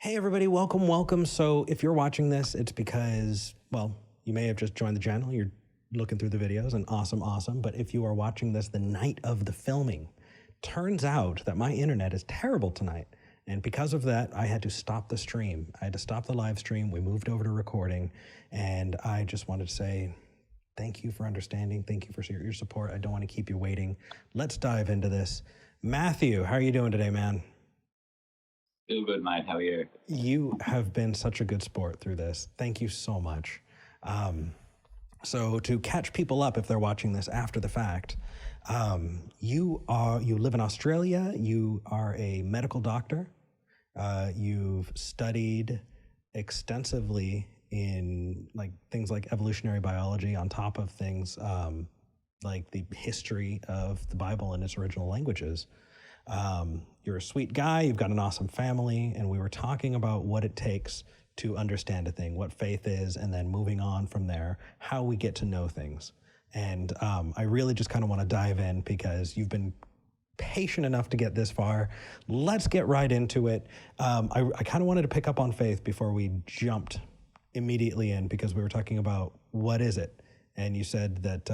Hey everybody, welcome. So if you're watching this, it's because, well, you may have just joined the channel, you're looking through the videos and awesome. But if you are watching this the night of the filming, turns out that my internet is terrible tonight. And because of that, I had to stop the stream. I had to stop the live stream. We moved over to recording. And I just wanted to say thank you for understanding. Thank you for your support. I don't want to keep you waiting. Let's dive into this. Matthew, how are you doing today, man? Feel good, mate. How are you? You have been such a good sport through this. Thank you so much. So to catch people up if they're watching this after the fact, you live in Australia. You are a medical doctor. You've studied extensively in things like evolutionary biology on top of things like the history of the Bible and its original languages. You're a sweet guy, you've got an awesome family, and we were talking about what it takes to understand a thing, what faith is, and then moving on from there, how we get to know things. And I really just kind of want to dive in because you've been patient enough to get this far. Let's get right into it. I kind of wanted to pick up on faith before we jumped immediately in, because we were talking about what is it? And you said that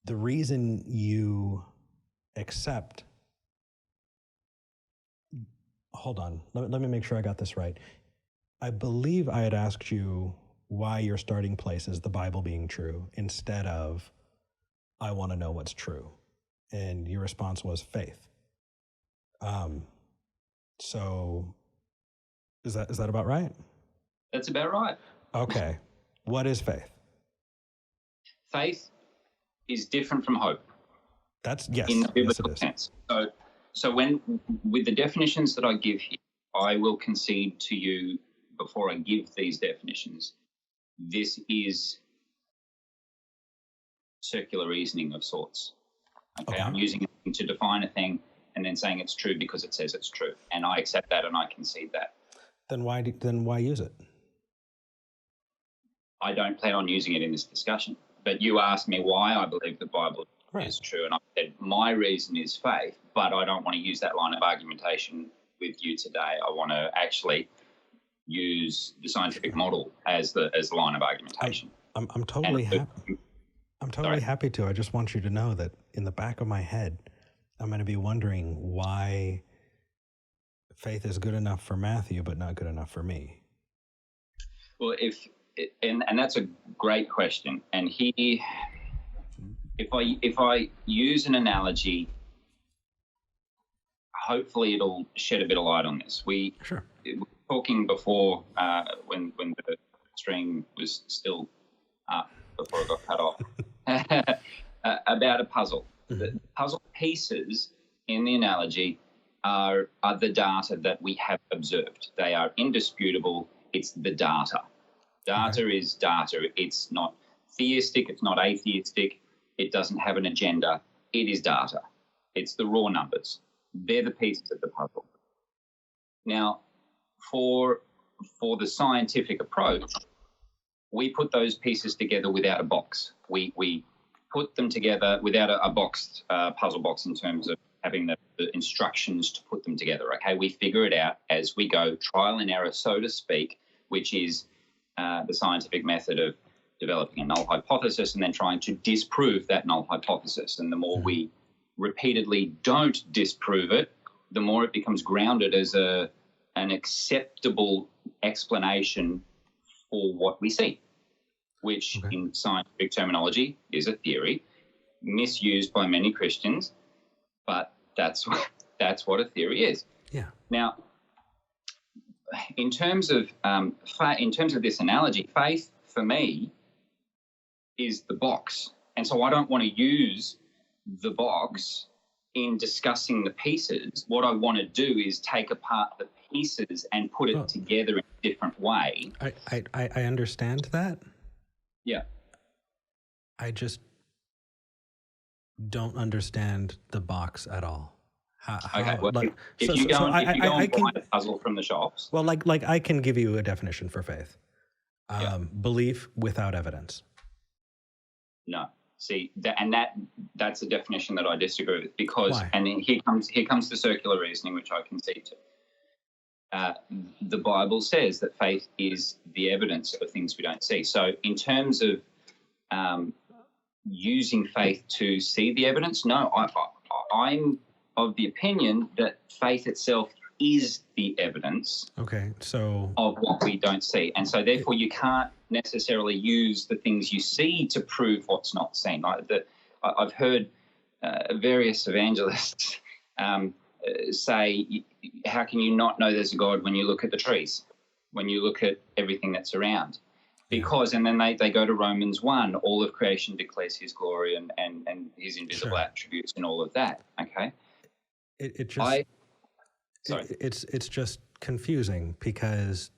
the reason you accept... Hold on. Let me make sure I got this right. I believe I had asked you why your starting place is the Bible being true instead of I want to know what's true. And your response was faith. So is that about right? That's about right. Okay. What is faith? Faith is different from hope. Yes. In the biblical yes, sense. So when, with the definitions that I give here, I will concede to you before I give these definitions, this is circular reasoning of sorts. Okay. I'm using it to define a thing and then saying it's true because it says it's true. And I accept that and I concede that. Then why use it? I don't plan on using it in this discussion. But you asked me why I believe the Bible is true. And I said my reason is faith, but I don't want to use that line of argumentation with you today. I want to actually use the scientific model as the line of argumentation. I'm totally happy. I'm totally happy to. I just want you to know that in the back of my head, I'm going to be wondering why faith is good enough for Matthew, but not good enough for me. Well, and that's a great question. And if I use an analogy, hopefully it'll shed a bit of light on this. We were talking before when the stream was still up before it got cut off about a puzzle. Mm-hmm. The puzzle pieces in the analogy are the data that we have observed. They are indisputable. It's the data. Data is data. It's not theistic. It's not atheistic. It doesn't have an agenda. It is data. It's the raw numbers. They're the pieces of the puzzle. Now, for the scientific approach, we put those pieces together without a box. We put them together without a boxed puzzle box in terms of having the instructions to put them together. Okay, we figure it out as we go, trial and error, so to speak, which is the scientific method of developing a null hypothesis and then trying to disprove that null hypothesis. And the more we repeatedly don't disprove it, the more it becomes grounded as an acceptable explanation for what we see, which in scientific terminology is a theory, misused by many Christians, but that's what a theory is. Yeah. Now, in terms of this analogy, faith for me is the box, and so I don't want to use the box in discussing the pieces. What I want to do is take apart the pieces and put it together in a different way. I understand that. Yeah. I just don't understand the box at all. Okay. Well, if you go and buy a puzzle from the shops. Well, like I can give you a definition for faith. Belief without evidence. No. See, that's a definition that I disagree with because, why? And then here comes the circular reasoning, which I concede to. the Bible says that faith is the evidence of things we don't see. So in terms of using faith to see the evidence, no, I'm of the opinion that faith itself is the evidence of what we don't see. And so therefore you can't necessarily use the things you see to prove what's not seen. I've heard various evangelists say, how can you not know there's a God when you look at the trees, when you look at everything that's around? Because, and then they go to Romans 1, all of creation declares his glory and his invisible attributes and all of that, okay? It's just confusing because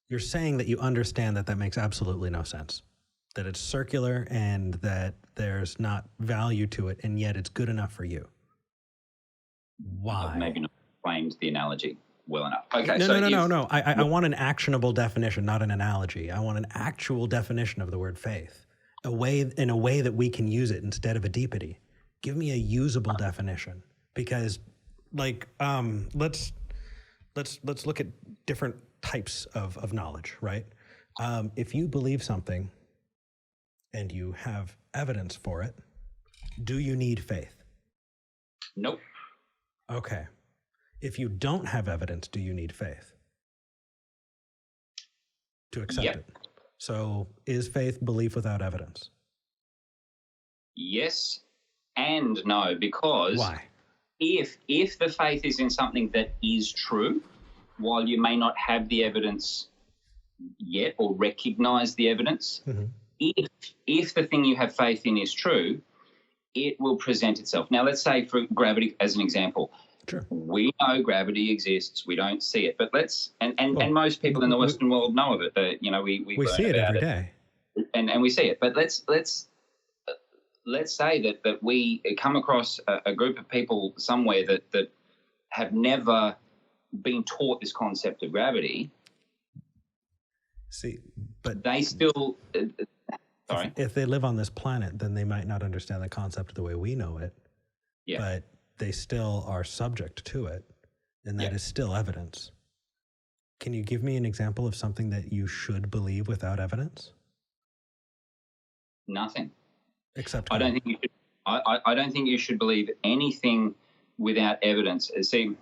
you're saying that you understand that makes absolutely no sense, that it's circular and that there's not value to it, and yet it's good enough for you. Why? I've maybe not explained the analogy well enough. Okay, No. I want an actionable definition, not an analogy. I want an actual definition of the word faith, in a way that we can use it instead of a deepity. Give me a usable definition, because let's look at different types of knowledge, right? If you believe something and you have evidence for it, do you need faith? Nope. Okay. If you don't have evidence, do you need faith to accept it? So is faith belief without evidence? Yes and no, because why? If the faith is in something that is true, while you may not have the evidence yet or recognize the evidence, if the thing you have faith in is true, it will present itself. Now, let's say for gravity as an example. Sure. We know gravity exists. We don't see it, but and most people in the Western world know of it. But we see it every day, and we see it. But let's say that we come across a group of people somewhere that have never been taught this concept of gravity. See, but they still. Sorry. If they live on this planet, then they might not understand the concept the way we know it. Yeah. But they still are subject to it, and that is still evidence. Can you give me an example of something that you should believe without evidence? Nothing. Except I don't think you should. I don't think you should believe anything without evidence. See,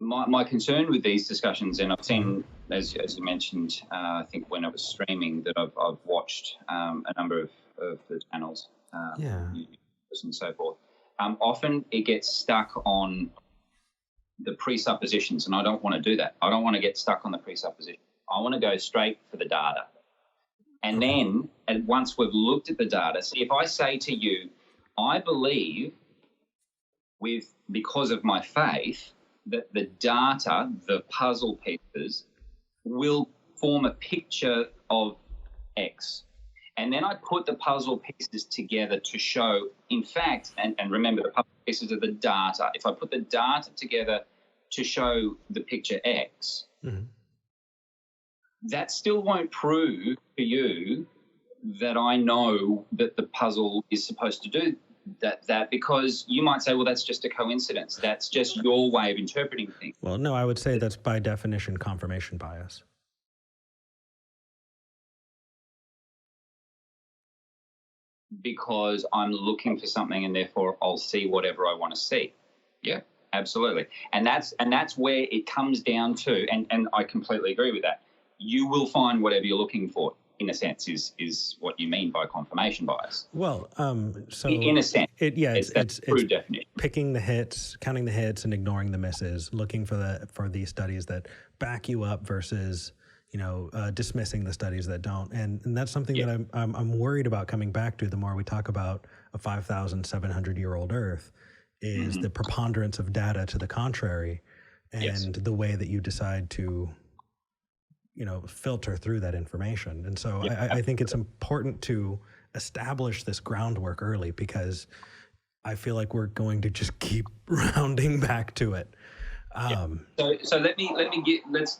my concern with these discussions, and I've seen, as you mentioned, I think when I was streaming, that I've watched a number of the channels, and so forth. Often it gets stuck on the presuppositions, and I don't want to do that. I don't want to get stuck on the presupposition. I want to go straight for the data. And then, once we've looked at the data, see, if I say to you, I believe because of my faith that the data, the puzzle pieces, will form a picture of X. And then I put the puzzle pieces together to show, in fact, and remember the puzzle pieces are the data. If I put the data together to show the picture X, that still won't prove to you that I know that the puzzle is supposed to do that, because you might say, well, that's just a coincidence. That's just your way of interpreting things. Well, no, I would say that's by definition confirmation bias. Because I'm looking for something and therefore I'll see whatever I want to see. Yeah, absolutely. And that's where it comes down to, and I completely agree with that. You will find whatever you're looking for, in a sense, is what you mean by confirmation bias. Well, so in a sense, it's true definition. Picking the hits, counting the hits, and ignoring the misses. Looking for these studies that back you up versus dismissing the studies that don't. And that's something that I'm worried about coming back to. The more we talk about a 5,700-year-old Earth, is the preponderance of data to the contrary, and the way that you decide to filter through that information. And so I think it's important to establish this groundwork early, because I feel like we're going to just keep rounding back to it. So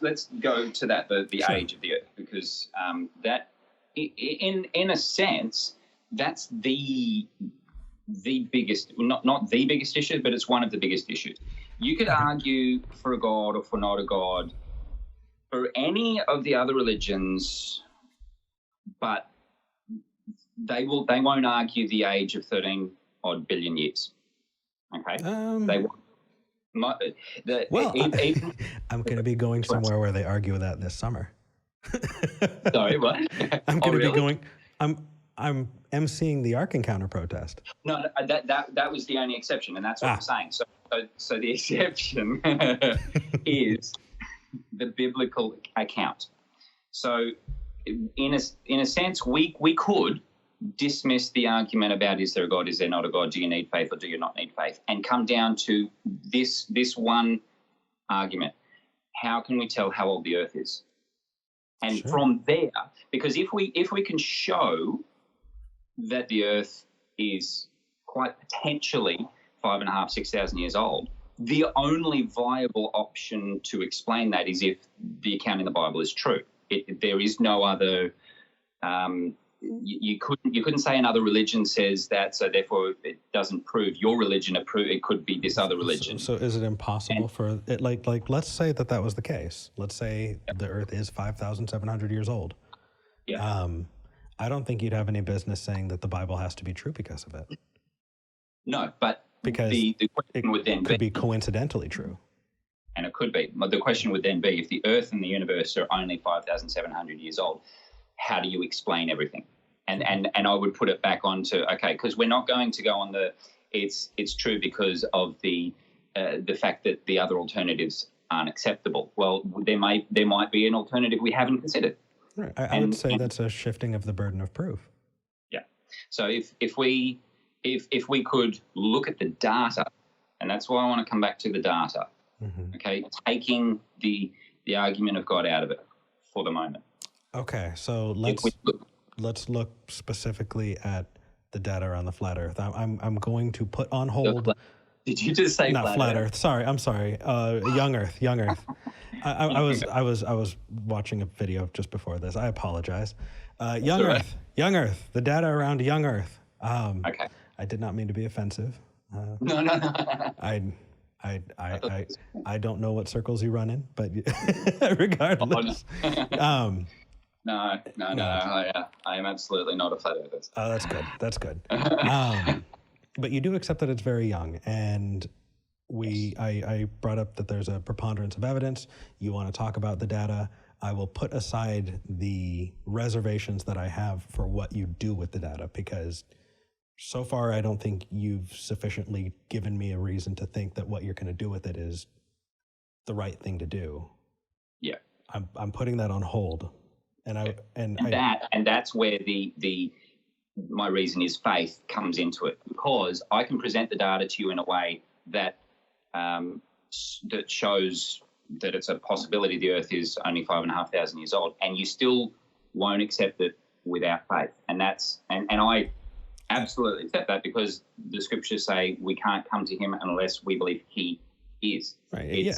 let's go to that, the age of the Earth, because that in a sense that's the biggest, not the biggest issue, but it's one of the biggest issues. You could argue for a God or for not a God for any of the other religions, but they won't argue the age of 13 odd billion years. Okay, they won't. I'm going to be going somewhere where they argue that this summer. Sorry, what? I'm going to be going. I'm emceeing the Ark Encounter protest. No, that was the only exception, and that's what I'm saying. So the exception is the biblical account. So, in a sense, we could dismiss the argument about is there a God, is there not a God, do you need faith or do you not need faith, and come down to this one argument: how can we tell how old the Earth is? And from there, because if we can show that the Earth is quite potentially 5,500, 6,000 years old, the only viable option to explain that is if the account in the Bible is true. There is no other. You couldn't say another religion says that, so therefore it doesn't prove your religion. It could be this other religion. So is it impossible for it? Like let's say that was the case. Let's say the Earth is 5,700 years old. Yeah. I don't think you'd have any business saying that the Bible has to be true because of it. No, but because the question would then could be coincidentally true. And it could be. But the question would then be, if the Earth and the universe are only 5,700 years old, how do you explain everything? And I would put it back onto, okay, because we're not going to go on it's true because of the fact that the other alternatives aren't acceptable. Well, there might be an alternative we haven't considered. Right. I would say that's a shifting of the burden of proof. Yeah. So if we could look at the data, and that's why I want to come back to the data. Mm-hmm. Okay, taking the argument of God out of it for the moment. Okay, so let's look specifically at the data around the flat Earth. I'm going to put on hold. Did you just say not flat Earth? Sorry, I'm sorry. Young Earth. I was watching a video just before this. I apologize. Young Earth. The data around Young Earth. Okay. I did not mean to be offensive. No. I don't know what circles you run in, but regardless. No. I am absolutely not a flat earther. Oh, that's good. But you do accept that it's very young, and I brought up that there's a preponderance of evidence. You want to talk about the data. I will put aside the reservations that I have for what you do with the data, because so far I don't think you've sufficiently given me a reason to think that what you're going to do with it is the right thing to do. Yeah. I'm putting that on hold. And that's where my reason is faith comes into it, because I can present the data to you in a way that that shows that it's a possibility the Earth is only 5,500 years old, and you still won't accept it without faith. And I absolutely accept that, because the scriptures say we can't come to him unless we believe he is. Right.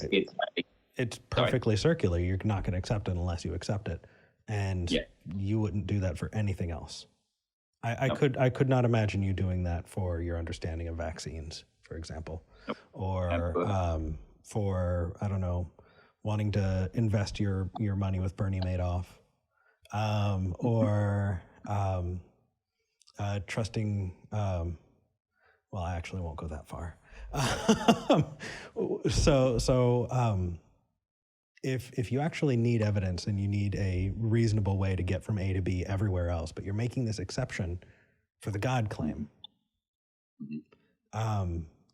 It's perfectly circular. You're not going to accept it unless you accept it. And you wouldn't do that for anything else. I could not imagine you doing that for your understanding of vaccines, for example, or for, I don't know, wanting to invest your money with Bernie Madoff, or trusting. Well, I actually won't go that far. If you actually need evidence and you need a reasonable way to get from A to B everywhere else, but you're making this exception for the God claim,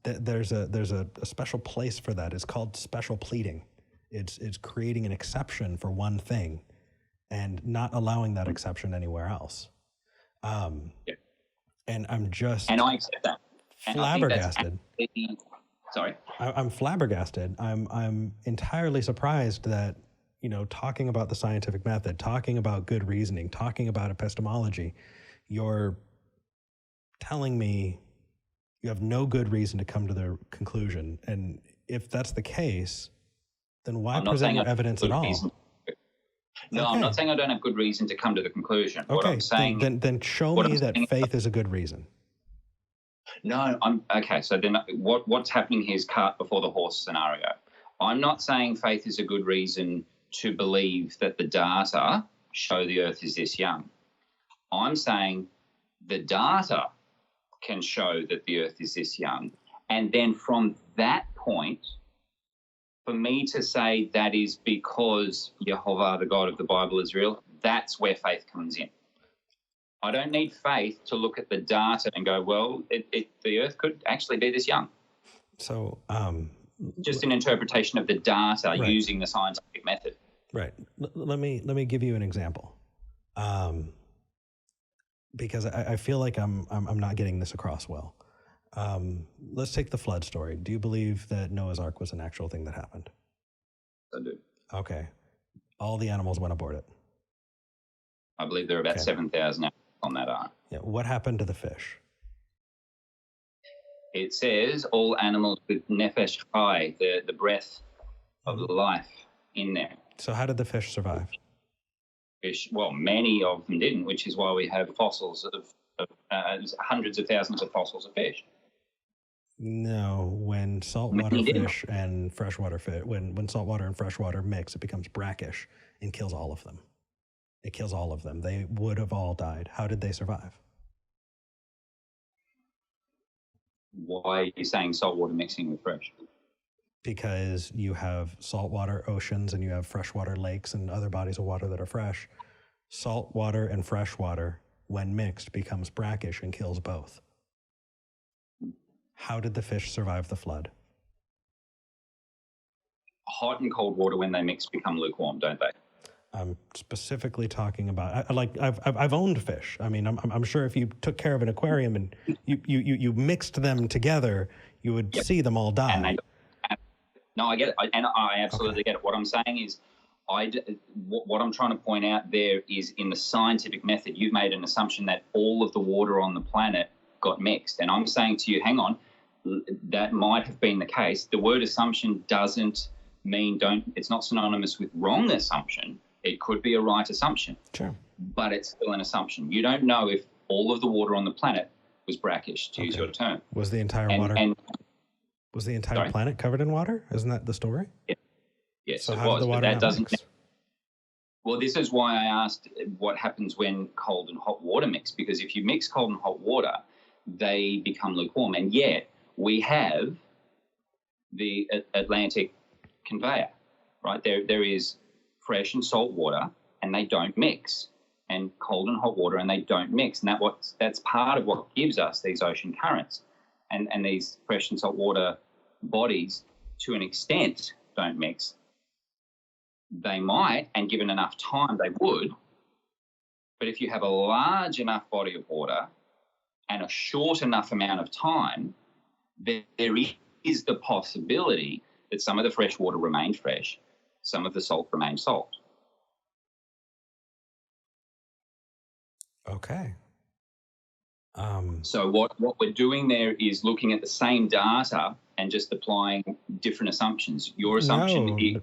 there's a special place for that. It's called special pleading. It's creating an exception for one thing and not allowing that exception anywhere else. And I'm just and I accept that. Flabbergasted. Sorry. I'm flabbergasted. I'm entirely surprised that, talking about the scientific method, talking about good reasoning, talking about epistemology, you're telling me you have no good reason to come to the conclusion. And if that's the case, then why present your evidence at all? No, okay. I'm not saying I don't have good reason to come to the conclusion. Okay, what I'm saying then show me that faith is a good reason. No, I'm okay. So then what's happening here is cart before the horse scenario. I'm not saying faith is a good reason to believe that the data show the earth is this young. I'm saying the data can show that the earth is this young. And then from that point, for me to say that is because Jehovah, the God of the Bible, is real, that's where faith comes in. I don't need faith to look at the data and go, well, the earth could actually be this young. So just an interpretation of the data using the scientific method. Right. Let me give you an example, because I feel like I'm not getting this across well. Let's take the flood story. Do you believe that Noah's Ark was an actual thing that happened? I do. Okay. All the animals went aboard it. I believe there are about 7,000 on that ark. Yeah. What happened to the fish? It says all animals with nefesh chai, the breath of life in there. So how did the fish survive? Fish, well, many of them didn't, which is why we have fossils of hundreds of thousands of fossils of fish. No, when saltwater fish and freshwater fish, when saltwater and freshwater mix, it becomes brackish and kills all of them. It kills all of them. They would have all died. How did they survive? Why are you saying saltwater mixing with fresh? Because you have saltwater oceans and you have freshwater lakes and other bodies of water that are fresh. Saltwater and freshwater, when mixed, becomes brackish and kills both. How did the fish survive the flood? Hot and cold water, when they mix, become lukewarm, don't they? I'm specifically talking about, I've owned fish. I mean, I'm sure if you took care of an aquarium and you mixed them together, you would see them all die. No, I get it, and I absolutely get it. What I'm saying is, what I'm trying to point out there is, in the scientific method, you've made an assumption that all of the water on the planet got mixed, and I'm saying to you, hang on, that might have been the case. The word assumption doesn't mean it's not synonymous with wrong assumption. It could be a right assumption, sure, but it's still an assumption. You don't know if all of the water on the planet was brackish, to use your term. Was the entire was the entire planet covered in water? Isn't that the story? Yeah. Yes, so it how was, did the water but that doesn't. mix? Well, this is why I asked what happens when cold and hot water mix, because if you mix cold and hot water, they become lukewarm, and yet we have the Atlantic conveyor, right? There is fresh and salt water, and they don't mix, and cold and hot water, and they don't mix, and that's part of what gives us these ocean currents, and these fresh and salt water bodies, to an extent, don't mix. They might, and given enough time, they would. But if you have a large enough body of water and a short enough amount of time, there is the possibility that some of the fresh water remained fresh, some of the salt remained salt. Okay. So what we're doing there is looking at the same data and just applying different assumptions. Your assumption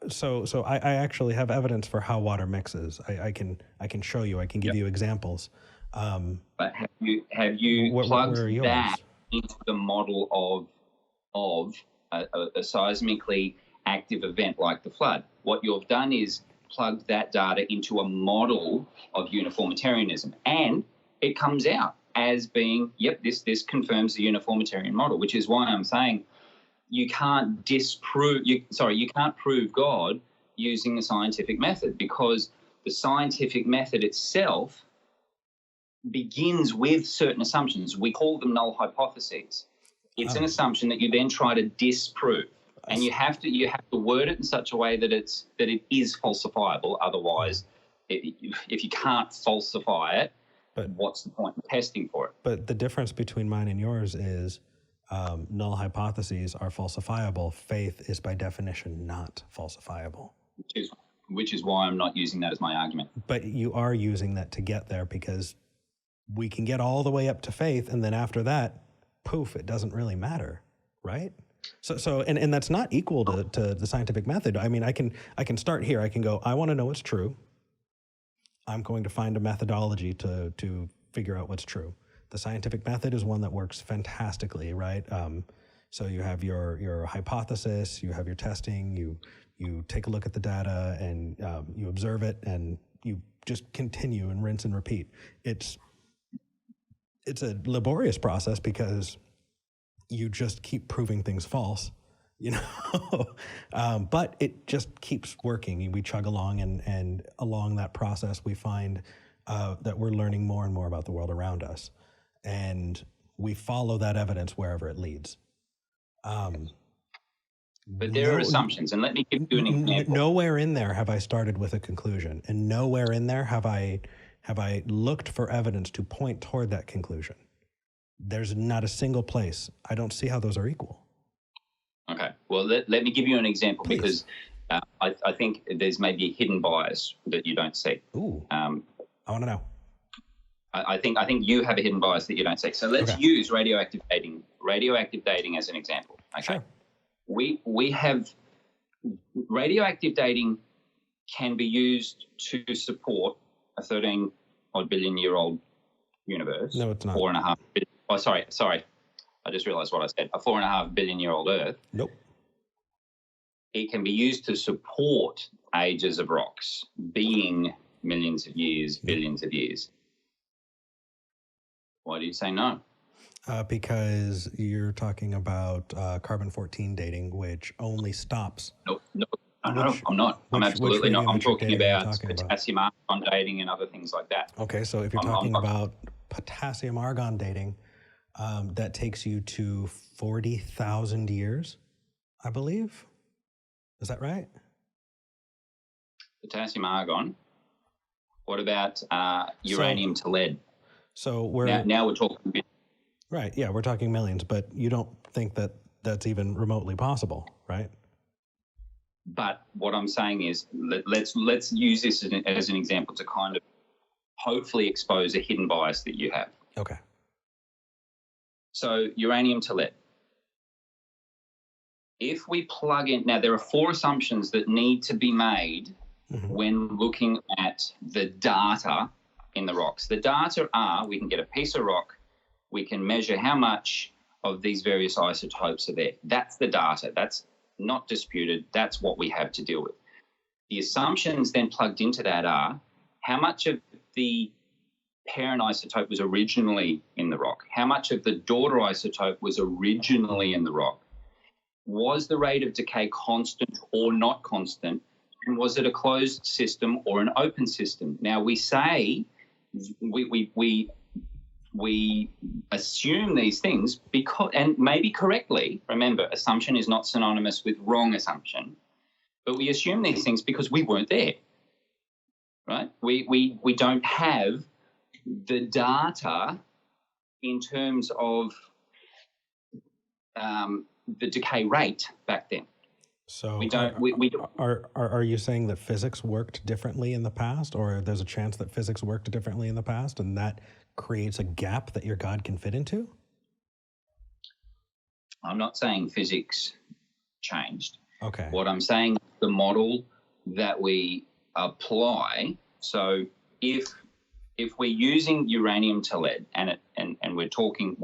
So I actually have evidence for how water mixes. I can show you. I can give you examples. But have you plugged that into the model of a seismically active event like the flood? What you've done is plugged that data into a model of uniformitarianism, and it comes out as being, this confirms the uniformitarian model, which is why I'm saying you can't prove God using the scientific method, because the scientific method itself begins with certain assumptions. We call them null hypotheses. It's an assumption that you then try to disprove, and you have to word it in such a way that it is falsifiable. Otherwise, if you can't falsify it, what's the point in testing for it? But the difference between mine and yours is null hypotheses are falsifiable. Faith is by definition not falsifiable. Which is why I'm not using that as my argument. But you are using that to get there, because we can get all the way up to faith, and then after that, poof, it doesn't really matter, right? So and that's not equal to the scientific method. I mean, I can start here. I can go, I want to know what's true. I'm going to find a methodology to figure out what's true. The scientific method is one that works fantastically, right? So you have your hypothesis, you have your testing, you take a look at the data, and you observe it, and you just continue and rinse and repeat. It's a laborious process because you just keep proving things false, but it just keeps working. We chug along, and along that process, we find that we're learning more and more about the world around us, and we follow that evidence wherever it leads. But there are assumptions, and let me give you an example. Nowhere in there have I started with a conclusion, and nowhere in there have I looked for evidence to point toward that conclusion. There's not a single place. I don't see how those are equal. Okay. Well, let me give you an example. Please. Because I think there's maybe a hidden bias that you don't see. Ooh. I want to know. I think you have a hidden bias that you don't see. So let's use radioactive dating as an example. Okay. Sure. We have radioactive dating can be used to support a 13-odd billion-year-old universe. No, it's not. 4.5 billion. Oh, sorry. I just realized what I said. A 4.5 billion-year-old Earth. Nope. It can be used to support ages of rocks, being millions of years, billions of years. Why do you say no? Because you're talking about carbon-14 dating, which only stops. No, I'm not. I'm absolutely not. I'm talking about potassium argon dating and other things like that. Okay, so if you're talking about potassium argon dating, that takes you to 40,000 years, I believe. Is that right? Potassium argon. What about uranium to lead? So we're now we're talking. Right. Yeah, we're talking millions, but you don't think that that's even remotely possible, right? But what I'm saying is, let's use this as an example to kind of hopefully expose a hidden bias that you have. Okay. So uranium to lead. If we plug in, now there are 4 assumptions that need to be made when looking at the data in the rocks. The data are, we can get a piece of rock, we can measure how much of these various isotopes are there. That's the data. That's not disputed. That's what we have to deal with. The assumptions then plugged into that are how much of the parent isotope was originally in the rock, how much of the daughter isotope was originally in the rock, was the rate of decay constant or not constant, and was it a closed system or an open system? Now, we say we assume these things because, and maybe correctly, remember, assumption is not synonymous with wrong assumption, but we assume these things because we weren't there, right? We don't have the data in terms of the decay rate back then. So we don't. Are you saying that physics worked differently in the past, or there's a chance that physics worked differently in the past, and that creates a gap that your God can fit into? I'm not saying physics changed. Okay. What I'm saying is the model that we apply. So if we're using uranium to lead, and we're talking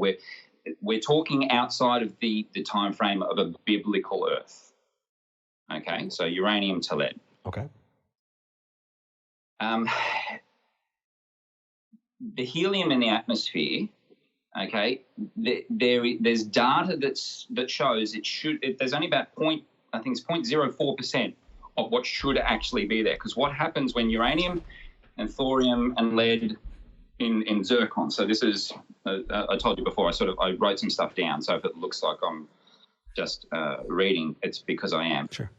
outside of the time frame of a biblical Earth. Okay, so uranium to lead. Okay. The helium in the atmosphere, okay, there's data that shows there's only about 0.04% of what should actually be there. Because what happens when uranium and thorium and lead in zircon, so this is, I told you before, I wrote some stuff down, so if it looks like I'm just reading, it's because I am. Sure.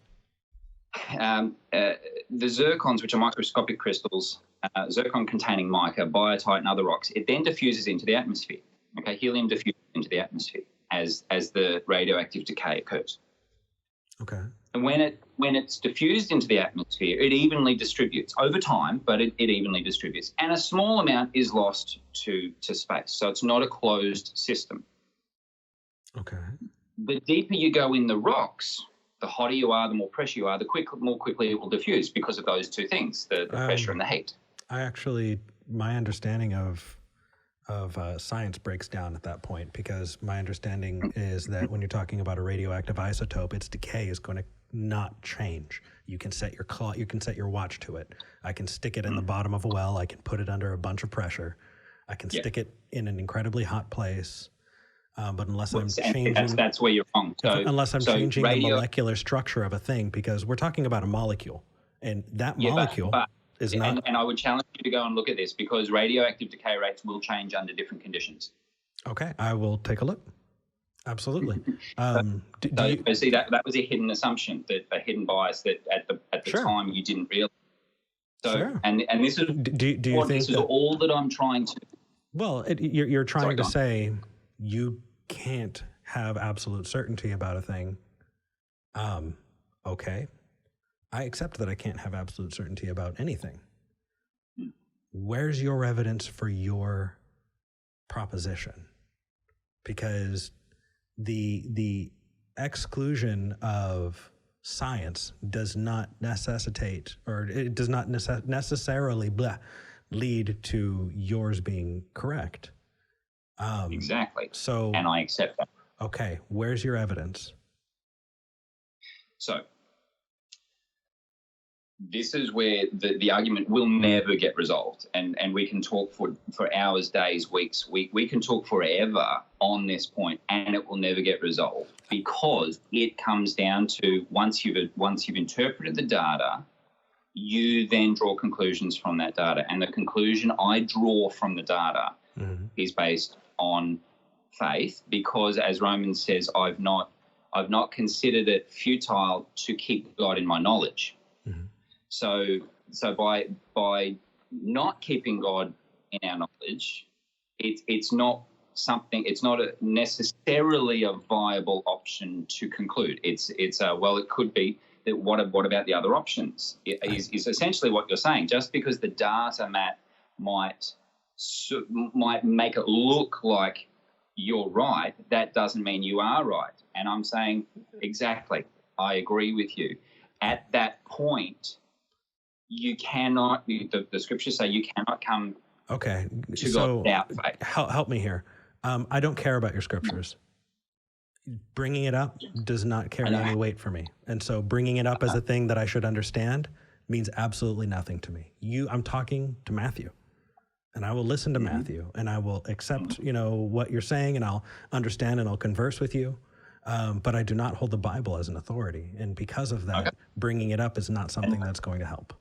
The zircons, which are microscopic crystals, zircon-containing mica, biotite, and other rocks, it then diffuses into the atmosphere. Okay, helium diffuses into the atmosphere as the radioactive decay occurs. Okay. And when it's diffused into the atmosphere, it evenly distributes over time, but it evenly distributes, and a small amount is lost to space. So it's not a closed system. Okay. The deeper you go in the rocks, the hotter you are, the more pressure you are, more quickly it will diffuse because of those two things, the pressure and the heat. My understanding of science breaks down at that point, because my understanding is that when you're talking about a radioactive isotope, its decay is going to not change. You can set your watch to it. I can stick it in the bottom of a well. I can put it under a bunch of pressure. I can stick it in an incredibly hot place. But unless I'm changing, that's where you're wrong. Unless I'm changing the molecular structure of a thing, because we're talking about a molecule, and that molecule is not. And I would challenge you to go and look at this, because radioactive decay rates will change under different conditions. Okay, I will take a look. Absolutely. See, that was a hidden assumption, a hidden bias that at the time you didn't realize. So, and this is this is all that I'm trying to. Well, you're trying to say you can't have absolute certainty about a thing. Okay, I accept that I can't have absolute certainty about anything. Where's your evidence for your proposition? Because the exclusion of science does not necessitate, or it does not necessarily lead to yours being correct. Exactly. So, and I accept that. Okay, where's your evidence? So this is where the argument will never get resolved, and we can talk for hours, days, weeks. We can talk forever on this point, and it will never get resolved, because it comes down to once you've interpreted the data, you then draw conclusions from that data, and the conclusion I draw from the data is based on faith, because as Romans says, I've not considered it futile to keep God in my knowledge. So by not keeping God in our knowledge, it's not necessarily a viable option to conclude. It's it could be that what about the other options? Is essentially what you're saying. Just because the data might make it look like you're right, that doesn't mean you are right. And I'm saying exactly, I agree with you. At that point, you cannot, the scriptures say you cannot come to God without faith. Help me here. I don't care about your scriptures. Bringing it up does not carry any weight for me. And so bringing it up as a thing that I should understand means absolutely nothing to me. I'm talking to Matthew, and I will listen to Matthew, and I will accept, what you're saying, and I'll understand, and I'll converse with you. But I do not hold the Bible as an authority. And because of that, bringing it up is not something that's going to help.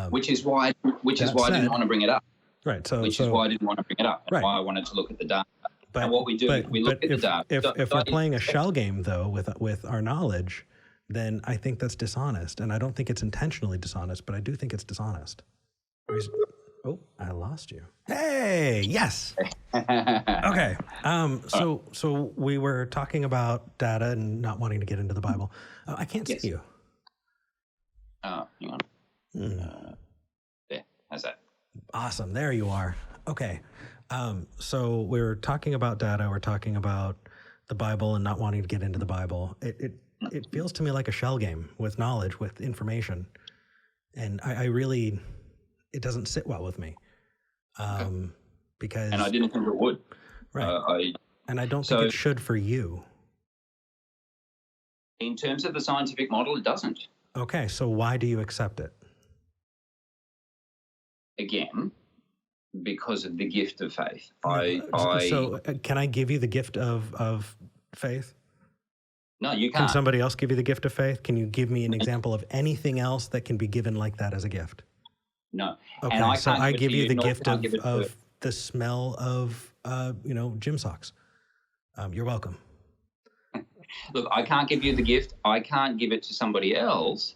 Which is why I didn't want to bring it up. Right. Which is why I didn't want to bring it up. And why I wanted to look at the data. And what we do, we look at the data. If we're playing a shell game, though, with our knowledge, then I think that's dishonest. And I don't think it's intentionally dishonest, but I do think it's dishonest. Oh, I lost you. Hey, yes. Okay. So we were talking about data and not wanting to get into the Bible. I can't see you. Oh, hang on. There. How's that? Awesome. There you are. Okay. So we're talking about data. We're talking about the Bible and not wanting to get into the Bible. It feels to me like a shell game with knowledge, with information. And I really, it doesn't sit well with me. Because. And I didn't think it would. Right. And I don't think it should for you. In terms of the scientific model, it doesn't. Okay. So why do you accept it? Again, because of the gift of faith. So can I give you the gift of faith? No, you can't. Can somebody else give you the gift of faith? Can you give me an example of anything else that can be given like that as a gift? No. Okay, and so I give you the gift of the smell of, gym socks. You're welcome. Look, I can't give you the gift. I can't give it to somebody else.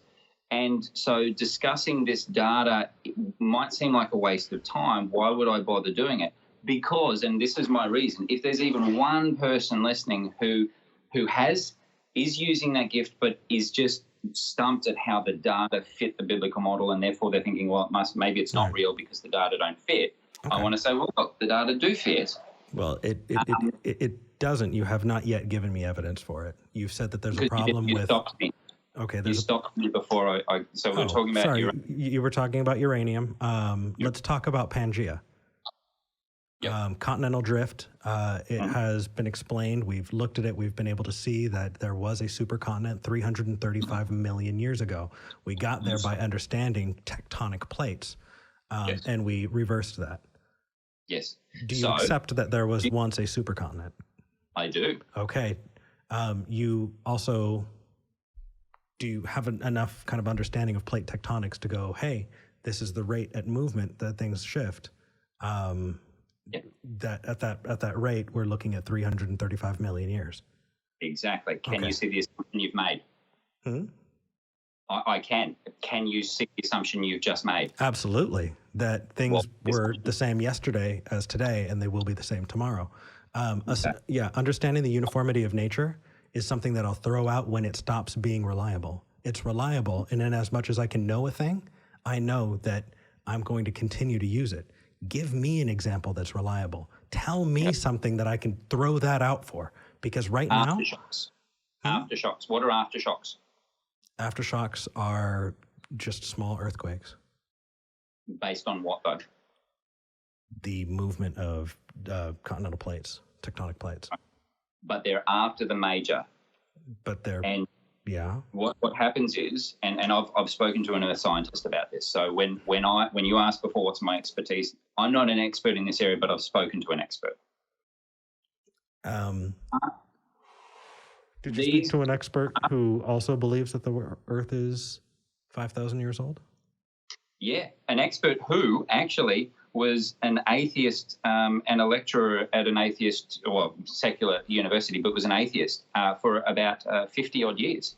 And so discussing this data might seem like a waste of time. Why would I bother doing it? Because, and this is my reason, if there's even one person listening who is using that gift but is just stumped at how the data fit the biblical model, and therefore they're thinking, well, maybe it's not real because the data don't fit. Okay. I want to say, well, look, the data do fit. Well, it doesn't. You have not yet given me evidence for it. You've said that there's a problem you with. Stopped me. Okay, you stopped me before so we're talking about uranium. You were talking about uranium. Let's talk about Pangea. Yep. Continental drift, it has been explained. We've looked at it. We've been able to see that there was a supercontinent 335 million years ago. We got there by understanding tectonic plates, Yes. and we reversed that. Yes. Do you accept that there was once a supercontinent? I do. Okay. You also, do you have enough kind of understanding of plate tectonics to go, hey, this is the rate at movement that things shift? That at that rate, we're looking at 335 million years. Exactly. Can you see the assumption you've made? I can. Can you see the assumption you've just made? Absolutely. That things were the same yesterday as today, and they will be the same tomorrow. Understanding the uniformity of nature is something that I'll throw out when it stops being reliable. It's reliable, and in as much as I can know a thing, I know that I'm going to continue to use it. Give me an example that's reliable. Tell me something that I can throw that out for. Because right now... Aftershocks. Aftershocks. What are aftershocks? Aftershocks are just small earthquakes. Based on what, though? The movement of continental plates, tectonic plates. But they're after the major. But they're... Yeah. What happens is, and I've spoken to an earth scientist about this. So when you asked before what's my expertise, I'm not an expert in this area, but I've spoken to an expert. Did you speak to an expert who also believes that the Earth is 5,000 years old? Yeah, an expert who actually was an atheist and a lecturer at an atheist, well, secular university, but was an atheist for about 50 odd years.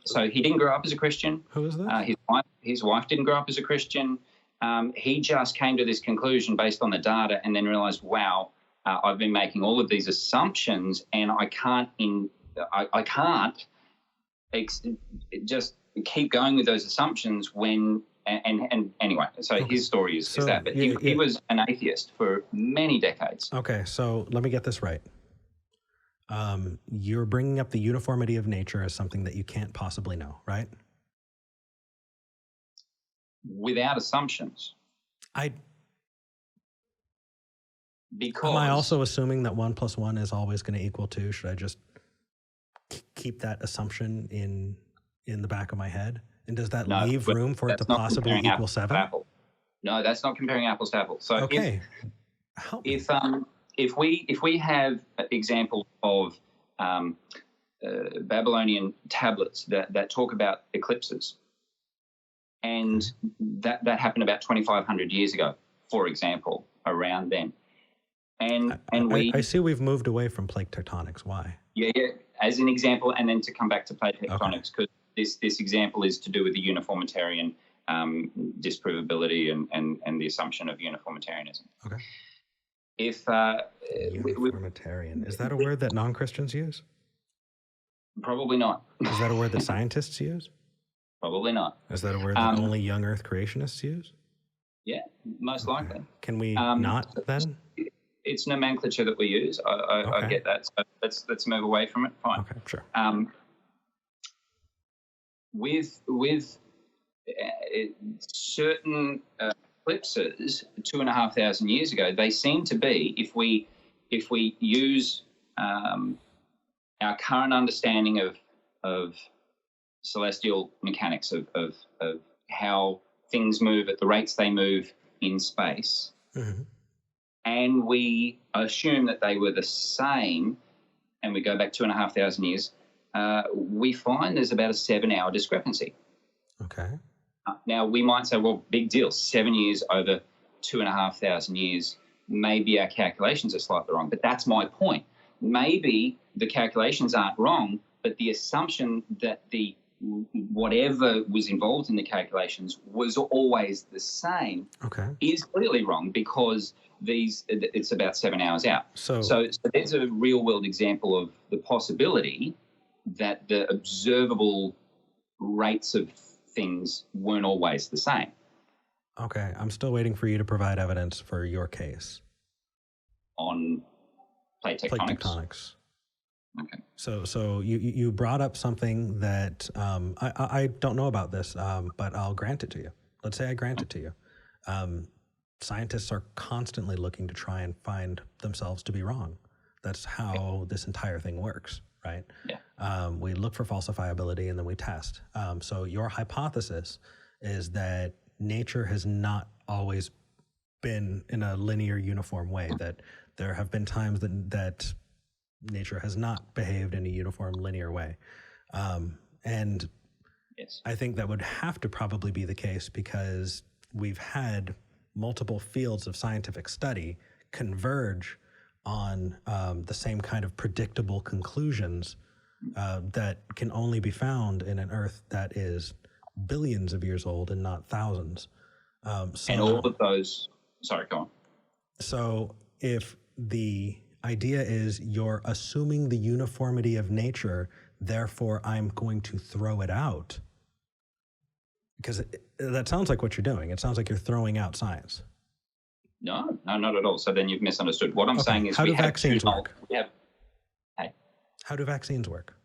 So he didn't grow up as a Christian. Who is this? His wife didn't grow up as a Christian. He just came to this conclusion based on the data and then realized, wow, I've been making all of these assumptions and I can't just keep going with those assumptions when... And anyway, so his story is that. But he was an atheist for many decades. Okay, so let me get this right. You're bringing up the uniformity of nature as something that you can't possibly know, right? Without assumptions. Because... Am I also assuming that 1 + 1 is always going to equal 2? Should I just keep that assumption in the back of my head? And does that leave room for it to possibly equal 7? No, that's not comparing apples to apples. So okay. If we have examples of Babylonian tablets that talk about eclipses, and that happened about 2,500 years ago, for example, around then. And I see we've moved away from plate tectonics. Why? Yeah, as an example, and then to come back to plate tectonics, because this example is to do with the uniformitarian disprovability and the assumption of uniformitarianism. Okay. Uniformitarian, is that a word that non-Christians use? Probably not. Is that a word that scientists use? Probably not. Is that a word that only young Earth creationists use? Yeah, most likely. Can we not then? It's nomenclature that we use. I get that. So let's move away from it. Fine. Okay, sure. With certain eclipses 2,500 years ago, they seem to be, if we use our current understanding of celestial mechanics, of how things move at the rates they move in space, and we assume that they were the same, and we go back 2,500 years, we find there's about a 7-hour discrepancy. Okay. Now, we might say, well, big deal, 7 years over 2,500 years, maybe our calculations are slightly wrong, but that's my point. Maybe the calculations aren't wrong, but the assumption that whatever was involved in the calculations was always the same is clearly wrong, because it's about 7 hours out. So there's a real-world example of the possibility that the observable rates of things weren't always the same. Okay, I'm still waiting for you to provide evidence for your case. On plate tectonics? Plate tectonics. Okay. So you brought up something that I don't know about this, but I'll grant it to you. Let's say I grant it to you. scientists are constantly looking to try and find themselves to be wrong. That's how this entire thing works, right? Yeah. We look for falsifiability and then we test. So your hypothesis is that nature has not always been in a linear, uniform way, that there have been times that nature has not behaved in a uniform, linear way. And yes. I think that would have to probably be the case because we've had multiple fields of scientific study converge on the same kind of predictable conclusions that can only be found in an Earth that is billions of years old and not thousands. And all of those, sorry, go on. So if the idea is you're assuming the uniformity of nature, therefore I'm going to throw it out, because that sounds like what you're doing. It sounds like you're throwing out science. No, not at all. So then you've misunderstood. What I'm saying is, how do vaccines work? Hey, how do vaccines work?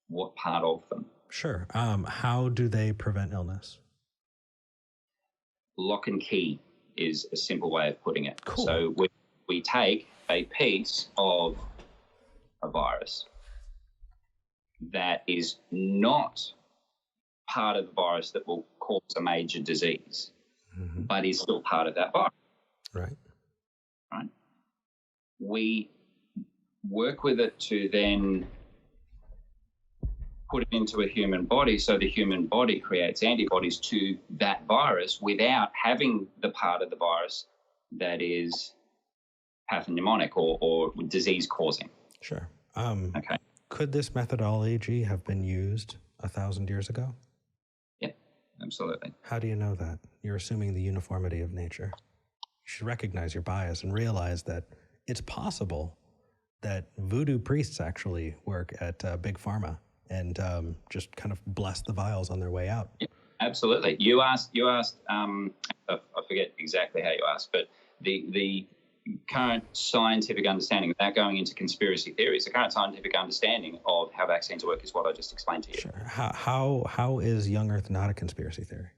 What part of them? Sure. How do they prevent illness? Lock and key is a simple way of putting it. Cool. So we take a piece of a virus that is not part of the virus that will cause a major disease, but is still part of that virus. Right. Right. We work with it to then put it into a human body, so the human body creates antibodies to that virus without having the part of the virus that is pathognomonic or disease-causing. Sure. Okay. Could this methodology have been used 1,000 years ago? Yeah, absolutely. How do you know that? You're assuming the uniformity of nature. You should recognize your bias and realize that it's possible that voodoo priests actually work at Big Pharma and just kind of bless the vials on their way out. Yeah, absolutely. You asked. I forget exactly how you asked, but the current scientific understanding, without going into conspiracy theories, the current scientific understanding of how vaccines work is what I just explained to you. Sure. How is young Earth not a conspiracy theory?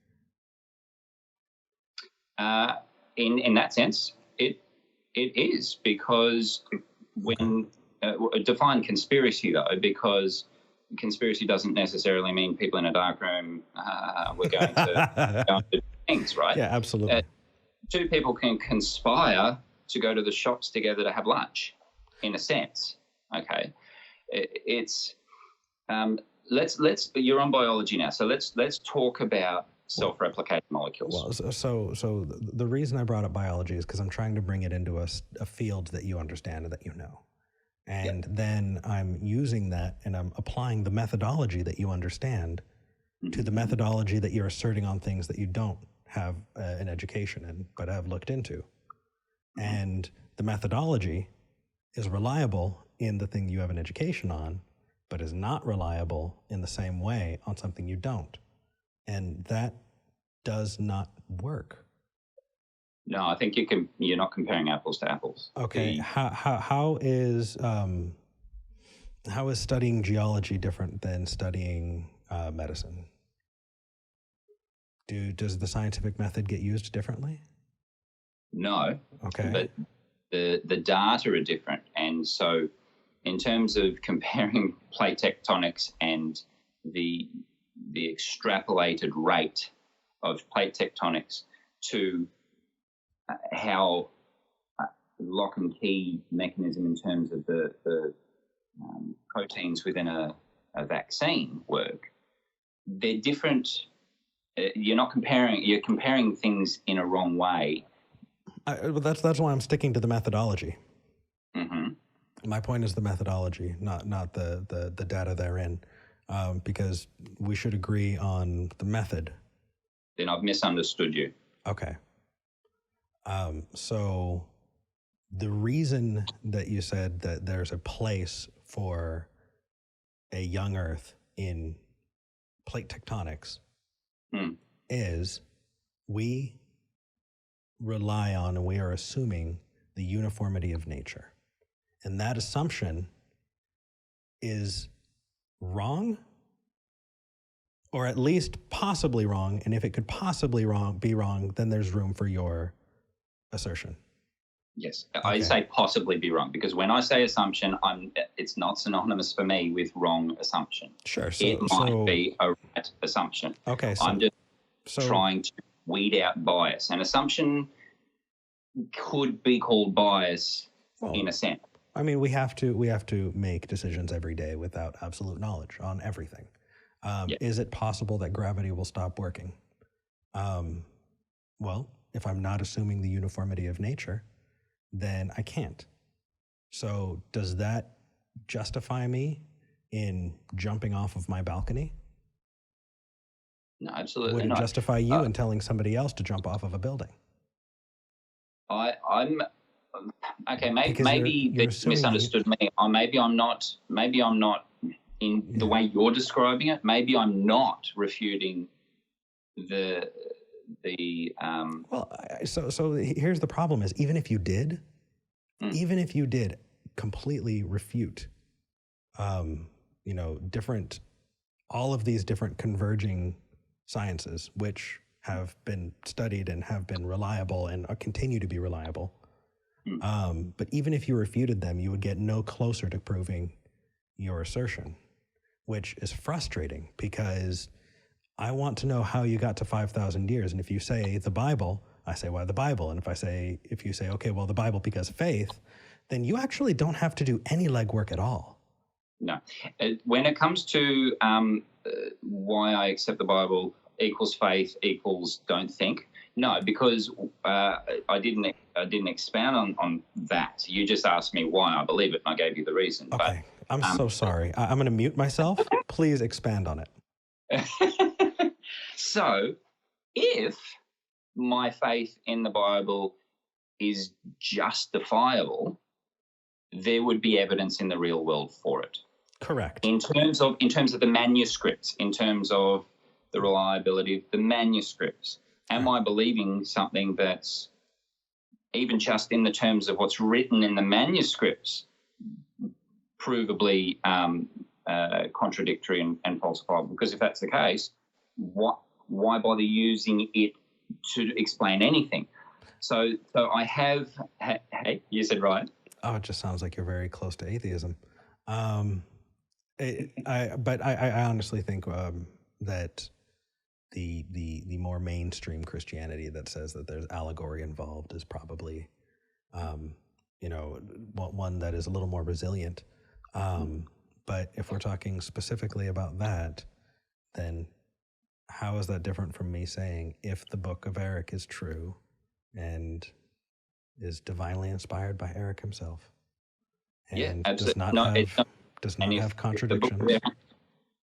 In that sense, it is, because when define conspiracy though, because conspiracy doesn't necessarily mean people in a dark room we're going to go and do things, right? Yeah, absolutely. Two people can conspire to go to the shops together to have lunch, in a sense. Okay, it's let's. You're on biology now, so let's talk about self-replicating molecules. Well, so the reason I brought up biology is because I'm trying to bring it into a field that you understand and that you know. And then I'm using that and I'm applying the methodology that you understand to the methodology that you're asserting on things that you don't have an education in, but have looked into. And the methodology is reliable in the thing you have an education on, but is not reliable in the same way on something you don't. And that does not work. No, I think you're not comparing apples to apples. Okay. How is studying geology different than studying medicine? Does the scientific method get used differently? No. Okay. But the data are different, and so in terms of comparing plate tectonics and the extrapolated rate of plate tectonics to how lock and key mechanism in terms of the proteins within a vaccine work, they're different. You're comparing things in a wrong way. That's why I'm sticking to the methodology. Mm-hmm. My point is the methodology, not the data therein, because we should agree on the method. Then I've misunderstood you. Okay. So the reason that you said that there's a place for a young Earth in plate tectonics is we rely on and we are assuming the uniformity of nature. And that assumption is wrong Or at least possibly wrong. And if it could possibly be wrong, then there's room for your assertion. Yes, okay. I say possibly be wrong because when I say assumption, it's not synonymous for me with wrong assumption. Sure. It might be a right assumption. Okay. So, I'm just trying to weed out bias. An assumption could be called bias in a sense. I mean, we have to make decisions every day without absolute knowledge on everything. Is it possible that gravity will stop working? Well, if I'm not assuming the uniformity of nature, then I can't. So does that justify me in jumping off of my balcony? No, absolutely not. Would it justify you in telling somebody else to jump off of a building? I'm okay. Maybe they misunderstood me. Or maybe I'm not in the way you're describing it. Maybe I'm not refuting the. So here's the problem: is even if you did completely refute, all of these different converging sciences, which have been studied and have been reliable and continue to be reliable. But even if you refuted them, you would get no closer to proving your assertion, which is frustrating because I want to know how you got to 5,000 years. And if you say the Bible, I say, why the Bible? And if you say, okay, well, the Bible because faith, then you actually don't have to do any legwork at all. No. When it comes to why I accept the Bible equals faith equals don't think, no, because I didn't expound on that. You just asked me why I believe it, and I gave you the reason. Okay, but, I'm so sorry. I'm going to mute myself. Please expand on it. So, if my faith in the Bible is justifiable, there would be evidence in the real world for it. Correct. In terms of the manuscripts, in terms of the reliability of the manuscripts, am I believing something that's even just in the terms of what's written in the manuscripts, provably contradictory and falsifiable? Because if that's the case, why bother using it to explain anything? So I have. Hey, you said right. Oh, it just sounds like you're very close to atheism. But I honestly think that the more mainstream Christianity that says that there's allegory involved is probably, one that is a little more resilient. But if we're talking specifically about that, then how is that different from me saying if the Book of Eric is true and is divinely inspired by Eric himself and does not have contradictions?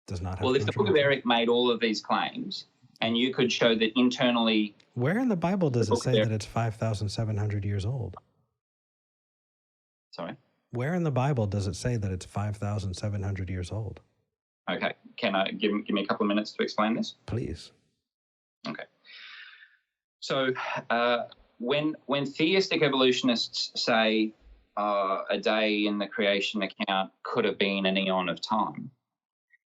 Does not have. Well, if the Book of Eric made all of these claims, and you could show that internally, where in the Bible does it say that it's 5,700 years old? Sorry. Where in the Bible does it say that it's 5,700 years old? Okay, can I give me a couple of minutes to explain this? Please. Okay. So when theistic evolutionists say a day in the creation account could have been an eon of time,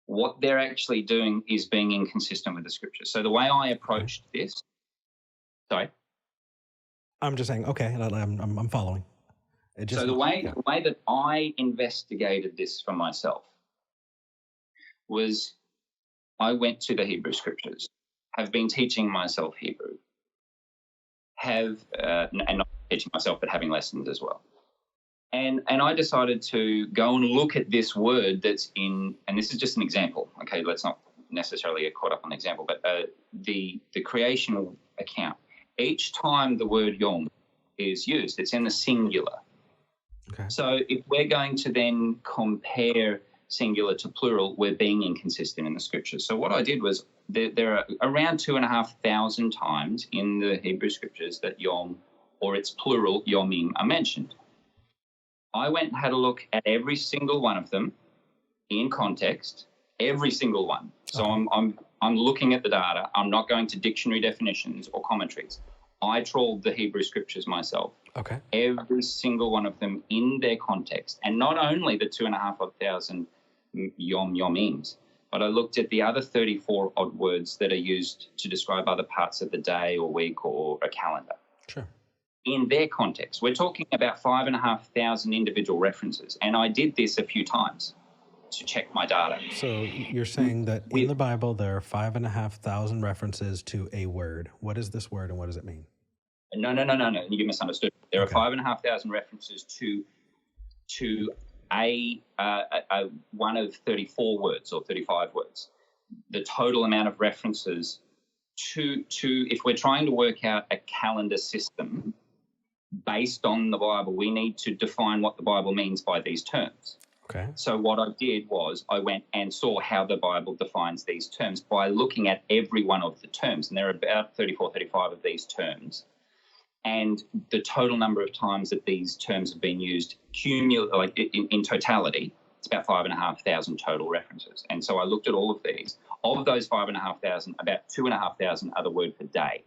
what they're actually doing is being inconsistent with the scriptures. So the way I approached this, sorry, I'm just saying. Okay, I'm following. So the way that I investigated this for myself was I went to the Hebrew scriptures, have been teaching myself Hebrew, and not teaching myself, but having lessons as well. And I decided to go and look at this word that's in, and this is just an example. Okay, let's not necessarily get caught up on the example, but the creation account. Each time the word yom is used, it's in the singular. Okay. So if we're going to then compare singular to plural, we're being inconsistent in the scriptures. So what I did was there are around 2,500 times in the Hebrew scriptures that yom or its plural yomim are mentioned. I went and had a look at every single one of them in context, every single one. So I'm looking at the data. I'm not going to dictionary definitions or commentaries. I trawled the Hebrew scriptures myself. Okay. Every single one of them in their context, and not only the 2,500 yomims, but I looked at the other 34 odd words that are used to describe other parts of the day or week or a calendar. Sure. In their context. We're talking about 5,500 individual references, and I did this a few times to check my data. So you're saying that in the Bible there are 5,500 references to a word. What is this word and what does it mean? No. You misunderstood. There are 5,500 references to a one of 34 words or 35 words. The total amount of references to if we're trying to work out a calendar system based on the Bible, we need to define what the Bible means by these terms. Okay. So what I did was I went and saw how the Bible defines these terms by looking at every one of the terms, and there are about 34, 35 of these terms. And the total number of times that these terms have been used in totality, it's about 5,500 total references. And so I looked at all of these. Of those 5,500, about 2,500 are the word for day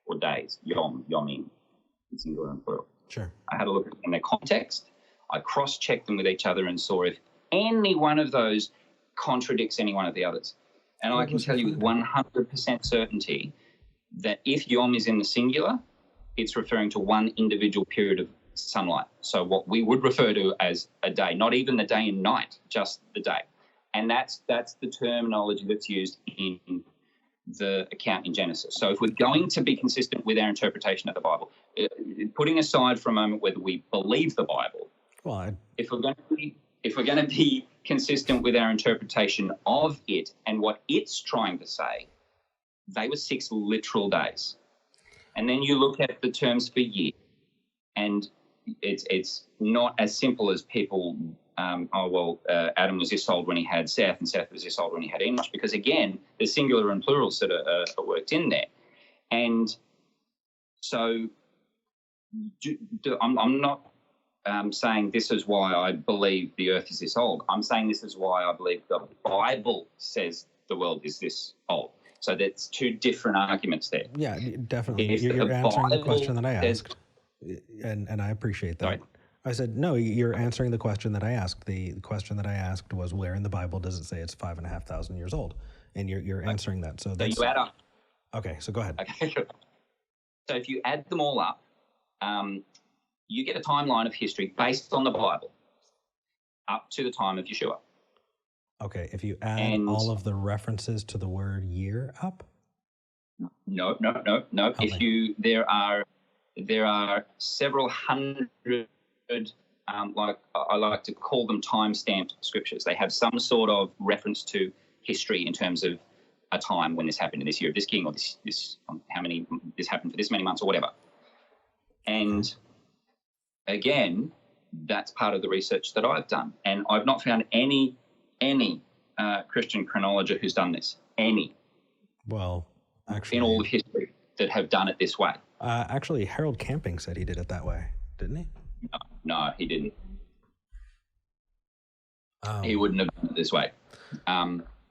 or days, yom, yomin, in singular and plural. Sure. I had a look in their context. I cross-checked them with each other and saw if any one of those contradicts any one of the others. And I can tell you with 100% certainty that if yom is in the singular, it's referring to one individual period of sunlight. So what we would refer to as a day, not even the day and night, just the day. And that's the terminology that's used in the account in Genesis. So if we're going to be consistent with our interpretation of the Bible, putting aside for a moment whether we believe the Bible, if we're going to be consistent with our interpretation of it and what it's trying to say, they were 6 literal days. And then you look at the terms for year, and it's not as simple as people, Adam was this old when he had Seth, and Seth was this old when he had Enosh, because, again, the singular and plurals that are worked in there. And so I'm not saying this is why I believe the earth is this old. I'm saying this is why I believe the Bible says the world is this old. So that's 2 different arguments there. Yeah, definitely. You're answering the question that I asked, and I appreciate that. Sorry? I said, no, you're answering the question that I asked. The question that I asked was, where in the Bible does it say it's 5,500 years old? And you're answering that. So you add up. Okay, so go ahead. Okay. So if you add them all up, you get a timeline of history based on the Bible up to the time of Yeshua. Okay, if you add all of the references to the word year up? No. There are several hundred, I like to call them time-stamped scriptures. They have some sort of reference to history in terms of a time when this happened in this year of this king, or this happened for this many months or whatever. And again, that's part of the research that I've done, and I've not found any Christian chronologist who's done this. Well, actually, in all of history that have done it this way. Actually, Harold Camping said he did it that way, didn't he? No, he didn't. He wouldn't have done it this way.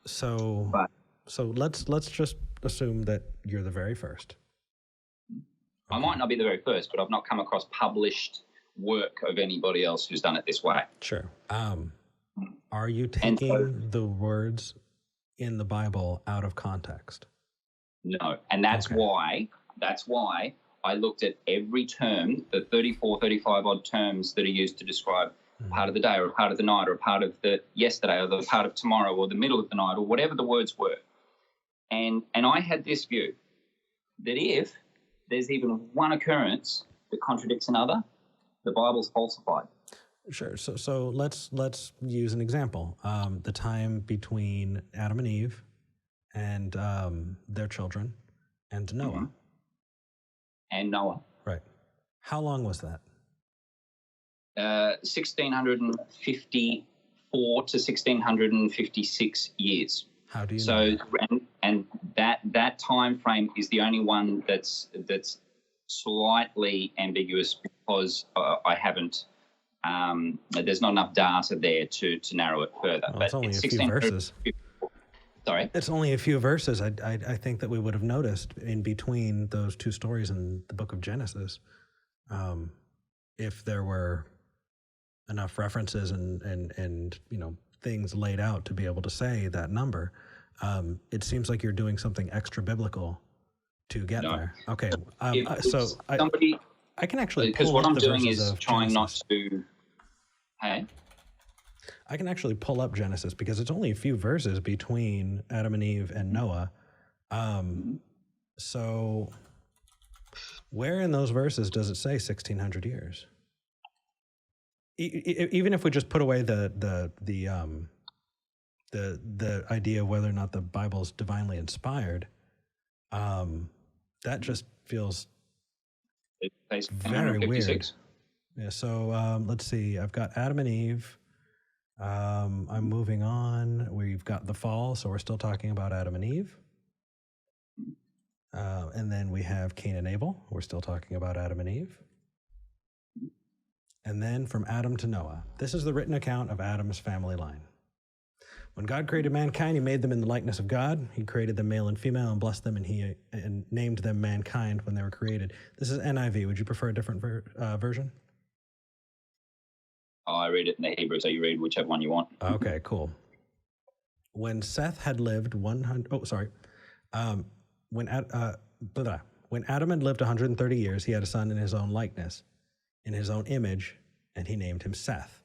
So let's just assume that you're the very first. Okay. I might not be the very first, but I've not come across published work of anybody else who's done it this way. Sure. Are you taking the words in the Bible out of context? No, and that's why I looked at every term, the 34, 35 odd terms that are used to describe part of the day or a part of the night or a part of the yesterday or the part of tomorrow or the middle of the night or whatever the words were. And I had this view that if there's even one occurrence that contradicts another, the Bible's falsified. Sure. So let's use an example. The time between Adam and Eve and their children and Noah. Mm-hmm. And Noah. Right. How long was that? 1654 to 1656 years. How do you know? And that time frame is the only one that's slightly ambiguous because I haven't. There's not enough data there to narrow it further. Well, it's only a few verses. Sorry? It's only a few verses. I think that we would have noticed in between those 2 stories in the book of Genesis, if there were enough references and things laid out to be able to say that number. It seems like you're doing something extra biblical to get there. Okay. So I can actually because pull what up I'm the doing verses is of trying Genesis. not to. Hey. I can actually pull up Genesis because it's only a few verses between Adam and Eve and Noah. So where in those verses does it say 1600 years? Even if we just put away the idea of whether or not the Bible's divinely inspired, that just feels very weird. Yeah. So let's see. I've got Adam and Eve. I'm moving on. We've got the fall, so we're still talking about Adam and Eve. And then we have Cain and Abel. We're still talking about Adam and Eve. And then from Adam to Noah. This is the written account of Adam's family line. When God created mankind, he made them in the likeness of God. He created them male and female and blessed them, and named them mankind when they were created. This is NIV. Would you prefer a different version? I read it in the Hebrew, so you read whichever one you want. Okay, cool. When Seth had lived when Adam had lived 130 years, he had a son in his own likeness, in his own image, and he named him Seth.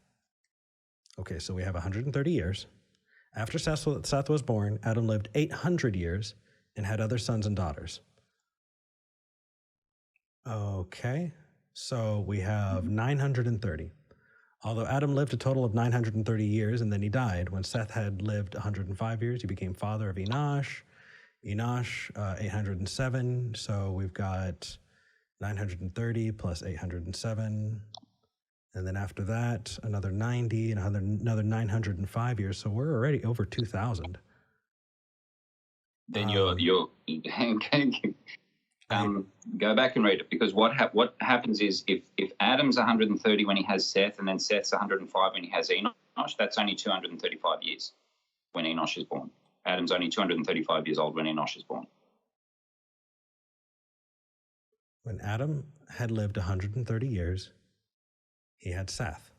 Okay, so we have 130 years. After Seth was born, Adam lived 800 years and had other sons and daughters. Okay, so we have 930. Although Adam lived a total of 930 years and then he died, when Seth had lived 105 years, he became father of Enosh. 807. So we've got 930 plus 807. And then after that, another 90 and another 905 years. So we're already over 2,000. Then go back and read it, because what happens is if Adam's 130 when he has Seth, and then Seth's 105 when he has Enosh, that's only 235 years when Enosh is born. Adam's only 235 years old when Enosh is born. When Adam had lived 130 years, he had Seth.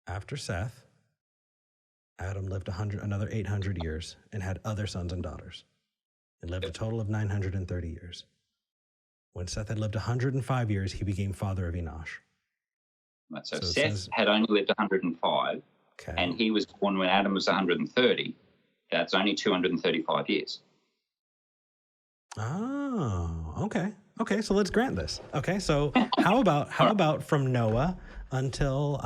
After Seth, Adam lived another 800 years and had other sons and daughters. He lived a total of 930 years. When Seth had lived 105 years, he became father of Enosh. Right, so Seth had only lived 105, okay, and he was born when Adam was 130. That's only 235 years. Oh, okay. Okay, so let's grant this. Okay, so how about from Noah until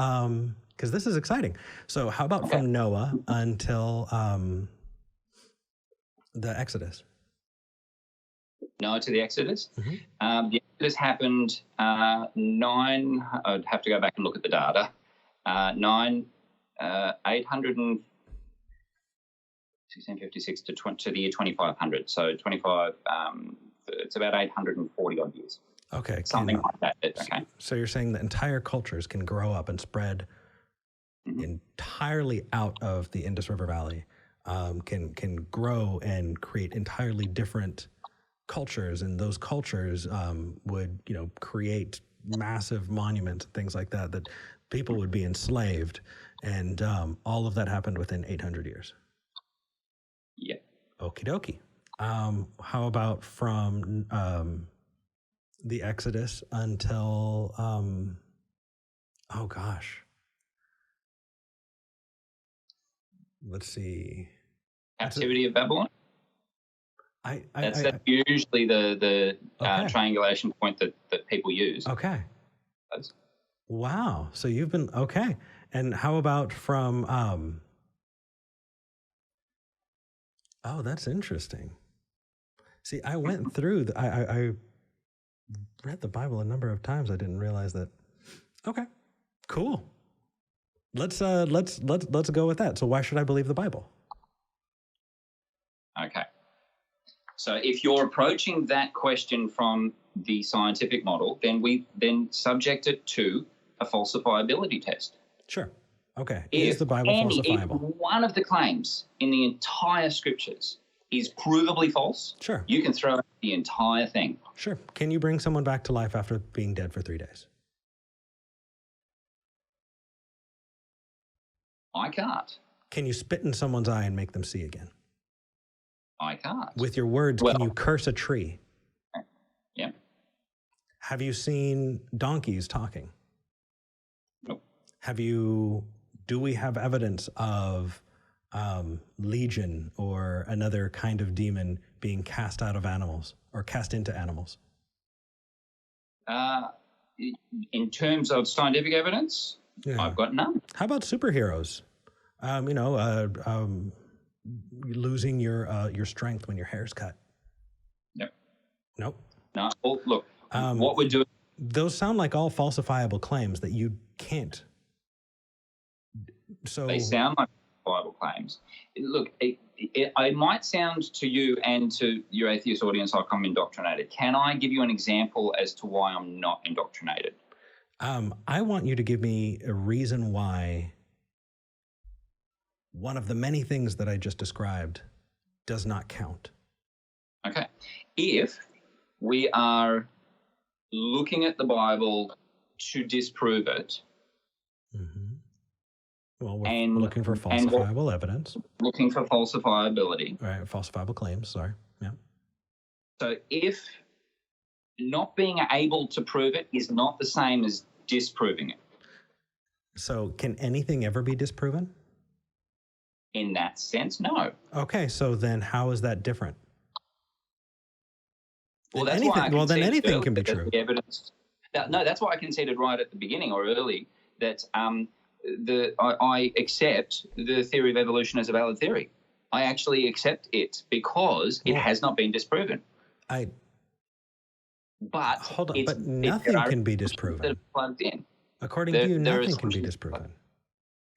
because this is exciting. So how about from Noah until the Exodus? Noah to the Exodus? Mm-hmm. The Exodus happened I'd have to go back and look at the data. 1656 to the year 2500. So 25, it's about 840 odd years. Okay. Something like that. Okay. So you're saying that entire cultures can grow up and spread entirely out of the Indus River Valley, can grow and create entirely different cultures, and those cultures would, create massive monuments and things like that, that people would be enslaved, and all of that happened within 800 years. Yeah. Okie dokie. How about from the Exodus until, let's see. Captivity of Babylon? That's usually the triangulation point that people use. Okay. Wow. So you've been, okay. And how about from, oh, that's interesting. See, I went through, I read the Bible a number of times. I didn't realize that. Okay, cool. Let's go with that. So why should I believe the Bible? Okay. So if you're approaching that question from the scientific model, then subject it to a falsifiability test. Sure. Okay. Is the Bible falsifiable? If one of the claims in the entire scriptures is provably false, sure, you can throw out the entire thing. Sure. Can you bring someone back to life after being dead for 3 days? I can't. Can you spit in someone's eye and make them see again? I can't. With your words, can you curse a tree? Yeah. Have you seen donkeys talking? Nope. Do we have evidence of legion or another kind of demon being cast out of animals or cast into animals? In terms of scientific evidence, I've got none. How about superheroes? Losing your strength when your hair's cut. Yep. Nope. No. Well, look, what we're doing. Those sound like all falsifiable claims that you can't. So they sound like falsifiable claims. Look, it might sound to you and to your atheist audience like I'm indoctrinated. Can I give you an example as to why I'm not indoctrinated? I want you to give me a reason why one of the many things that I just described does not count. Okay. If we are looking at the Bible to disprove it, well, we're looking for falsifiable evidence. Looking for falsifiability. Right, falsifiable claims, sorry. Yeah. So if not being able to prove it is not the same as disproving it. So can anything ever be disproven? In that sense, no. Okay, so then how is that different? Well, that's why anything can be true. The evidence. No, that's why I conceded right at the beginning or early that I accept the theory of evolution as a valid theory. I actually accept it because it has not been disproven. But hold on, but nothing can be disproven. That are plugged in. According to you, nothing can be disproven.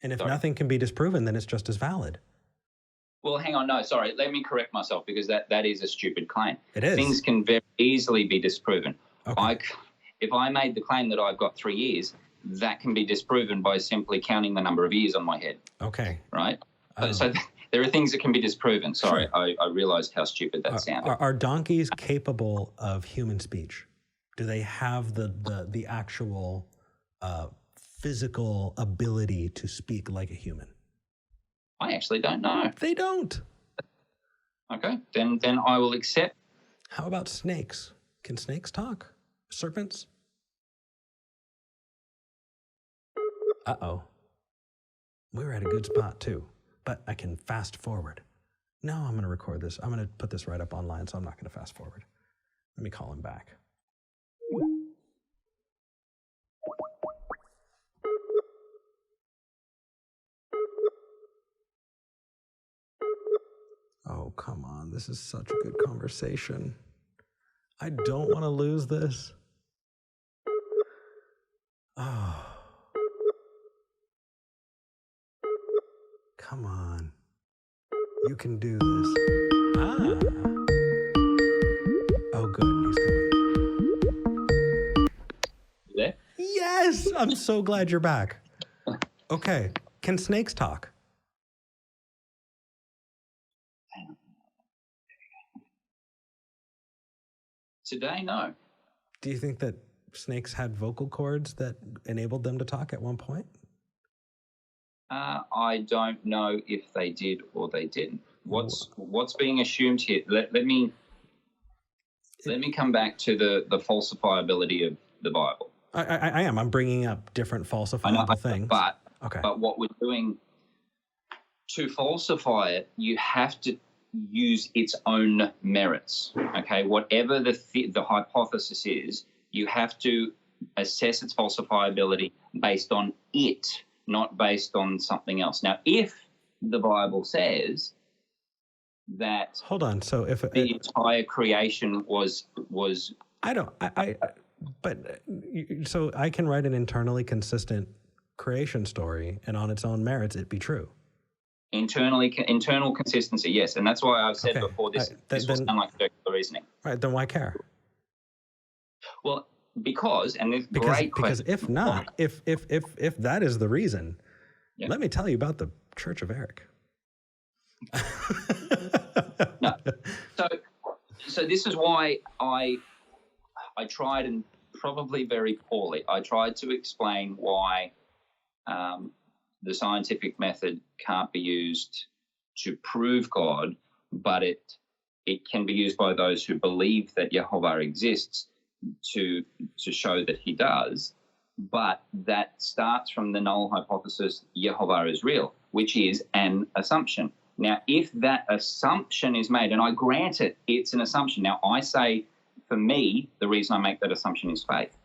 And if nothing can be disproven, then it's just as valid. Well, hang on. No, sorry. Let me correct myself because that is a stupid claim. It is. Things can very easily be disproven. Okay. If I made the claim that I've got 3 ears, that can be disproven by simply counting the number of ears on my head. Okay. Right? So there are things that can be disproven. Sorry, sure. I realized how stupid that sounded. Are donkeys capable of human speech? Do they have the actual physical ability to speak like a human? I actually don't know. They don't. Okay, then I will accept. How about snakes? Can snakes talk? Serpents? Uh-oh. We were at a good spot too, but I can fast forward. No, I'm going to record this. I'm going to put this right up online, so I'm not going to fast forward. Let me call him back. Oh, come on. This is such a good conversation. I don't want to lose this. Oh. Come on. You can do this. Oh, good. He's coming. Yeah? Yes! I'm so glad you're back. Okay. Can snakes talk? Today, no. Do you think that snakes had vocal cords that enabled them to talk at one point? I don't know if they did or they didn't. What's being assumed here? Let me come back to the falsifiability of the Bible. I am. I'm bringing up different falsifiable things. But what we're doing to falsify it, you have to use its own merits. Okay, whatever the hypothesis is, you have to assess its falsifiability based on it, not based on something else. Now, if the Bible says that, hold on, so if the entire creation was, so I can write an internally consistent creation story, and on its own merits, it be true. Internal consistency, yes, and that's why I've said before this will sound like circular reasoning. Right, then why care? Well, because if not, if that is the reason, let me tell you about the Church of Eric. No, so this is why I tried, and probably very poorly, I tried to explain why the scientific method can't be used to prove God, but it can be used by those who believe that Yehovah exists to show that he does. But that starts from the null hypothesis, Yehovah is real, which is an assumption. Now, if that assumption is made, and I grant it, it's an assumption. Now, I say, for me, the reason I make that assumption is faith.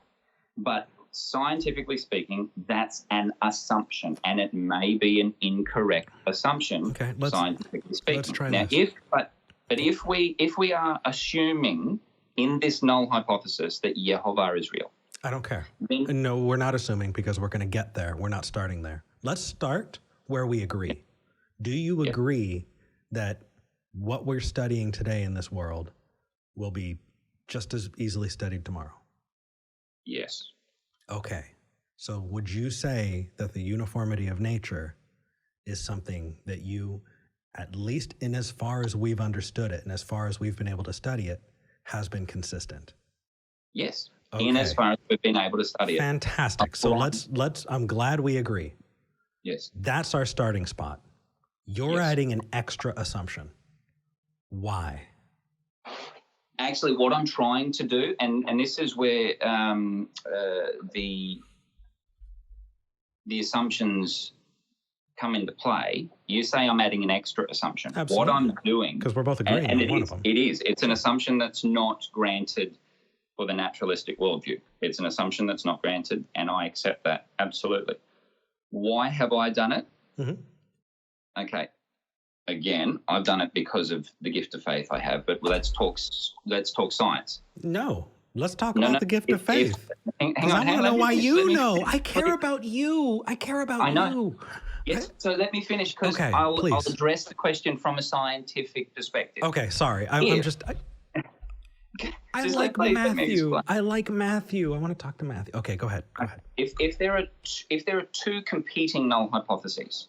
But scientifically speaking, that's an assumption, and it may be an incorrect assumption. Okay, scientifically speaking. Let's try now, this. But if we are assuming in this null hypothesis that Yehovah is real, I don't care. No, we're not assuming, because we're going to get there. We're not starting there. Let's start where we agree. Do you agree that what we're studying today in this world will be just as easily studied tomorrow? Yes. Okay. So would you say that the uniformity of nature is something that you, at least in as far as we've understood it and as far as we've been able to study it, has been consistent? Yes. Okay. In as far as we've been able to study it. Fantastic. So let's I'm glad we agree. Yes. That's our starting spot. You're adding an extra assumption. Why? Actually, what I'm trying to do, and this is where the assumptions come into play. You say I'm adding an extra assumption. Absolutely. What I'm doing, because we're both agreeing and on one of them. It's an assumption that's not granted for the naturalistic worldview. It's an assumption that's not granted, and I accept that absolutely. Why have I done it? Mm-hmm. Okay. Again, I've done it because of the gift of faith I have, but let's talk science. No, let's talk about the gift of faith. Hang on, I want to know why you know. I care about you. I care about you. Yes, so let me finish, because I'll address the question from a scientific perspective. Okay, sorry. I like Matthew. I like Matthew. I want to talk to Matthew. Okay, go ahead. If there are two competing null hypotheses,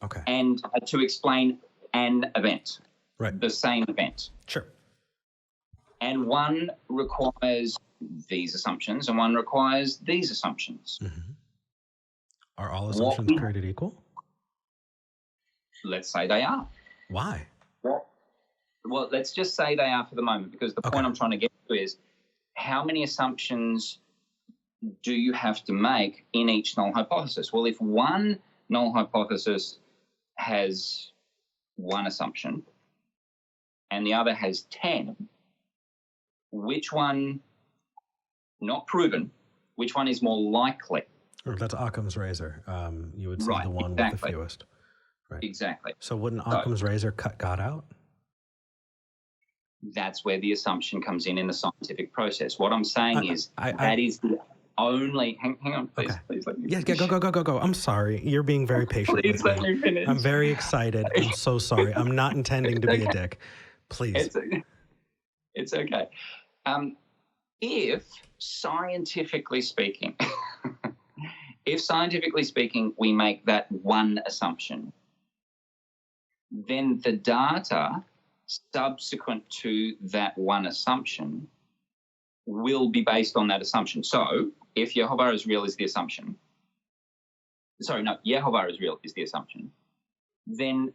okay, and to explain an event, right, the same event, sure, and one requires these assumptions and one requires these assumptions, are all assumptions created equal? Let's say they are. Why? Well, let's just say they are for the moment, because the point I'm trying to get to is, how many assumptions do you have to make in each null hypothesis? Well, if one null hypothesis has one assumption and the other has 10, which one, not proven, which one is more likely? That's Occam's razor. You would say the one with the fewest. Right. Exactly. So wouldn't Occam's razor cut God out? That's where the assumption comes in the scientific process. What I'm saying is that is the only... Hang on, please. Okay. Please let me finish. Yeah, go. I'm sorry. You're being very patient Please let me finish. I'm very excited. I'm so sorry. I'm not intending to be a dick. Please. It's okay. If scientifically speaking, we make that one assumption, then the data subsequent to that one assumption will be based on that assumption. So if Yehovah is real is the assumption, Yehovah is real is the assumption, then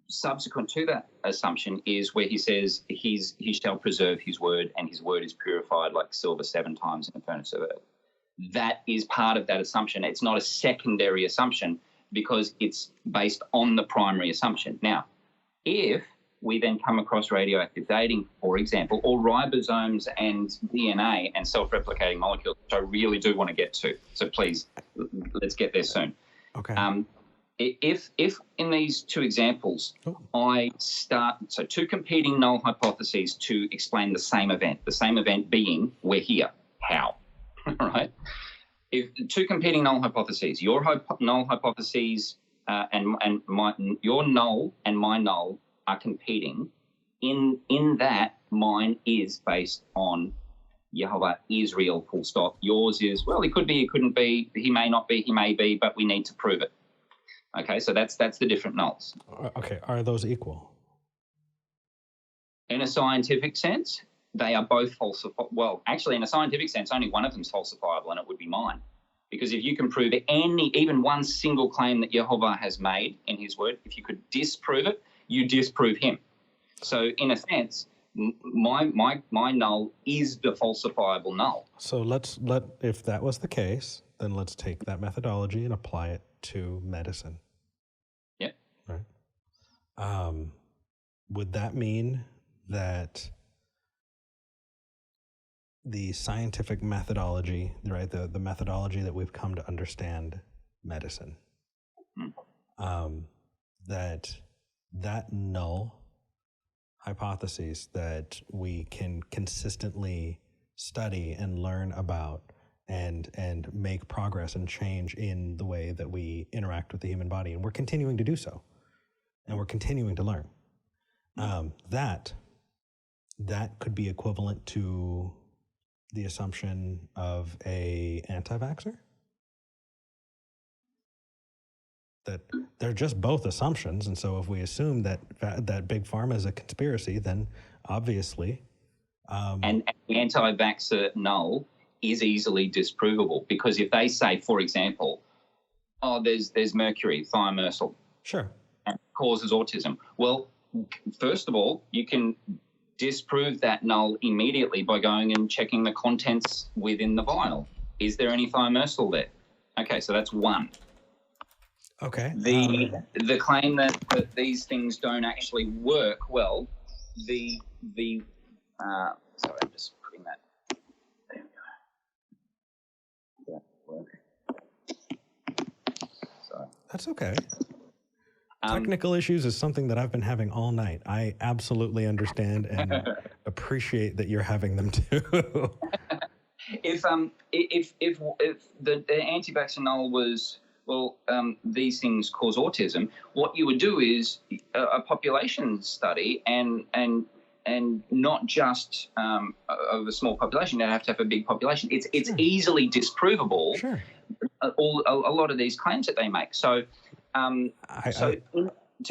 subsequent to that assumption is where he says he shall preserve his word, and his word is purified like silver 7 times in the furnace of earth. That is part of that assumption. It's not a secondary assumption, because it's based on the primary assumption. Now, if we then come across radioactive dating, for example, or ribosomes and DNA and self-replicating molecules, which I really do want to get to. So please, let's get there soon. Okay. If in these two examples, I start, so two competing null hypotheses to explain the same event being we're here. How? Right? If two competing null hypotheses, your null hypotheses your null and my null are competing, in that mine is based on Yehovah is real, full stop. Yours is, well, he could be, he couldn't be, he may not be, he may be, but we need to prove it. Okay, so that's the different nulls. Okay, are those equal? In a scientific sense, they are both falsifiable. Well, actually, in a scientific sense, only one of them is falsifiable, and it would be mine. Because if you can prove even one single claim that Jehovah has made in his word, if you could disprove it, you disprove him. So in a sense, my null is the falsifiable null. So if that was the case, then let's take that methodology and apply it to medicine. Yep. Right. Would that mean that the scientific methodology, right, the methodology that we've come to understand medicine, that null hypotheses that we can consistently study and learn about and make progress and change in the way that we interact with the human body, and we're continuing to do so, and we're continuing to learn, that could be equivalent to the assumption of a anti-vaxxer? That they're just both assumptions, and so if we assume that big pharma is a conspiracy, then obviously... And the anti-vaxxer null is easily disprovable, because if they say, for example, there's mercury, thimerosal, sure, and it causes autism. Well, first of all, you can disprove that null immediately by going and checking the contents within the vial. Is there any thimerosal there? Okay, so that's one. Okay. The claim that these things don't actually work, well, sorry, I'm just putting that. There we go. That work. Sorry. That's okay. Technical issues is something that I've been having all night. I absolutely understand and appreciate that you're having them too. If the anti-vaxxer null was, these things cause autism, what you would do is a population study and not just of a small population. You have to have a big population. It's Sure. easily disprovable. Sure. A lot of these claims that they make. So, to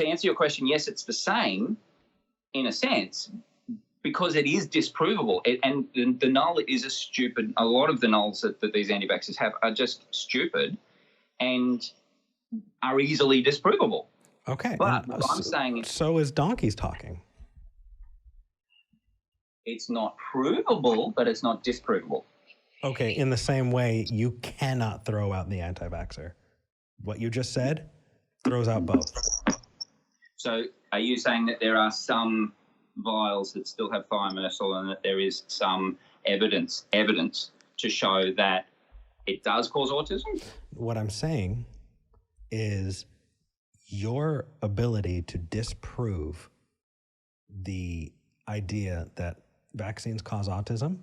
answer your question, yes, it's the same in a sense, because it is disprovable. And the null is a lot of the nulls that these anti-vaxxers have are just stupid and are easily disprovable. Okay. But what I'm saying is... So is donkeys talking. It's not provable, but it's not disprovable. Okay, in the same way, you cannot throw out the anti-vaxxer. What you just said throws out both. So are you saying that there are some vials that still have thimerosal and that there is some evidence to show that it does cause autism? What I'm saying is your ability to disprove the idea that vaccines cause autism,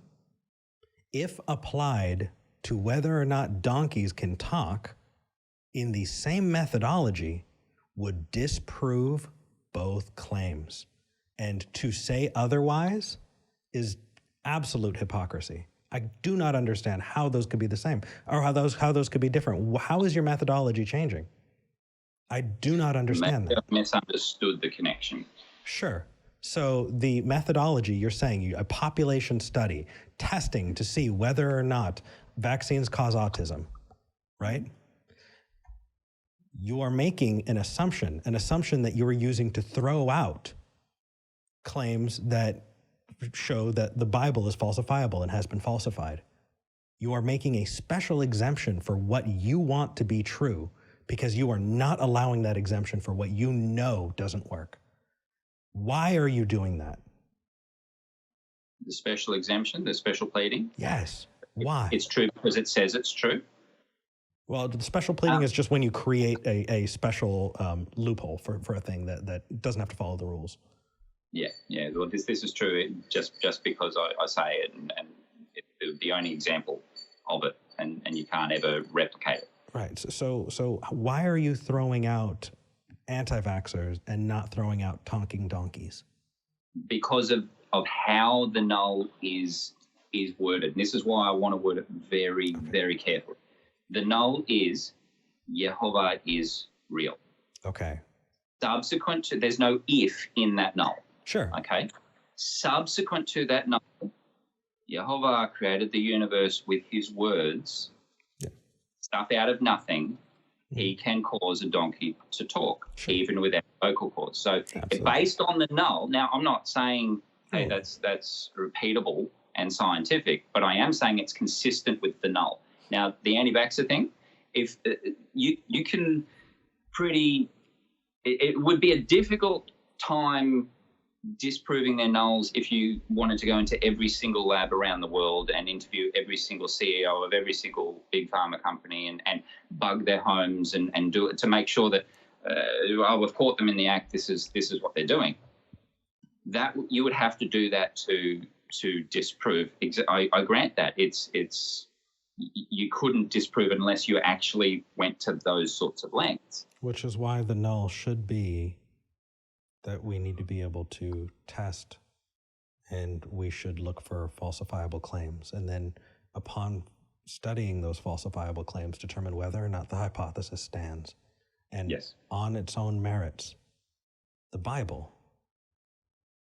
if applied to whether or not donkeys can talk in the same methodology, would disprove both claims. And to say otherwise is absolute hypocrisy. I do not understand how those could be the same, or how those could be different. How is your methodology changing? I do not understand that. I've misunderstood the connection. Sure. So the methodology, you're saying a population study, testing to see whether or not vaccines cause autism, right? You are making an assumption that you are using to throw out claims that show that the Bible is falsifiable and has been falsified. You are making a special exemption for what you want to be true because you are not allowing that exemption for what you know doesn't work. Why are you doing that? The special exemption, the special pleading? Yes. Why? It's true because it says it's true. Well, the special pleading is just when you create a special loophole for a thing that doesn't have to follow the rules. Yeah. Well, this is true just because I say it, and it's the only example of it, and you can't ever replicate it. Right. So why are you throwing out anti-vaxxers and not throwing out talking donkeys? Because of how the null is worded. And this is why I want to word it very, very carefully. The null is Jehovah is real. Okay. Subsequent to, there's no if in that null. Sure. Okay. Subsequent to that null, Jehovah created the universe with his words. Yeah. stuff out of nothing, he can cause a donkey to talk, even without vocal cords. So based on the null, now I'm not saying, hey, that's repeatable and scientific, but I am saying it's consistent with the null. Now, the anti-vaxxer thing, if you can it would be a difficult time disproving their nulls if you wanted to go into every single lab around the world and interview every single CEO of every single big pharma company and bug their homes and do it to make sure that we've caught them in the act. This is what they're doing. That you would have to do that to disprove. I grant that it's you couldn't disprove it unless you actually went to those sorts of lengths. Which is why the null should be that we need to be able to test, and we should look for falsifiable claims. And then upon studying those falsifiable claims, determine whether or not the hypothesis stands. And on its own merits, the Bible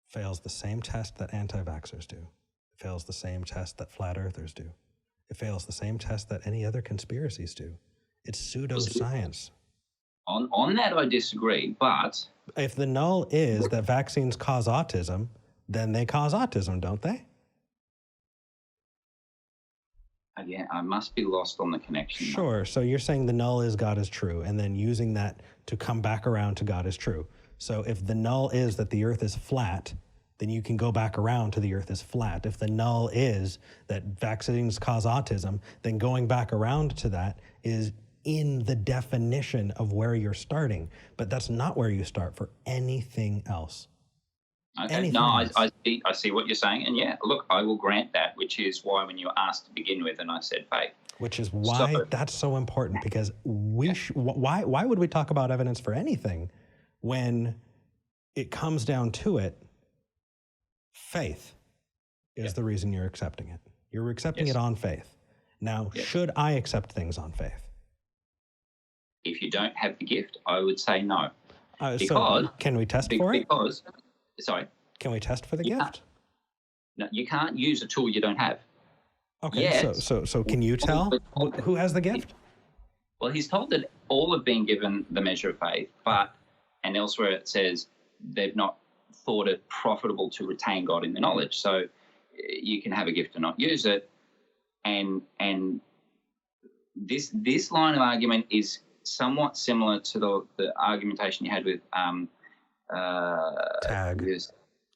fails the same test that anti-vaxxers do. It fails the same test that flat earthers do. It fails the same test that any other conspiracies do. It's pseudoscience. On that, I disagree, but... If the null is that vaccines cause autism, then they cause autism, don't they? Again, I must be lost on the connection. Sure. So you're saying the null is God is true, and then using that to come back around to God is true. So if the null is that the earth is flat, then you can go back around to the earth is flat. If the null is that vaccines cause autism, then going back around to that is in the definition of where you're starting, but that's not where you start for anything else. Okay, I see what you're saying, and yeah, look, I will grant that, which is why when you were asked to begin with, and I said faith. Which is why that's so important, because why would we talk about evidence for anything when it comes down to it? Faith is the reason you're accepting it. You're accepting it on faith. Now, should I accept things on faith? If you don't have the gift, I would say no. So can we test for it? Sorry. Can we test for the gift? No, you can't use a tool you don't have. Okay, so can you tell who has the gift? Well, he's told that all have been given the measure of faith, and elsewhere it says they've not thought it profitable to retain God in the knowledge. So you can have a gift and not use it. And this line of argument is somewhat similar to the argumentation you had with tag.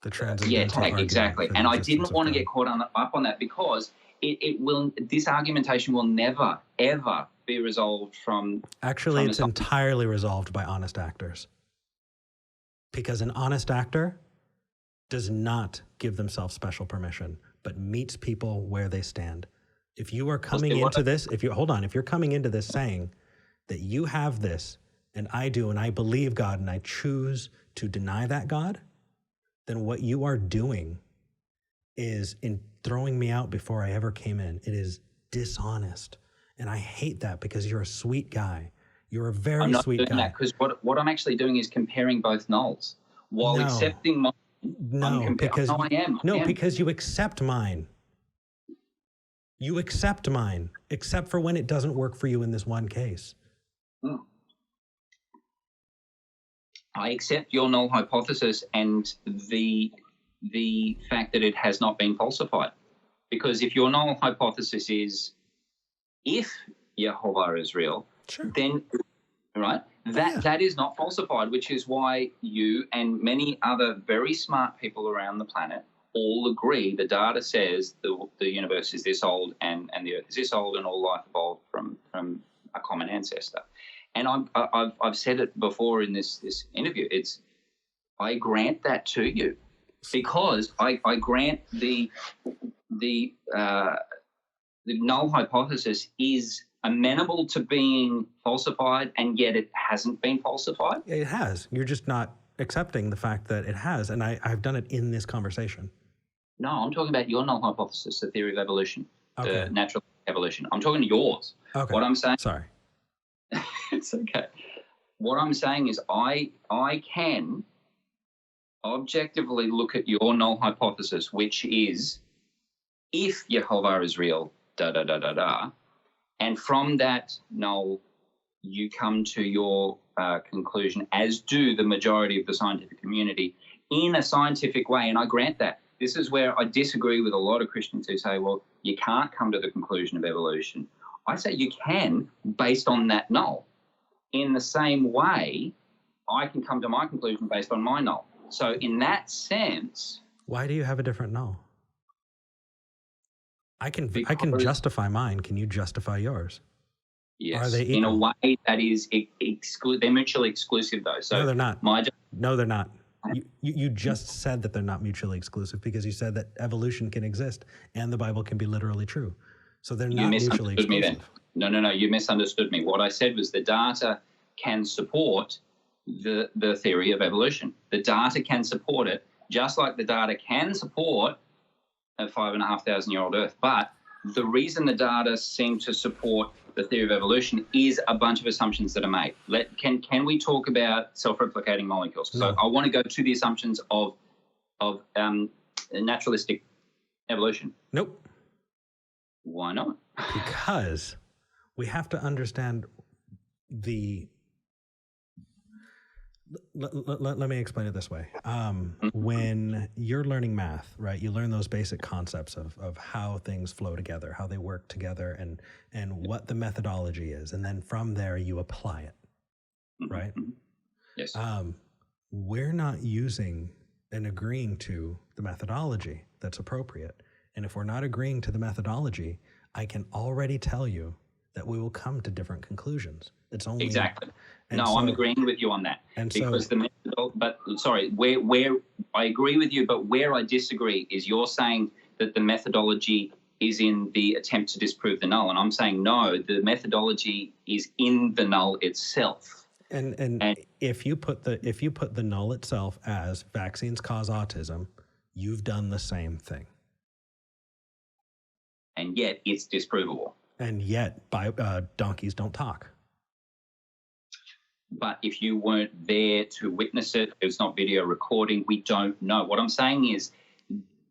The transcendental tag, exactly. And I didn't want to get caught up on that because this argumentation will never, ever be resolved from... Actually, it's entirely resolved by honest actors. Because an honest actor does not give themselves special permission, but meets people where they stand. If you are coming into this, if you're coming into this saying that you have this, and I do, and I believe God, and I choose to deny that God, then what you are doing is in throwing me out before I ever came in. It is dishonest. And I hate that because you're a sweet guy. You're a very sweet guy. I'm not doing that because what I'm actually doing is comparing both nulls while accepting mine. Because you accept mine. You accept mine, except for when it doesn't work for you in this one case. I accept your null hypothesis and the fact that it has not been falsified. Because if your null hypothesis is if Yehovah is real, then, right, that is not falsified, which is why you and many other very smart people around the planet all agree the data says the universe is this old and the earth is this old and all life evolved from a common ancestor. And I've said it before in this interview. I grant that to you because I grant the null hypothesis is amenable to being falsified, and yet it hasn't been falsified. It has. You're just not accepting the fact that it has, and I've done it in this conversation. No, I'm talking about your null hypothesis, the theory of evolution, the natural evolution. I'm talking to yours. Okay. What I'm saying... Sorry. It's okay. What I'm saying is I can objectively look at your null hypothesis, which is if Yehovah is real, And from that null, you come to your conclusion, as do the majority of the scientific community, in a scientific way. And I grant that. This is where I disagree with a lot of Christians who say, well, you can't come to the conclusion of evolution. I say you can, based on that null. In the same way, I can come to my conclusion based on my null. So in that sense... Why do you have a different null? I can justify mine. Can you justify yours? Yes. Are they equal? In a way that is they're mutually exclusive, though. So no, they're not. No, they're not. You just said that they're not mutually exclusive because you said that evolution can exist and the Bible can be literally true. So they're not mutually exclusive. Me then. No, you misunderstood me. What I said was the data can support the theory of evolution. The data can support it, just like the data can support a 5,500-year-old Earth. But the reason the data seem to support the theory of evolution is a bunch of assumptions that are made. Can we talk about self-replicating molecules? No. So I want to go to the assumptions of naturalistic evolution. Nope. Why not? Because we have to understand the... Let me explain it this way. When you're learning math, right, you learn those basic concepts of how things flow together, how they work together, and what the methodology is. And then from there, you apply it, right? Yes. We're not using and agreeing to the methodology that's appropriate. And if we're not agreeing to the methodology, I can already tell you that we will come to different conclusions. It's only exactly. I'm agreeing with you on that. And because where I agree with you, but where I disagree is you're saying that the methodology is in the attempt to disprove the null, and I'm saying no, the methodology is in the null itself. And if you put the null itself as vaccines cause autism, you've done the same thing. And yet it's disprovable. And yet donkeys don't talk. But if you weren't there to witness it, it's not video recording, we don't know. What I'm saying is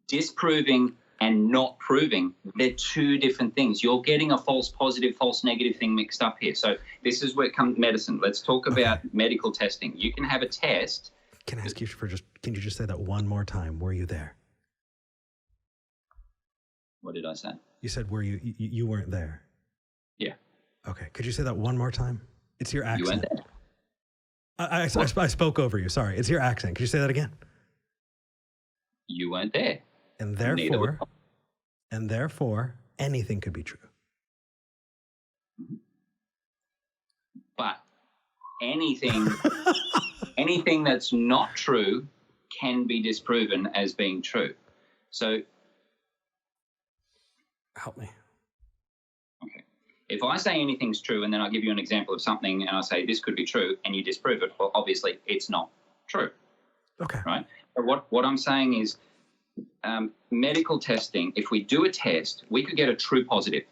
disproving and not proving, they're two different things. You're getting a false positive, false negative thing mixed up here. So this is where it comes medicine. Let's talk about medical testing. You can have a test. Can I ask you can you just say that one more time? Were you there? What did I say? You said you weren't there. Yeah. Okay. Could you say that one more time? It's your accent. You weren't there. I spoke over you. Sorry. It's your accent. Could you say that again? You weren't there. And therefore, anything could be true. But anything that's not true can be disproven as being true. So help me. Okay. If I say anything's true and then I give you an example of something and I say this could be true and you disprove it, well, obviously it's not true. Okay. Right? But what I'm saying is medical testing, if we do a test, we could get a true positive.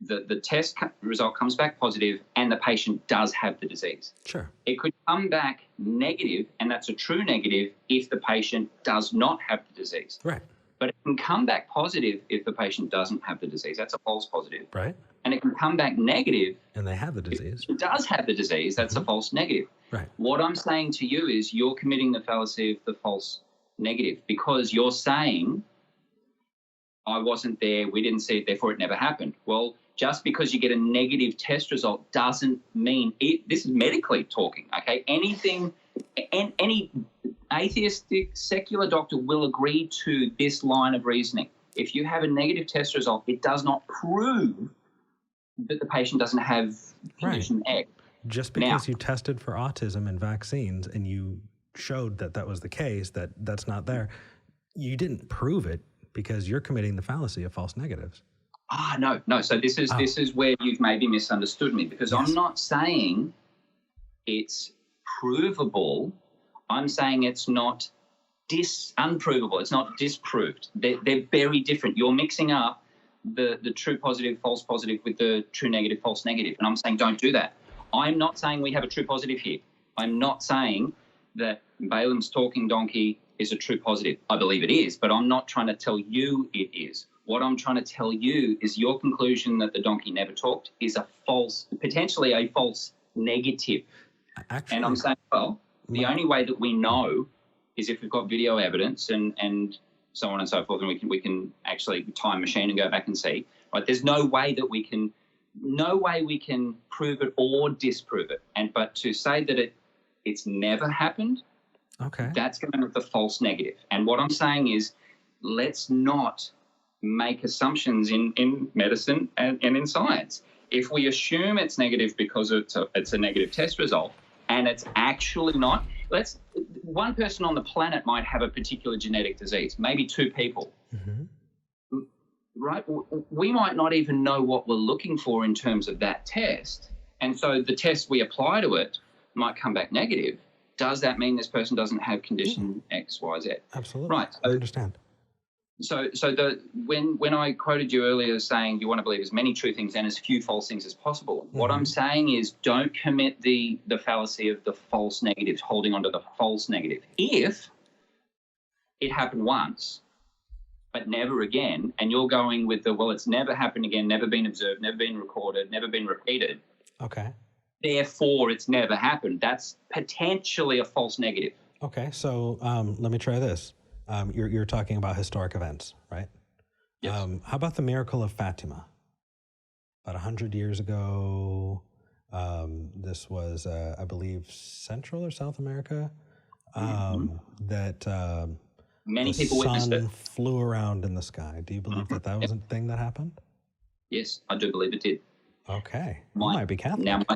The test result comes back positive and the patient does have the disease. Sure. It could come back negative, and that's a true negative if the patient does not have the disease. Right. But it can come back positive if the patient doesn't have the disease. That's a false positive. Right. And it can come back negative. And they have the disease. If it does have the disease, that's a false negative. Right. What I'm saying to you is you're committing the fallacy of the false negative because you're saying, I wasn't there, we didn't see it, therefore it never happened. Well, just because you get a negative test result doesn't mean it. This is medically talking, okay? Any atheistic secular doctor will agree to this line of reasoning. If you have a negative test result, it does not prove that the patient doesn't have condition X. Just because you tested for autism and vaccines and you showed that that was the case, that's not there, you didn't prove it because you're committing the fallacy of false negatives. No. So this is where you've maybe misunderstood me because I'm not saying it's provable. I'm saying it's not unprovable. It's not disproved. They're very different. You're mixing up the true positive, false positive with the true negative, false negative. And I'm saying don't do that. I'm not saying we have a true positive here. I'm not saying that Balaam's talking donkey is a true positive. I believe it is, but I'm not trying to tell you it is. What I'm trying to tell you is your conclusion that the donkey never talked is potentially a false negative. Actually, and I'm saying, well, the only way that we know is if we've got video evidence and so on and so forth, and we can actually time machine and go back and see. Right? There's no way we can prove it or disprove it. But to say that it's never happened, okay, that's going to be the false negative. And what I'm saying is, let's not make assumptions in medicine and in science. If we assume it's negative because it's a negative test result and it's actually not, one person on the planet might have a particular genetic disease, maybe two people. Mm-hmm. Right? We might not even know what we're looking for in terms of that test. And so the test we apply to it might come back negative. Does that mean this person doesn't have condition X, Y, Z? Absolutely. Right. I understand. So when I quoted you earlier saying you want to believe as many true things and as few false things as possible, what I'm saying is don't commit the fallacy of the false negatives, holding onto the false negative. If it happened once, but never again, and you're going with it's never happened again, never been observed, never been recorded, never been repeated. Okay. Therefore, it's never happened. That's potentially a false negative. Okay, so let me try this. You're talking about historic events, right? Yes. How about the miracle of Fatima? About 100 years ago, this was, I believe, Central or South America, that many people witnessed it. The sun flew around in the sky. Do you believe that was a thing that happened? Yes, I do believe it did. Okay. You might be Catholic.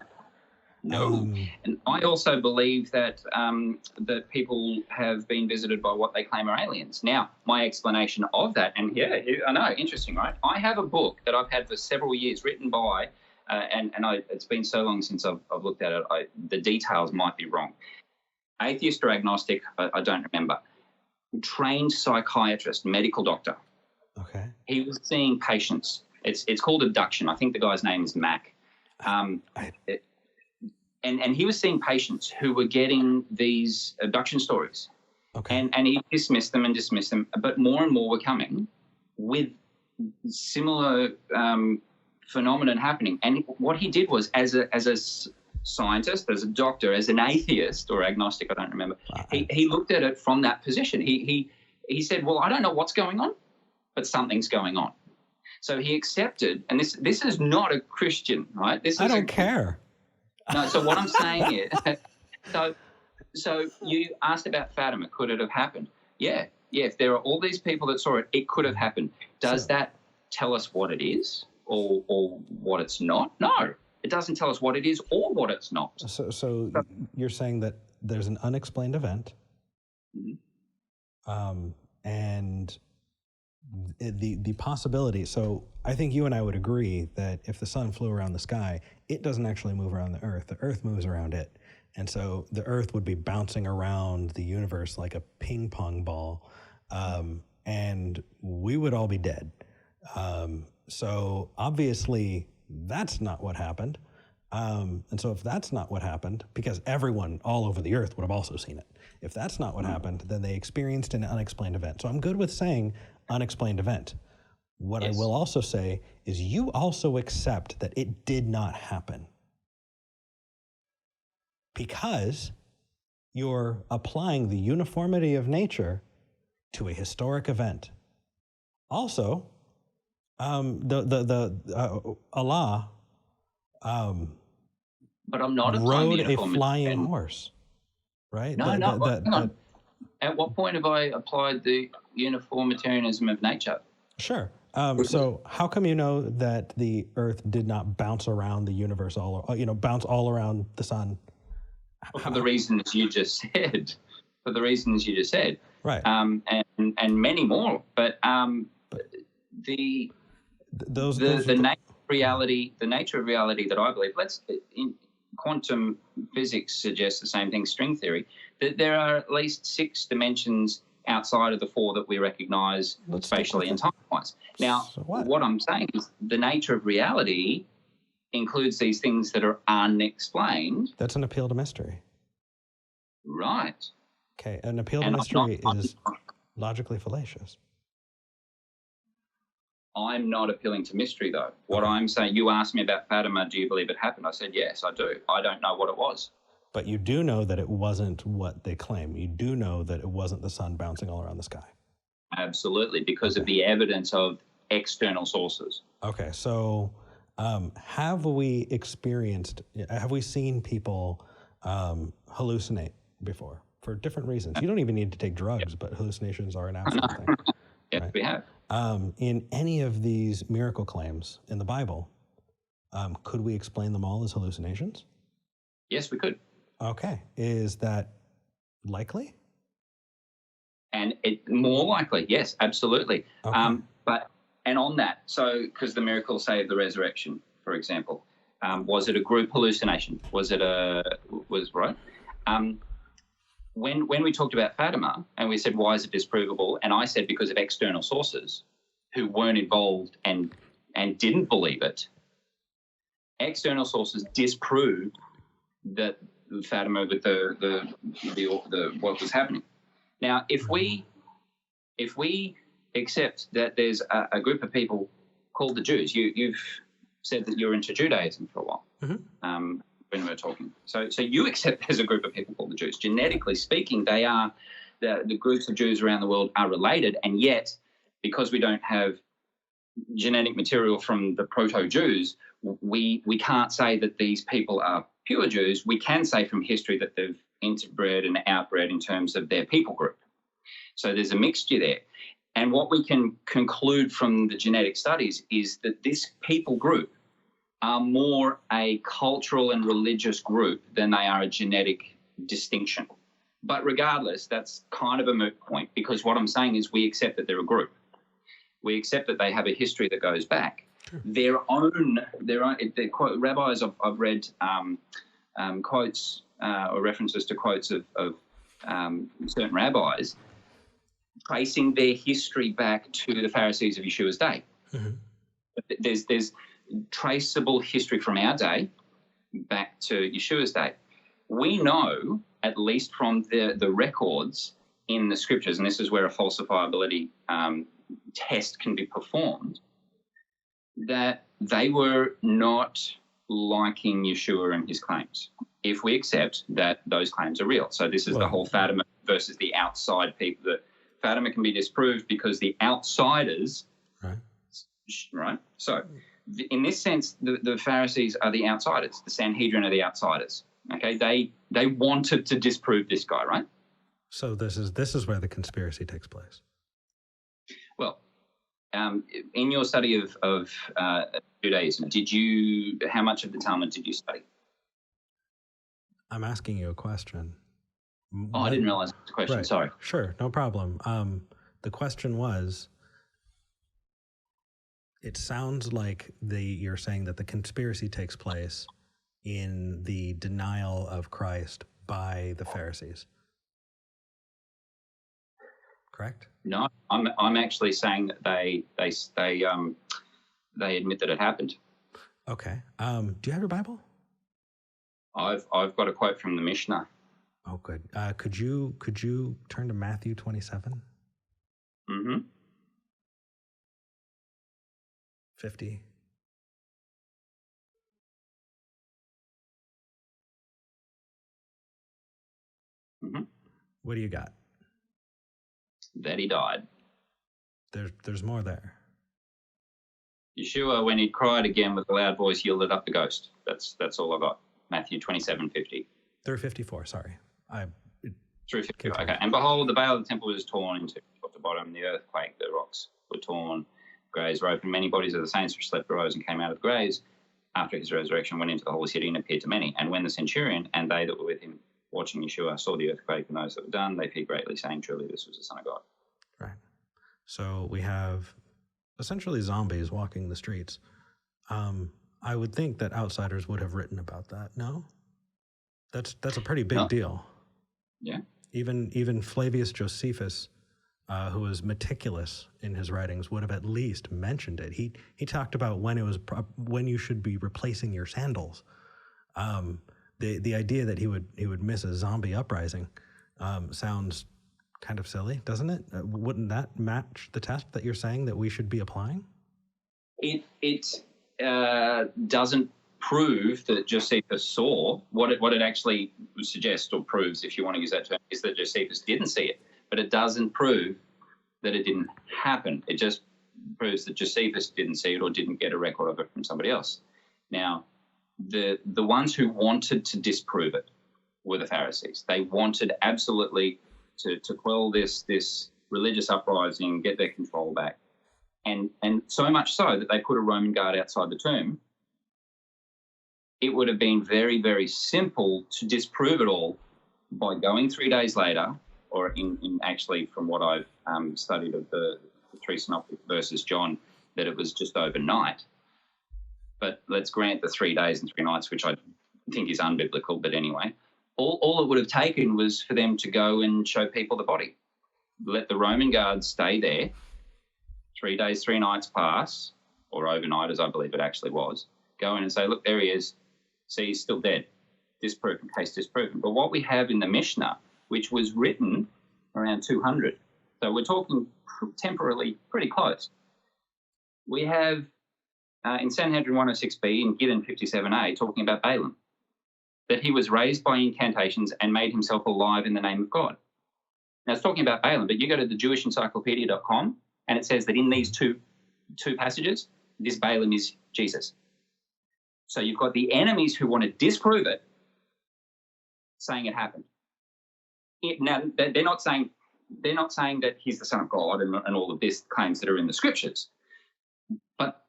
No. And I also believe that that people have been visited by what they claim are aliens. Now, my explanation of that, and I know, interesting, right? I have a book that I've had for several years written by, it's been so long since I've looked at it, the details might be wrong. Atheist or agnostic, I don't remember. Trained psychiatrist, medical doctor. Okay. He was seeing patients. It's called abduction. I think the guy's name is Mac. And he was seeing patients who were getting these abduction stories. Okay. And he dismissed them, but more and more were coming with similar phenomenon happening. And what he did was, as a scientist, as a doctor, as an atheist or agnostic, I don't remember, he looked at it from that position. He said, well, I don't know what's going on, but something's going on. So he accepted, and this is not a Christian, right? I don't care. No, so what I'm saying is, so you asked about Fatima. Could it have happened? Yeah. If there are all these people that saw it, it could have happened. Does that tell us what it is or what it's not? No, it doesn't tell us what it is or what it's not. So you're saying that there's an unexplained event, and the possibility. So I think you and I would agree that if the sun flew around the sky, it doesn't actually move around the Earth. The Earth moves around it. And so the Earth would be bouncing around the universe like a ping pong ball, and we would all be dead. So obviously that's not what happened. And so if that's not what happened, because everyone all over the Earth would have also seen it, if that's not what happened, then they experienced an unexplained event. So I'm good with saying unexplained event. What I will also say is you also accept that it did not happen because you're applying the uniformity of nature to a historic event. Also, Allah but I'm not rode a flying horse, right? No, hang on. At what point have I applied the uniformitarianism of nature? Sure. So how come you know that the Earth did not bounce around the universe bounce all around the sun? Well, for the reasons you just said. Right. And many more. But the nature of reality that I believe, in quantum physics suggests the same thing, string theory, that there are at least 6 dimensions outside of the 4 that we recognize spatially and time-wise. Now, what I'm saying is the nature of reality includes these things that are unexplained. That's an appeal to mystery. Right. Okay, an appeal to mystery is logically fallacious. I'm not appealing to mystery, though. What I'm saying, you asked me about Fatima, do you believe it happened? I said, yes, I do. I don't know what it was. But you do know that it wasn't what they claim. You do know that it wasn't the sun bouncing all around the sky. Absolutely, because of the evidence of external sources. Okay, so have we seen people hallucinate before for different reasons? You don't even need to take drugs, but hallucinations are an absolute thing. Yes, right? We have. In any of these miracle claims in the Bible, could we explain them all as hallucinations? Yes, we could. Okay. Is that likely? And more likely, yes, absolutely. Okay. And on that, so because the miracle saved the resurrection, for example, was it a group hallucination? Was right? When we talked about Fatima and we said, why is it disprovable? And I said, because of external sources who weren't involved and didn't believe it, external sources disproved that Fatima with the what was happening. Now, if we accept that there's a group of people called the Jews, you've said that you're into Judaism for a while. Mm-hmm. When we were talking. So you accept there's a group of people called the Jews. Genetically speaking, they are the groups of Jews around the world are related, and yet because we don't have genetic material from the proto-Jews, we can't say that these people are pure Jews. We can say from history that they've interbred and outbred in terms of their people group. So there's a mixture there. And what we can conclude from the genetic studies is that this people group are more a cultural and religious group than they are a genetic distinction. But regardless, that's kind of a moot point, because what I'm saying is we accept that they're a group. We accept that they have a history that goes back. Sure. Their own quote, rabbis, I've read quotes or references to quotes of certain rabbis tracing their history back to the Pharisees of Yeshua's day. Mm-hmm. There's traceable history from our day back to Yeshua's day. We know, at least from the records in the scriptures, and this is where a falsifiability test can be performed, that they were not liking Yeshua and his claims, if we accept that those claims are real. So this is the whole Fatima versus the outside people. The Fatima can be disproved because the outsiders, right? So in this sense, the Pharisees are the outsiders. The Sanhedrin are the outsiders. Okay, they wanted to disprove this guy, right? So this is where the conspiracy takes place. Well, in your study of Judaism, how much of the Talmud did you study? I'm asking you a question. Oh, I didn't realize it was a question. Right. Sorry. Sure, no problem. The question was, it sounds like you're saying that the conspiracy takes place in the denial of Christ by the Pharisees. Correct? No, I'm actually saying that they admit that it happened. Okay. Do you have your Bible? I've got a quote from the Mishnah. Oh, good. Could you turn to Matthew 27? Mm-hmm. 50. Mm-hmm. What do you got? That he died. There's more there. Yeshua, when he cried again with a loud voice, yielded up the ghost. That's all I got. Matthew 27:50. Through 54. Sorry. Through 54. Okay. And behold, the veil of the temple was torn into top to bottom. The earth quaked. The rocks were torn. Graves were opened. Many bodies of the saints which slept arose and came out of the graves after his resurrection, went into the holy city and appeared to many. And when the centurion and they that were with him watching Yeshua saw the earthquake and those that were done, they feared greatly, saying, truly this was the Son of God. Right. So we have essentially zombies walking the streets. I would think that outsiders would have written about that. No? That's a pretty big deal. Yeah. Even Flavius Josephus, who was meticulous in his writings, would have at least mentioned it. He talked about when you should be replacing your sandals. The idea that he would miss a zombie uprising sounds kind of silly, doesn't it? Wouldn't that match the test that you're saying that we should be applying? It doesn't prove that Josephus saw. What it actually suggests or proves, if you want to use that term, is that Josephus didn't see it. But it doesn't prove that it didn't happen. It just proves that Josephus didn't see it or didn't get a record of it from somebody else. Now, the ones who wanted to disprove it were the Pharisees. They wanted absolutely to quell this religious uprising, get their control back. And so much so that they put a Roman guard outside the tomb. It would have been very, very simple to disprove it all by going 3 days later, or in actually from what I've studied of the three synoptic verses, John, that it was just overnight. But let's grant the 3 days and 3 nights, which I think is unbiblical, but anyway. All it would have taken was for them to go and show people the body. Let the Roman guards stay there, 3 days, 3 nights pass, or overnight, as I believe it actually was, go in and say, look, there he is. See, he's still dead. Disproven, case disproven. But what we have in the Mishnah, which was written around 200, so we're talking temporarily pretty close. We have in Sanhedrin 106b and Gideon 57a talking about Balaam, that he was raised by incantations and made himself alive in the name of God. Now, it's talking about Balaam, but you go to the JewishEncyclopedia.com and it says that in these two passages, this Balaam is Jesus. So you've got the enemies who want to disprove it, saying it happened. Now, they're not saying that he's the Son of God and all of these claims that are in the Scriptures. But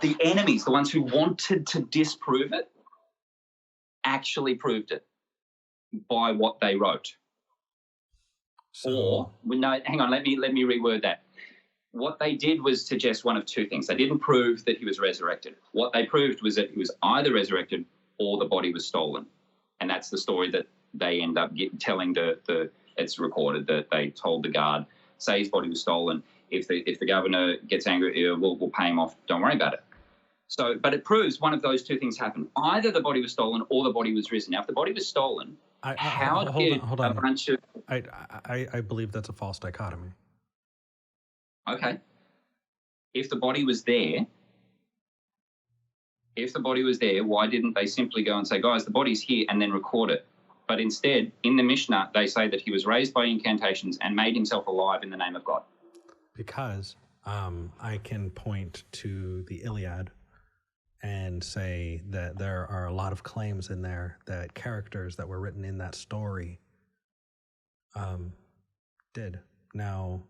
the enemies, the ones who wanted to disprove it, actually proved it by what they wrote. No, hang on, let me reword that. What they did was suggest one of two things. They didn't prove that he was resurrected. What they proved was that he was either resurrected or the body was stolen. And that's the story that they end up telling it's recorded that they told the guard, say his body was stolen. If the governor gets angry, we'll pay him off. Don't worry about it. So, but it proves one of those two things happened. Either the body was stolen or the body was risen. Now, if the body was stolen, hold on. Bunch of... I believe that's a false dichotomy. Okay. If the body was there, why didn't they simply go and say, guys, the body's here, and then record it? But instead, in the Mishnah, they say that he was raised by incantations and made himself alive in the name of God. Because I can point to the Iliad and say that there are a lot of claims in there that characters that were written in that story did. Now,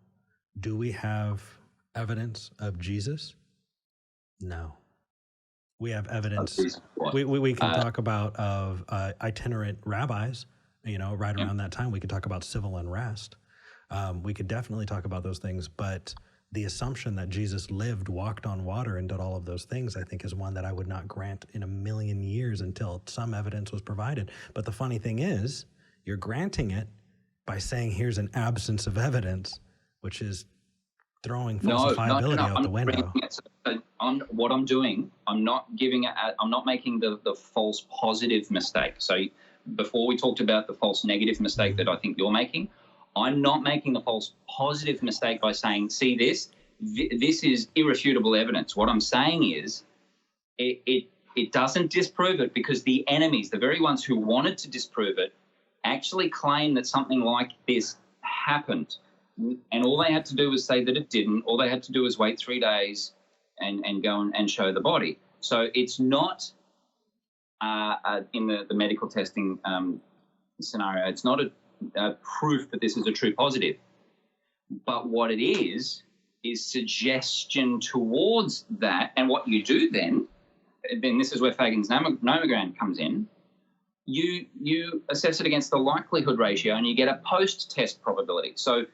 do we have evidence of Jesus? No. We have evidence. We can talk about of itinerant rabbis, right around that time. We could talk about civil unrest. We could definitely talk about those things, but the assumption that Jesus lived, walked on water, and did all of those things, I think, is one that I would not grant in a million years until some evidence was provided. But the funny thing is, you're granting it by saying here's an absence of evidence, which is throwing falsifiability out the window. What I'm doing, I'm not making the false positive mistake. So before we talked about the false negative mistake that I think you're making, I'm not making the false positive mistake by saying, see this is irrefutable evidence. What I'm saying is it doesn't disprove it because the enemies, the very ones who wanted to disprove it, actually claim that something like this happened. And all they had to do was say that it didn't. All they had to do was wait 3 days and go and show the body. So it's not in the medical testing scenario, it's not a proof that this is a true positive. But what it is suggestion towards that. And what you do then this is where Fagin's nomogram comes in. You assess it against the likelihood ratio and you get a post-test probability. So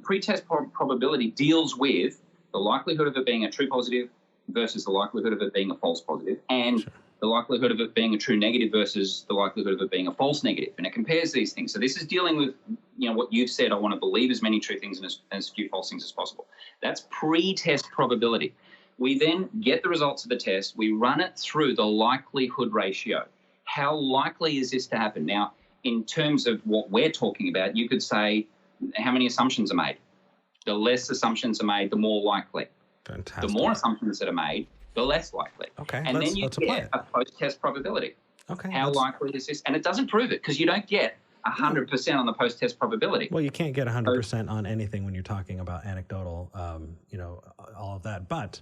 pre-test probability deals with the likelihood of it being a true positive versus the likelihood of it being a false positive, and the likelihood of it being a true negative versus the likelihood of it being a false negative. And it compares these things. So this is dealing with, what you've said, I want to believe as many true things and as few false things as possible. That's pre-test probability. We then get the results of the test. We run it through the likelihood ratio. How likely is this to happen? Now, in terms of what we're talking about, you could say how many assumptions are made. The less assumptions are made, the more likely. Fantastic. The more assumptions that are made, the less likely. Okay, and then you get a post-test probability. Okay. How likely is this? And it doesn't prove it, because you don't get 100% on the post-test probability. Well, you can't get 100% on anything when you're talking about anecdotal, all of that. But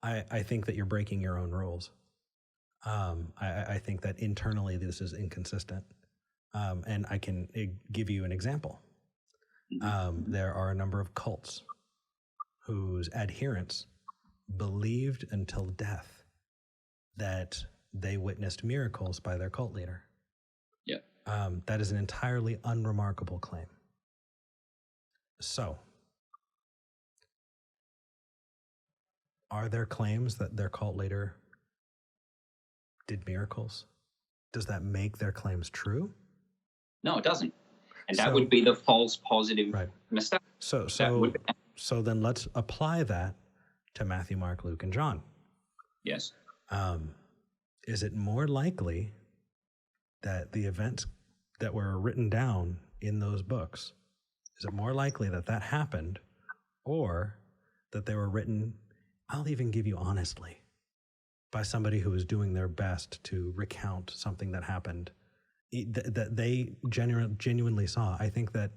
I think that you're breaking your own rules. I think that internally this is inconsistent. And I can give you an example. There are a number of cults whose adherents believed until death that they witnessed miracles by their cult leader. Yeah. That is an entirely unremarkable claim. So, are there claims that their cult leader did miracles? Does that make their claims true? No, it doesn't. And that would be the false positive mistake. So then let's apply that to Matthew, Mark, Luke, and John. Yes. Is it more likely that the events that were written down in those books, is it more likely that that happened, or that they were written, I'll even give you honestly, by somebody who was doing their best to recount something that happened that they genuinely saw? I think that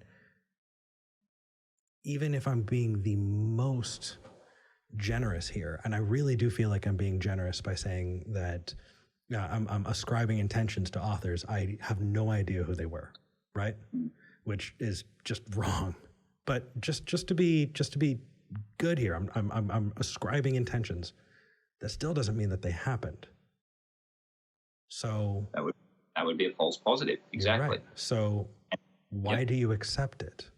even if I'm being the most generous here, and I really do feel like I'm being generous by saying that I'm ascribing intentions to authors I have no idea who they were, right? Which is just wrong. But just to be good here, I'm ascribing intentions. That still doesn't mean that they happened. So that would be a false positive. Exactly. Right. So why do you accept it?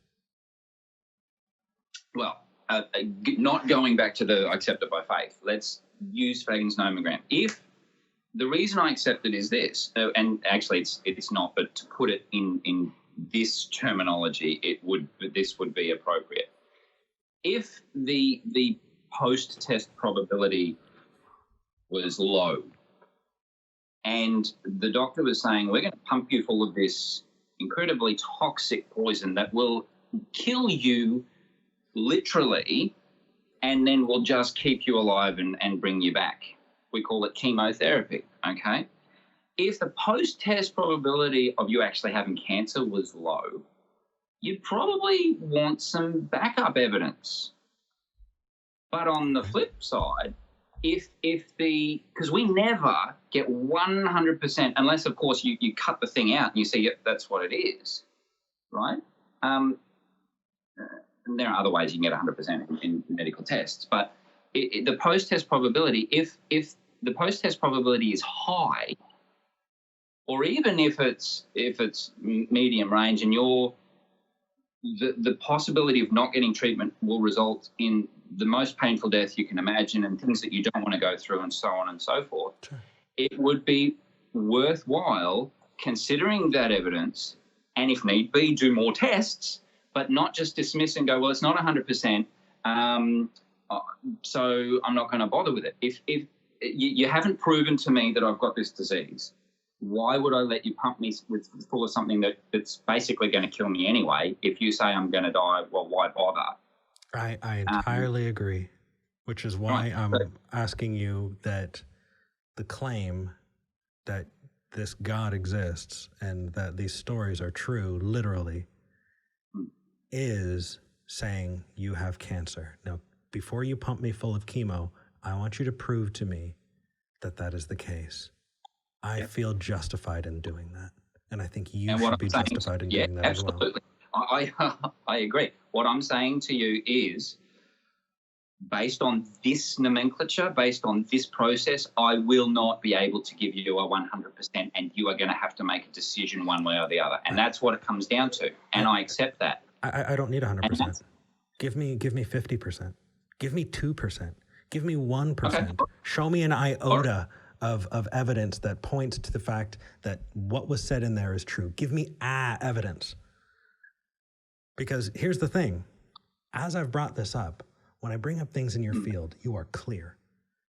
Well, not going back to the accept it by faith. Let's use Fagin's nomogram. If the reason I accept it is this, and actually it's not, but to put it in this terminology, this would be appropriate. If the post-test probability was low, and the doctor was saying, we're going to pump you full of this incredibly toxic poison that will kill you literally, and then will just keep you alive and bring you back. We call it chemotherapy, okay? If the post-test probability of you actually having cancer was low, you'd probably want some backup evidence. But on the flip side, because we never get 100%, unless, of course, you cut the thing out and you see that's what it is, right? And there are other ways you can get 100% in medical tests. But the post-test probability, if the post-test probability is high, or even if it's medium range, and the possibility of not getting treatment will result in the most painful death you can imagine and things that you don't want to go through and so on and so forth, sure, it would be worthwhile considering that evidence, and if need be, do more tests, but not just dismiss and go, well, it's not 100%, so I'm not going to bother with it. If you haven't proven to me that I've got this disease, why would I let you pump me full of something that's basically going to kill me anyway? If you say I'm going to die, well, why bother? I entirely agree, which is why I'm asking you that the claim that this God exists and that these stories are true, literally, is saying you have cancer. Now, before you pump me full of chemo, I want you to prove to me that that is the case. I feel justified in doing that. And I think you should be justified in doing that as well. Absolutely. I agree. What I'm saying to you is, based on this nomenclature, based on this process, I will not be able to give you a 100%, and you are going to have to make a decision one way or the other. And that's what it comes down to. And I accept that. I don't need 100%. Give me 50%. Give me 2%. Give me 1%. Okay. Show me an iota of evidence that points to the fact that what was said in there is true. Give me evidence. Because here's the thing. As I've brought this up, when I bring up things in your field, you are clear.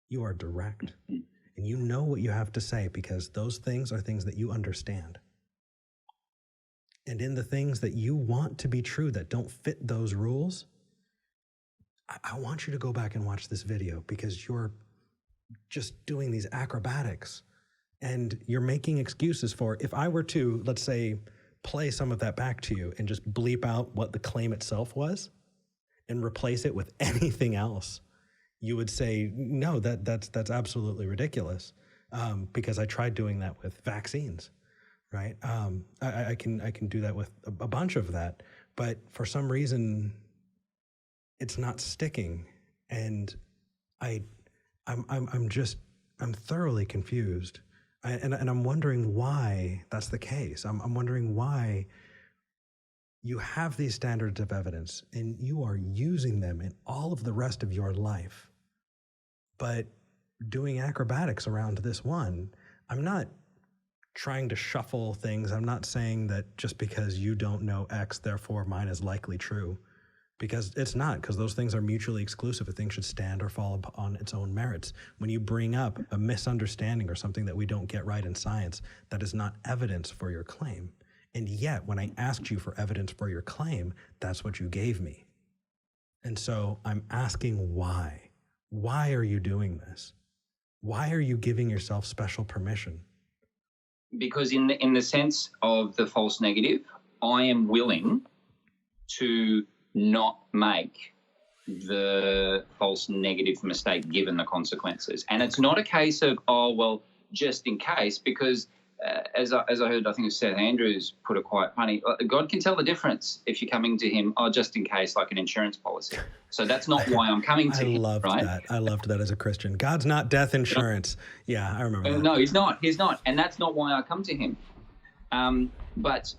You are direct. And you know what you have to say because those things are things that you understand. and in the things that you want to be true that don't fit those rules, I want you to go back and watch this video, because you're just doing these acrobatics and you're making excuses for, if I were to, let's say, play some of that back to you and just bleep out what the claim itself was and replace it with anything else, you would say, no, that's absolutely ridiculous, because I tried doing that with vaccines, right? I can do that with a bunch of that, but for some reason, it's not sticking, and I'm thoroughly confused, and I'm wondering why that's the case. I'm wondering why you have these standards of evidence and you are using them in all of the rest of your life, but doing acrobatics around this one. I'm not trying to shuffle things. I'm not saying that just because you don't know X, therefore mine is likely true, because it's not, because those things are mutually exclusive. A thing should stand or fall on its own merits. When you bring up a misunderstanding or something that we don't get right in science, that is not evidence for your claim. And yet, when I asked you for evidence for your claim, that's what you gave me. And so I'm asking why. Why are you doing this? Why are you giving yourself special permission? Because in the sense of the false negative, I am willing to not make the false negative mistake given the consequences. And it's not a case of, oh, well, just in case, because as I heard, I think it was Seth Andrews put it quite funny, God can tell the difference if you're coming to him, oh, just in case, like an insurance policy. So that's not why I'm coming to him. I loved that. I loved that as a Christian. God's not death insurance. Yeah, I remember that. No, he's not. He's not. And that's not why I come to him. But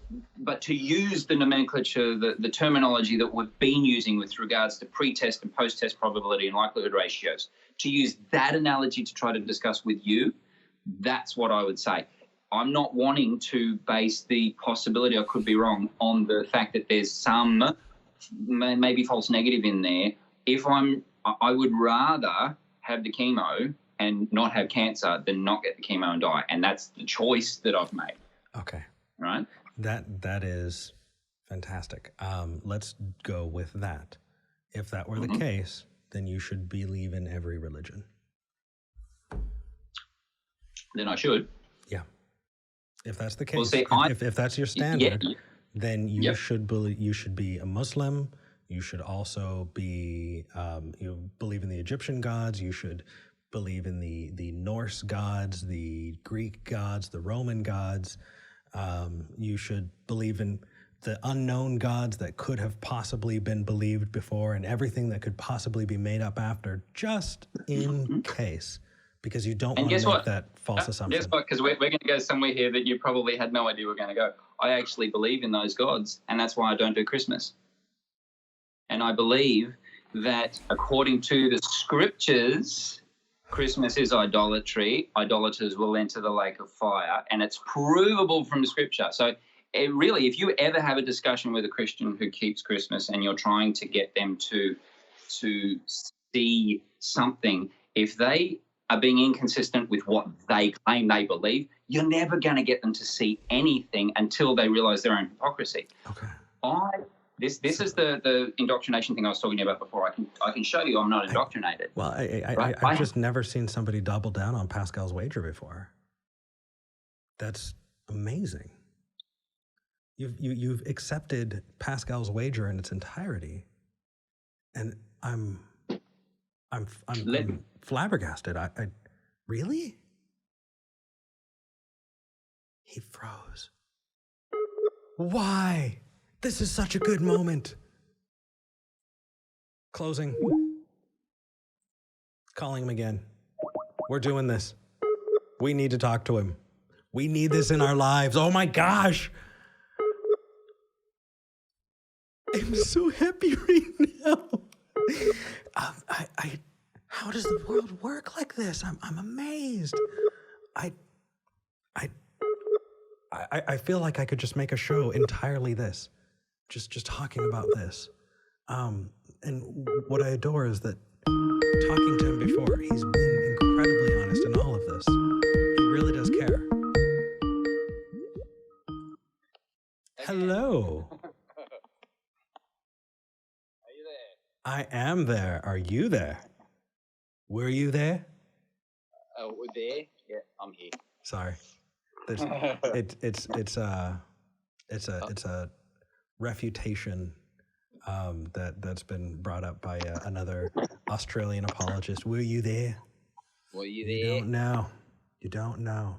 to use the nomenclature, the terminology that we've been using with regards to pre-test and post-test probability and likelihood ratios, to use that analogy to try to discuss with you, that's what I would say. I'm not wanting to base the possibility, I could be wrong, on the fact that there's some maybe false negative in there. I would rather have the chemo and not have cancer than not get the chemo and die. And that's the choice that I've made. Okay. Right? That is fantastic. Let's go with that. If that were the case, then you should believe in every religion. Then I should. Yeah. If that's the case, well, see, if that's your standard, then you should be a Muslim. You should also be you believe in the Egyptian gods. You should believe in the Norse gods, the Greek gods, the Roman gods. You should believe in the unknown gods that could have possibly been believed before, and everything that could possibly be made up after, just in case, because you don't want to make that false assumption. Guess what? Because we're going to go somewhere here that you probably had no idea we're going to go. I actually believe in those gods, and that's why I don't do Christmas. And I believe that according to the scriptures, Christmas is idolatry. Idolaters will enter the lake of fire, and it's provable from Scripture. So really, if you ever have a discussion with a Christian who keeps Christmas and you're trying to get them to see something, if they are being inconsistent with what they claim they believe, you're never going to get them to see anything until they realize their own hypocrisy. Okay. This is the indoctrination thing I was talking about before. I can show you I'm not indoctrinated. I've just never seen somebody double down on Pascal's wager before. That's amazing. You've accepted Pascal's wager in its entirety, and I'm flabbergasted. I really? He froze. Why? This is such a good moment. Closing. Calling him again. We're doing this. We need to talk to him. We need this in our lives. Oh my gosh. I'm so happy right now. How does the world work like this? I'm amazed. I feel like I could just make a show entirely this. Just talking about this. And what I adore is that talking to him before, he's been incredibly honest in all of this. He really does care. Hello. am there. Are you there? Were you there? We're there. Yeah, I'm here. Sorry. It's a refutation that's been brought up by another Australian apologist. Were you there? Were you there? You don't know. You don't know.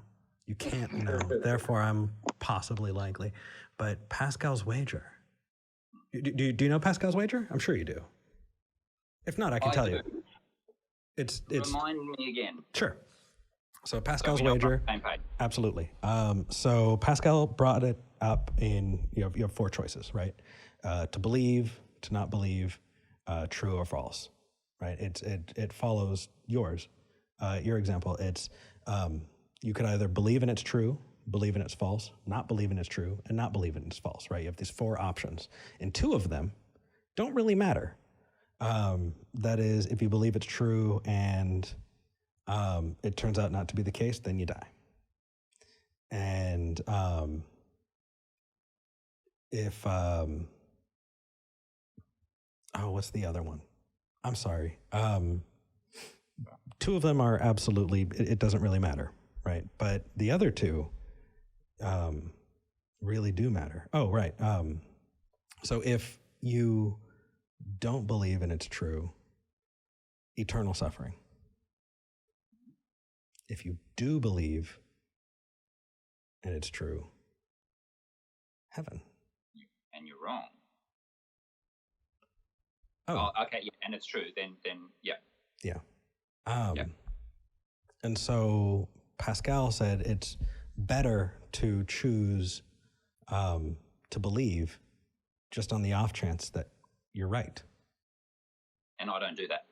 You can't know. Therefore, I'm possibly likely. But Pascal's wager. Do you know Pascal's wager? I'm sure you do. If not, I can tell you. It's Remind me again. Sure. So Pascal's wager. Same page. Absolutely. So Pascal brought it up in you have four choices, right? To believe, to not believe, true or false, right? It follows yours. Your example. It's you could either believe in it's true, believe in it's false, not believe in it's true, and not believe in it's false, right? You have these four options, and two of them don't really matter. That is, if you believe it's true and it turns out not to be the case, then you die. And if what's the other one? I'm sorry. Two of them are absolutely, it doesn't really matter, right? But the other two really do matter. Oh, right. So if you don't believe and it's true, eternal suffering. If you do believe and it's true, heaven. And you're wrong. Oh, okay. Yeah, and it's true. Then, yeah. Yeah. And so Pascal said it's better to choose to believe just on the off chance that you're right. And I don't do that.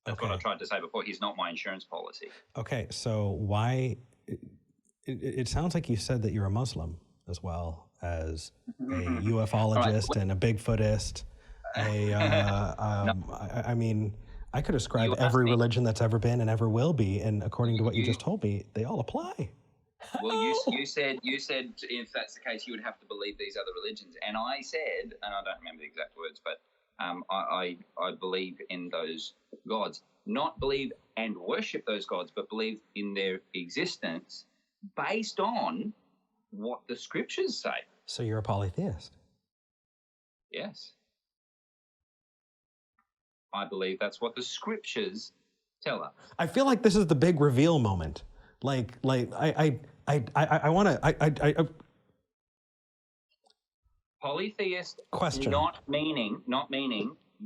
That's what I tried to say before. He's not my insurance policy. Okay, so why? It sounds like you said that you're a Muslim as well as a ufologist and a Bigfootist. I mean, I could ascribe every religion that's ever been and ever will be, and according to what you just told me, they all apply. Well, you said if that's the case, you would have to believe these other religions, and I said, and I don't remember the exact words, but I believe in those gods, not believe and worship those gods, but believe in their existence based on what the scriptures say. So you're a polytheist? Yes. I believe that's what the scriptures tell us. I feel like this is the big reveal moment. I want to. Polytheist. Question. Not meaning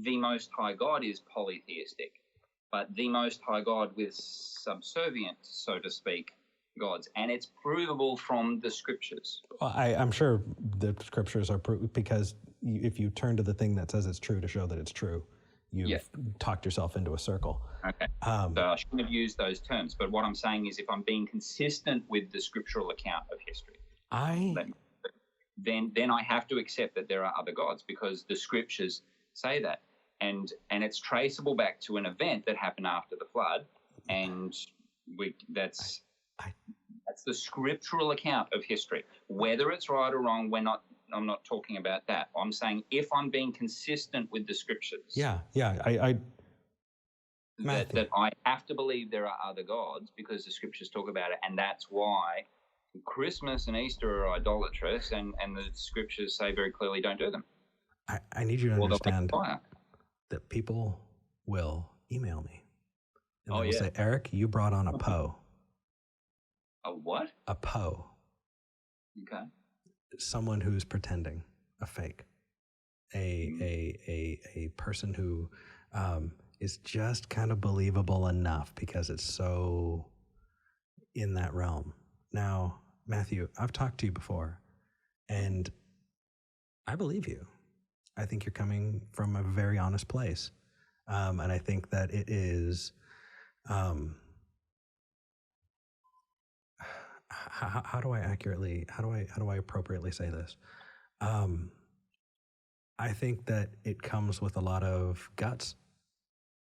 the Most High God is polytheistic, but the Most High God with subservient, so to speak, gods, and it's provable from the scriptures. Well, I'm sure the scriptures are because if you turn to the thing that says it's true to show that it's true, you've talked yourself into a circle. Okay. So I shouldn't have used those terms, but what I'm saying is if I'm being consistent with the scriptural account of history, then I have to accept that there are other gods because the scriptures say that. And it's traceable back to an event that happened after the flood, and that's the scriptural account of history. Whether it's right or wrong, I'm not talking about that. I'm saying if I'm being consistent with the scriptures. That I have to believe there are other gods because the scriptures talk about it, and that's why Christmas and Easter are idolatrous, and the scriptures say very clearly don't do them. I need you to understand that people will email me. And they will say, Eric, you brought on a Poe. A what? A Poe. Okay. Someone who's pretending, a fake. A person who is just kind of believable enough because it's so in that realm. Now, Matthew, I've talked to you before, and I believe you. I think you're coming from a very honest place, and I think that it is. How do I appropriately say this? I think that it comes with a lot of guts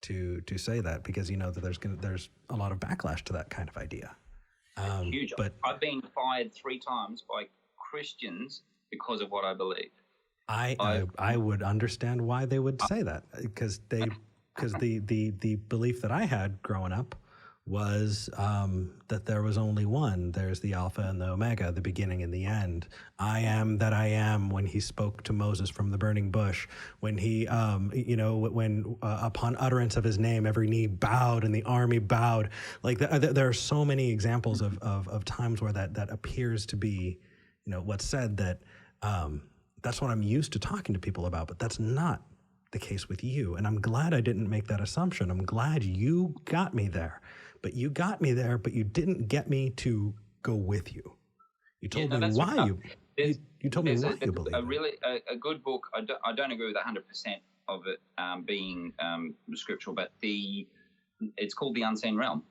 to say that because you know that there's a lot of backlash to that kind of idea. Huge. But I've been fired 3 times by Christians because of what I believe. I would understand why they would say that because because the belief that I had growing up was that there was only one. There's the Alpha and the Omega, the beginning and the end. I am that I am. When he spoke to Moses from the burning bush, when he, when upon utterance of his name, every knee bowed and the army bowed. Like there are so many examples of times where that appears to be, what's said, that that's what I'm used to talking to people about, but that's not the case with you. And I'm glad I didn't make that assumption. I'm glad you got me there. But you got me there, but you didn't get me to go with you. You told me why you told me why you believe it. A good book. I don't agree with 100% of it being scriptural, but it's called The Unseen Realm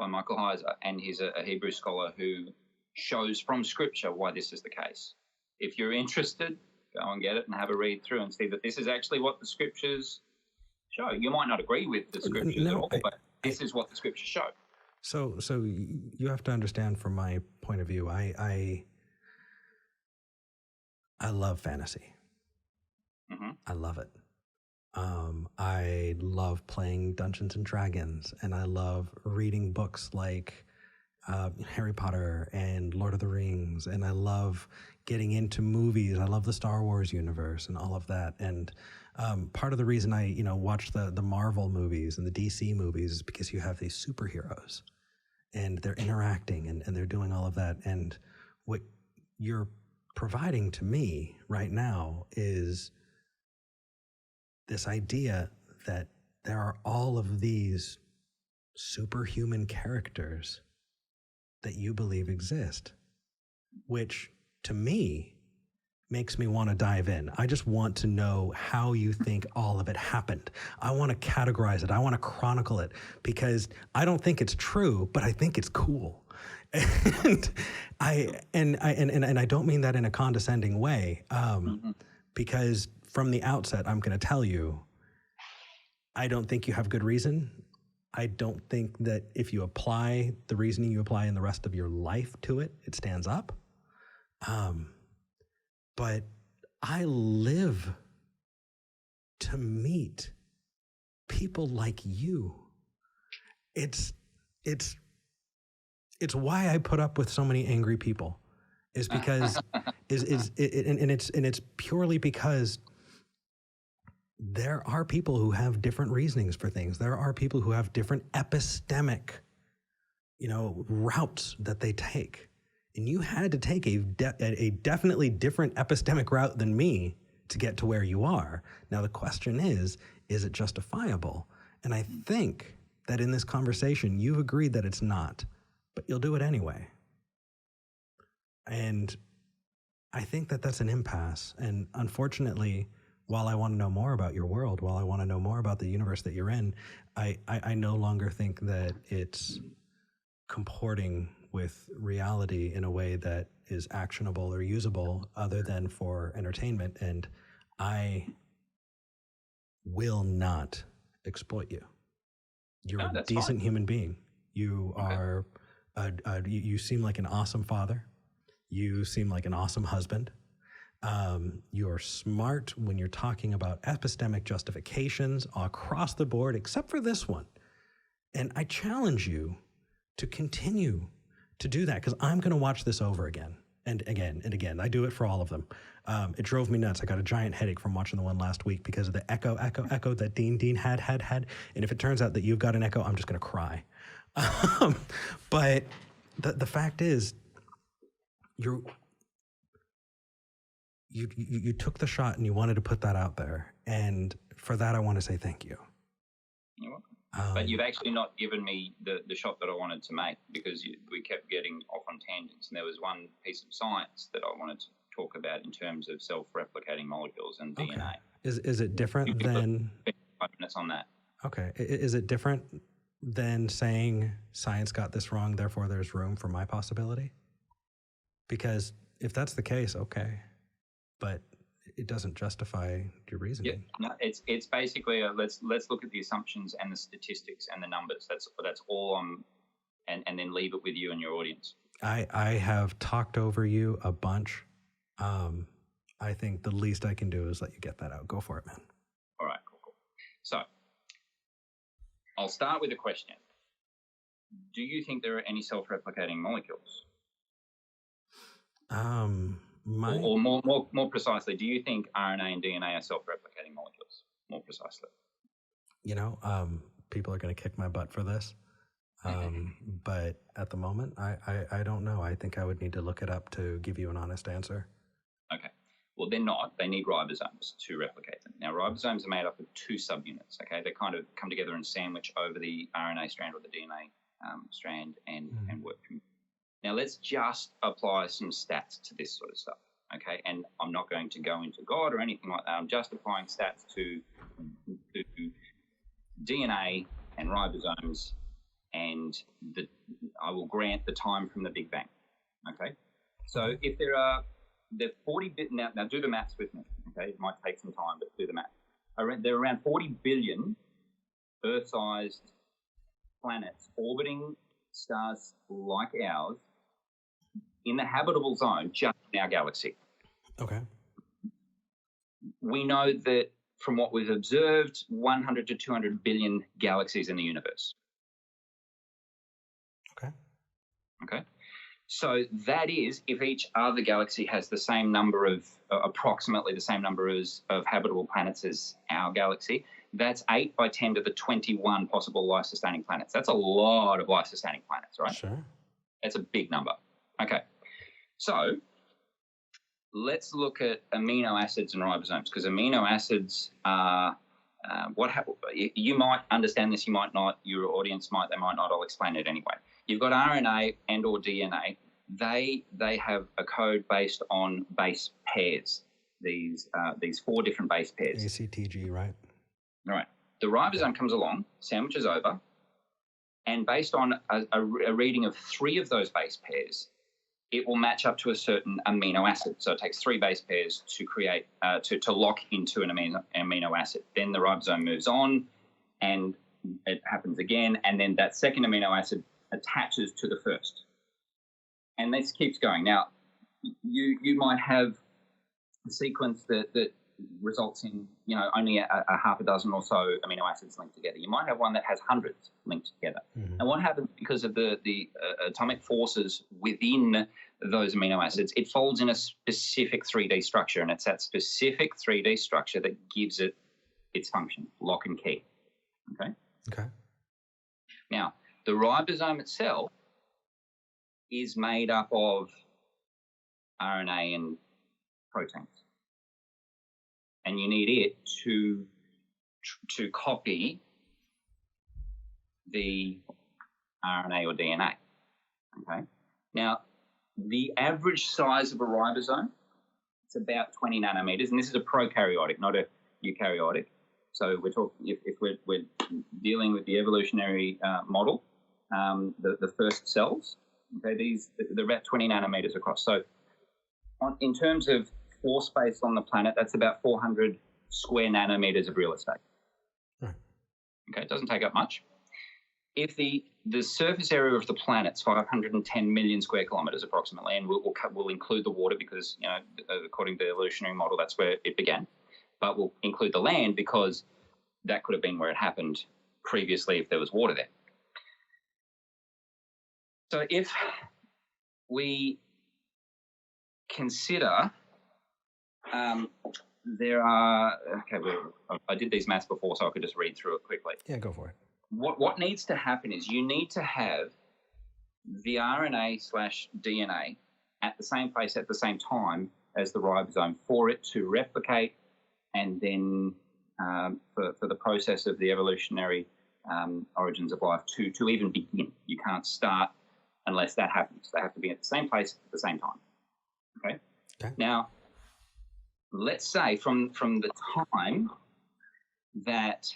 by Michael Heiser, and he's a Hebrew scholar who shows from Scripture why this is the case. If you're interested, go and get it and have a read through and see that this is actually what the Scriptures show. You might not agree with the Scriptures at all, but this is what the Scriptures show. So you have to understand, from my point of view, I love fantasy. Mm-hmm. I love it. I love playing Dungeons and Dragons, and I love reading books like Harry Potter and Lord of the Rings, and I love getting into movies. I love the Star Wars universe and all of that. And part of the reason I, watch the Marvel movies and the DC movies is because you have these superheroes, and they're interacting and they're doing all of that. And what you're providing to me right now is this idea that there are all of these superhuman characters that you believe exist, which to me makes me want to dive in. I just want to know how you think all of it happened. I want to categorize it. I want to chronicle it, because I don't think it's true, but I think it's cool. And I don't mean that in a condescending way, because from the outset, I'm going to tell you, I don't think you have good reason. I don't think that if you apply the reasoning you apply in the rest of your life to it, it stands up. But I live to meet people like you. It's why I put up with so many angry people, is because it's purely because there are people who have different reasonings for things. There are people who have different epistemic, routes that they take. And you had to take a definitely different epistemic route than me to get to where you are. Now, the question is it justifiable? And I think that in this conversation, you've agreed that it's not, but you'll do it anyway. And I think that that's an impasse. And unfortunately, while I want to know more about your world, while I want to know more about the universe that you're in, I no longer think that it's comporting with reality in a way that is actionable or usable other than for entertainment. And I will not exploit you. You're a decent human being. You are, you seem like an awesome father. You seem like an awesome husband. You're smart when you're talking about epistemic justifications across the board, except for this one. And I challenge you to continue to do that, because I'm going to watch this over again and again and again. I do it for all of them. It drove me nuts. I got a giant headache from watching the one last week because of the echo that Dean had. And if it turns out that you've got an echo, I'm just going to cry. But the fact is, you took the shot and you wanted to put that out there. And for that, I want to say thank you. You're welcome. But you've actually not given me the shot that I wanted to make, because we kept getting off on tangents. And there was one piece of science that I wanted to talk about in terms of self-replicating molecules and DNA. Is it different than 5 minutes on that? Okay. Is it different than saying science got this wrong, therefore there's room for my possibility? Because if that's the case, okay. But it doesn't justify your reasoning. Yeah, no, it's basically let's look at the assumptions and the statistics and the numbers. That's all and then leave it with you and your audience. I have talked over you a bunch. I think the least I can do is let you get that out. Go for it, man. All right, cool. So I'll start with a question. Do you think there are any self-replicating molecules? Or more precisely, do you think RNA and DNA are self-replicating molecules? More precisely. People are going to kick my butt for this. But at the moment, I don't know. I think I would need to look it up to give you an honest answer. Okay. Well, they're not. They need ribosomes to replicate them. Now, ribosomes are made up of two subunits, okay? They kind of come together and sandwich over the RNA strand or the DNA strand and work from. Now, let's just apply some stats to this sort of stuff, okay? And I'm not going to go into God or anything like that. I'm just applying stats to DNA and ribosomes, and I will grant the time from the Big Bang, okay? So if there are 40 now do the maths with me, okay? It might take some time, but do the math. There are around 40 billion Earth-sized planets orbiting stars like ours in the habitable zone just in our galaxy. Okay. We know that from what we've observed, 100 to 200 billion galaxies in the universe. Okay. So that is, if each other galaxy has the same number of, approximately the same number of habitable planets as our galaxy, that's 8 by 10 to the 21 possible life-sustaining planets. That's a lot of life-sustaining planets, right? Sure. That's a big number. Okay. So let's look at amino acids and ribosomes, because amino acids are you might understand this, you might not, your audience might, they might not. I'll explain it anyway. You've got RNA and or DNA. They have a code based on base pairs. These 4 different base pairs. ACTG, right? Right. The ribosome comes along, sandwiches over, and based on a reading of 3 of those base pairs, it will match up to a certain amino acid. So it takes 3 base pairs to create to lock into an amino acid. Then the ribosome moves on, and it happens again, and then that second amino acid attaches to the first. And this keeps going. Now, you might have a sequence that results in, only a half a dozen or so amino acids linked together. You might have one that has hundreds linked together. And what happens because of the atomic forces within those amino acids, it folds in a specific 3D structure, and it's that specific 3D structure that gives it its function, lock and key. Okay. Now, the ribosome itself is made up of RNA and proteins. And you need it to copy the RNA or DNA, okay? Now, the average size of a ribosome, it's about 20 nanometers, and this is a prokaryotic, not a eukaryotic. So we're talking, if we're dealing with the evolutionary model, the first cells, okay, they're about 20 nanometers across. So in terms of floor space on the planet, that's about 400 square nanometers of real estate. Right. Okay, it doesn't take up much. If the surface area of the planet's 510 million square kilometers approximately, and we'll include the water because, according to the evolutionary model, that's where it began. But we'll include the land because that could have been where it happened previously if there was water there. So if we consider there are, I did these maths before, so I could just read through it quickly. Yeah, go for it. What needs to happen is you need to have the RNA/DNA at the same place at the same time as the ribosome for it to replicate, and then for the process of the evolutionary origins of life to even begin. You can't start unless that happens. They have to be at the same place at the same time. Okay? Now, let's say from the time that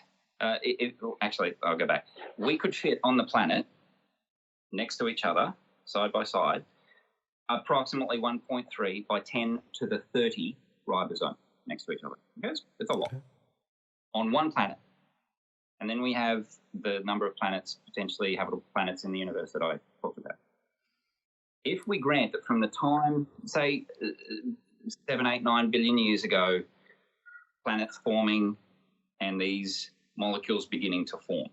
actually, I'll go back. We could fit on the planet next to each other, side by side, approximately 1.3 by 10 to the 30 ribosome next to each other. Okay? It's a lot. On one planet. And then we have the number of planets, potentially habitable planets in the universe that I talked about. If we grant that from the time, say, 7, 8, 9 billion years ago, planets forming and these molecules beginning to form,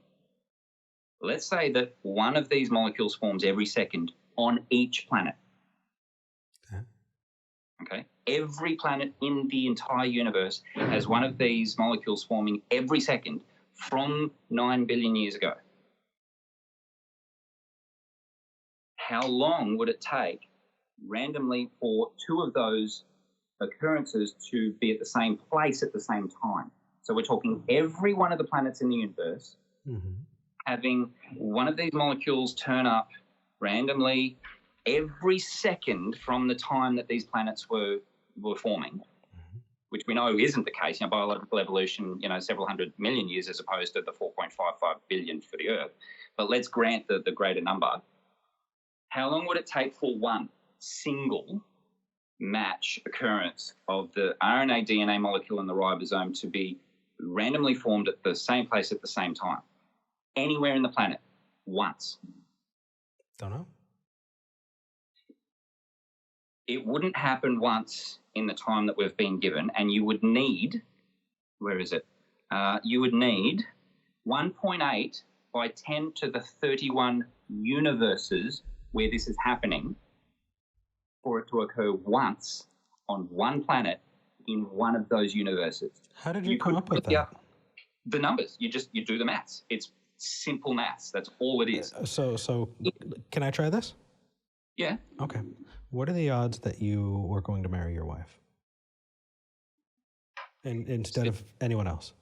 Let's say that one of these molecules forms every second on each planet. Okay? Every planet in the entire universe has one of these molecules forming every second from 9 billion years ago. How long would it take randomly for two of those occurrences to be at the same place at the same time? So we're talking every one of the planets in the universe having one of these molecules turn up randomly every second from the time that these planets were forming, which we know isn't the case. Biological evolution, several hundred million years as opposed to the 4.55 billion for the Earth. But let's grant the greater number. How long would it take for one single match occurrence of the RNA DNA molecule in the ribosome to be randomly formed at the same place at the same time? Anywhere in the planet, once. Don't know. It wouldn't happen once in the time that we've been given, and you would need, you would need 1.8 by 10 to the 31 universes where this is happening for it to occur once on one planet in one of those universes. How did you come up with that? The numbers. You do the maths. It's simple maths. That's all it is. So can I try this? Yeah. Okay. What are the odds that you were going to marry your wife instead of anyone else?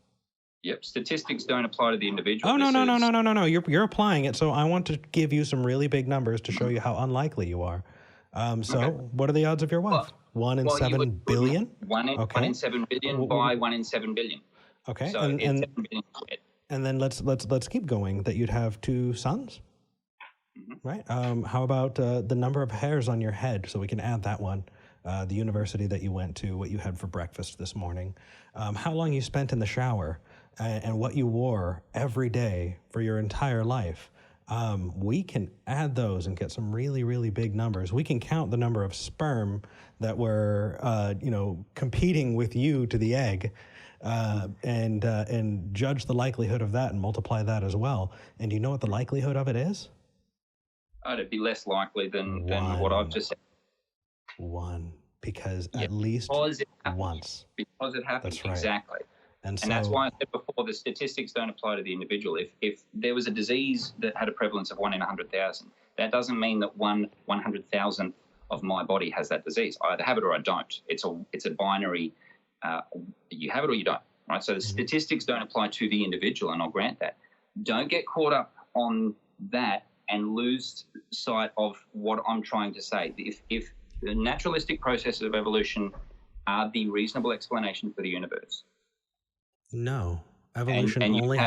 Yep. Statistics don't apply to the individual. Oh, no. You're applying it. So I want to give you some really big numbers to show you how unlikely you are. What are the odds of your wife? 1 in 7 billion? 1 in 7 billion by 1 in 7 billion. Okay. So it's 7 billion squared. And then let's keep going. That you'd have 2 sons, right? How about the number of hairs on your head? So we can add that one. The university that you went to, what you had for breakfast this morning, how long you spent in the shower, and what you wore every day for your entire life. We can add those and get some really, really big numbers. We can count the number of sperm that were, competing with you to the egg, and judge the likelihood of that and multiply that as well. And do you know what the likelihood of it is? It'd be less likely than what I've just said. 1, because at least once. Because it happens. That's right. Exactly. And that's why I said before, the statistics don't apply to the individual. If there was a disease that had a prevalence of 1 in 100,000, that doesn't mean that 1/100,000th of my body has that disease. I either have it or I don't. It's a binary. You have it or you don't. Right. So the statistics don't apply to the individual, and I'll grant that. Don't get caught up on that and lose sight of what I'm trying to say. If the naturalistic processes of evolution are the reasonable explanation for the universe. No, evolution only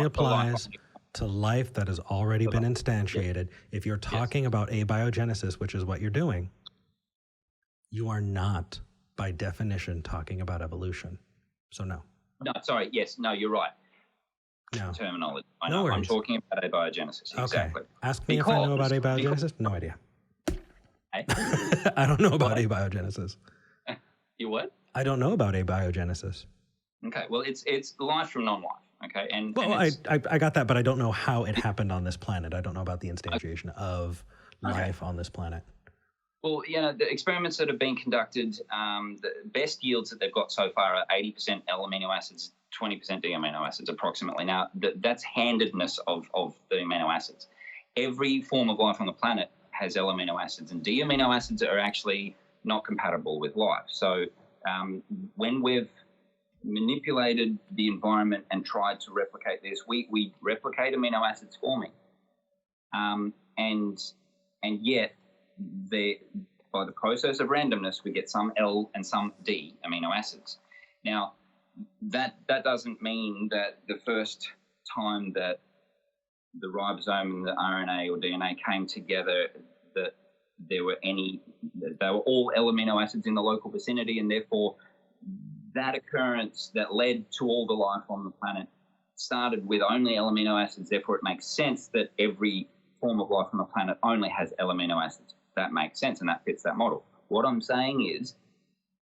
applies to life that has already been instantiated. If you're talking about abiogenesis, which is what you're doing, you are not, by definition, talking about evolution. So no. No, sorry. Yes. No, you're right. No. Terminology. I know. I'm talking about abiogenesis. Okay. Exactly. Ask me if I know about abiogenesis. No idea. Hey? I don't know about abiogenesis. You what? I don't know about abiogenesis. Okay. Well, it's life from non-life. Okay. I got that, but I don't know how it happened on this planet. I don't know about the instantiation of life on this planet. Well, the experiments that have been conducted, the best yields that they've got so far are 80% L amino acids, 20% D amino acids approximately. Now, that's handedness of the amino acids. Every form of life on the planet has L amino acids, and D amino acids are actually not compatible with life. So when we've manipulated the environment and tried to replicate this, we replicate amino acids forming. And yet, by the process of randomness, we get some L and some D amino acids. Now, that doesn't mean that the first time that the ribosome and the RNA or DNA came together that they were all L amino acids in the local vicinity, and therefore that occurrence that led to all the life on the planet started with only L amino acids. Therefore, it makes sense that every form of life on the planet only has L amino acids. That makes sense, and that fits that model. What I'm saying is,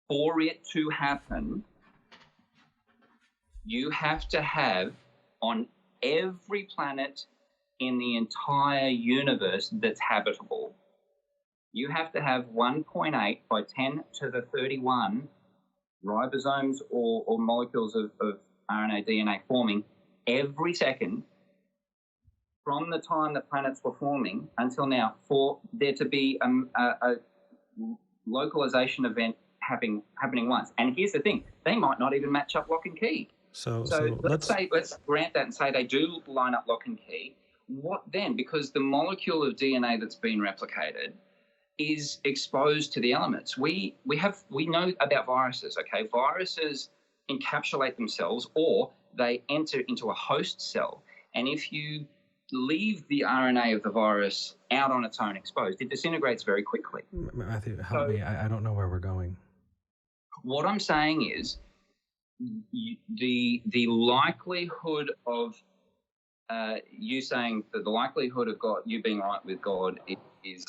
for it to happen, you have to have on every planet in the entire universe that's habitable, you have to have 1.8 by 10 to the 31 ribosomes or molecules of RNA, DNA forming every second from the time the planets were forming until now for there to be a localization event happening once. And here's the thing, they might not even match up lock and key. So let's grant that and say they do line up lock and key. What then? Because the molecule of DNA that's been replicated is exposed to the elements. We know about viruses, okay? Viruses encapsulate themselves or they enter into a host cell. And if you leave the RNA of the virus out on its own exposed, it disintegrates very quickly. Matthew, help me. I don't know where we're going. What I'm saying is the likelihood of you saying that the likelihood of God, you being right with God is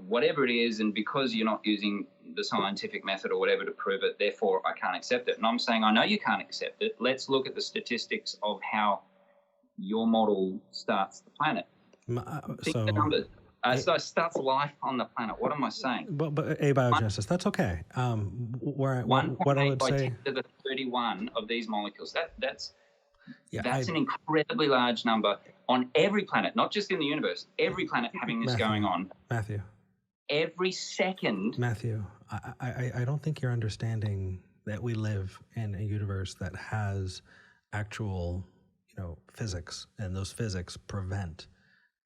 whatever it is, and because you're not using the scientific method or whatever to prove it, therefore I can't accept it. And I'm saying I know you can't accept it. Let's look at the statistics of how your model starts the planet. Think the numbers. So it starts life on the planet. What am I saying? But abiogenesis, that's okay. What I would say, 10 to the 31 of these molecules. That's an incredibly large number on every planet, not just in the universe. Every planet having this going on. Matthew. Every second. Matthew, I don't think you're understanding that we live in a universe that has actual, physics, and those physics prevent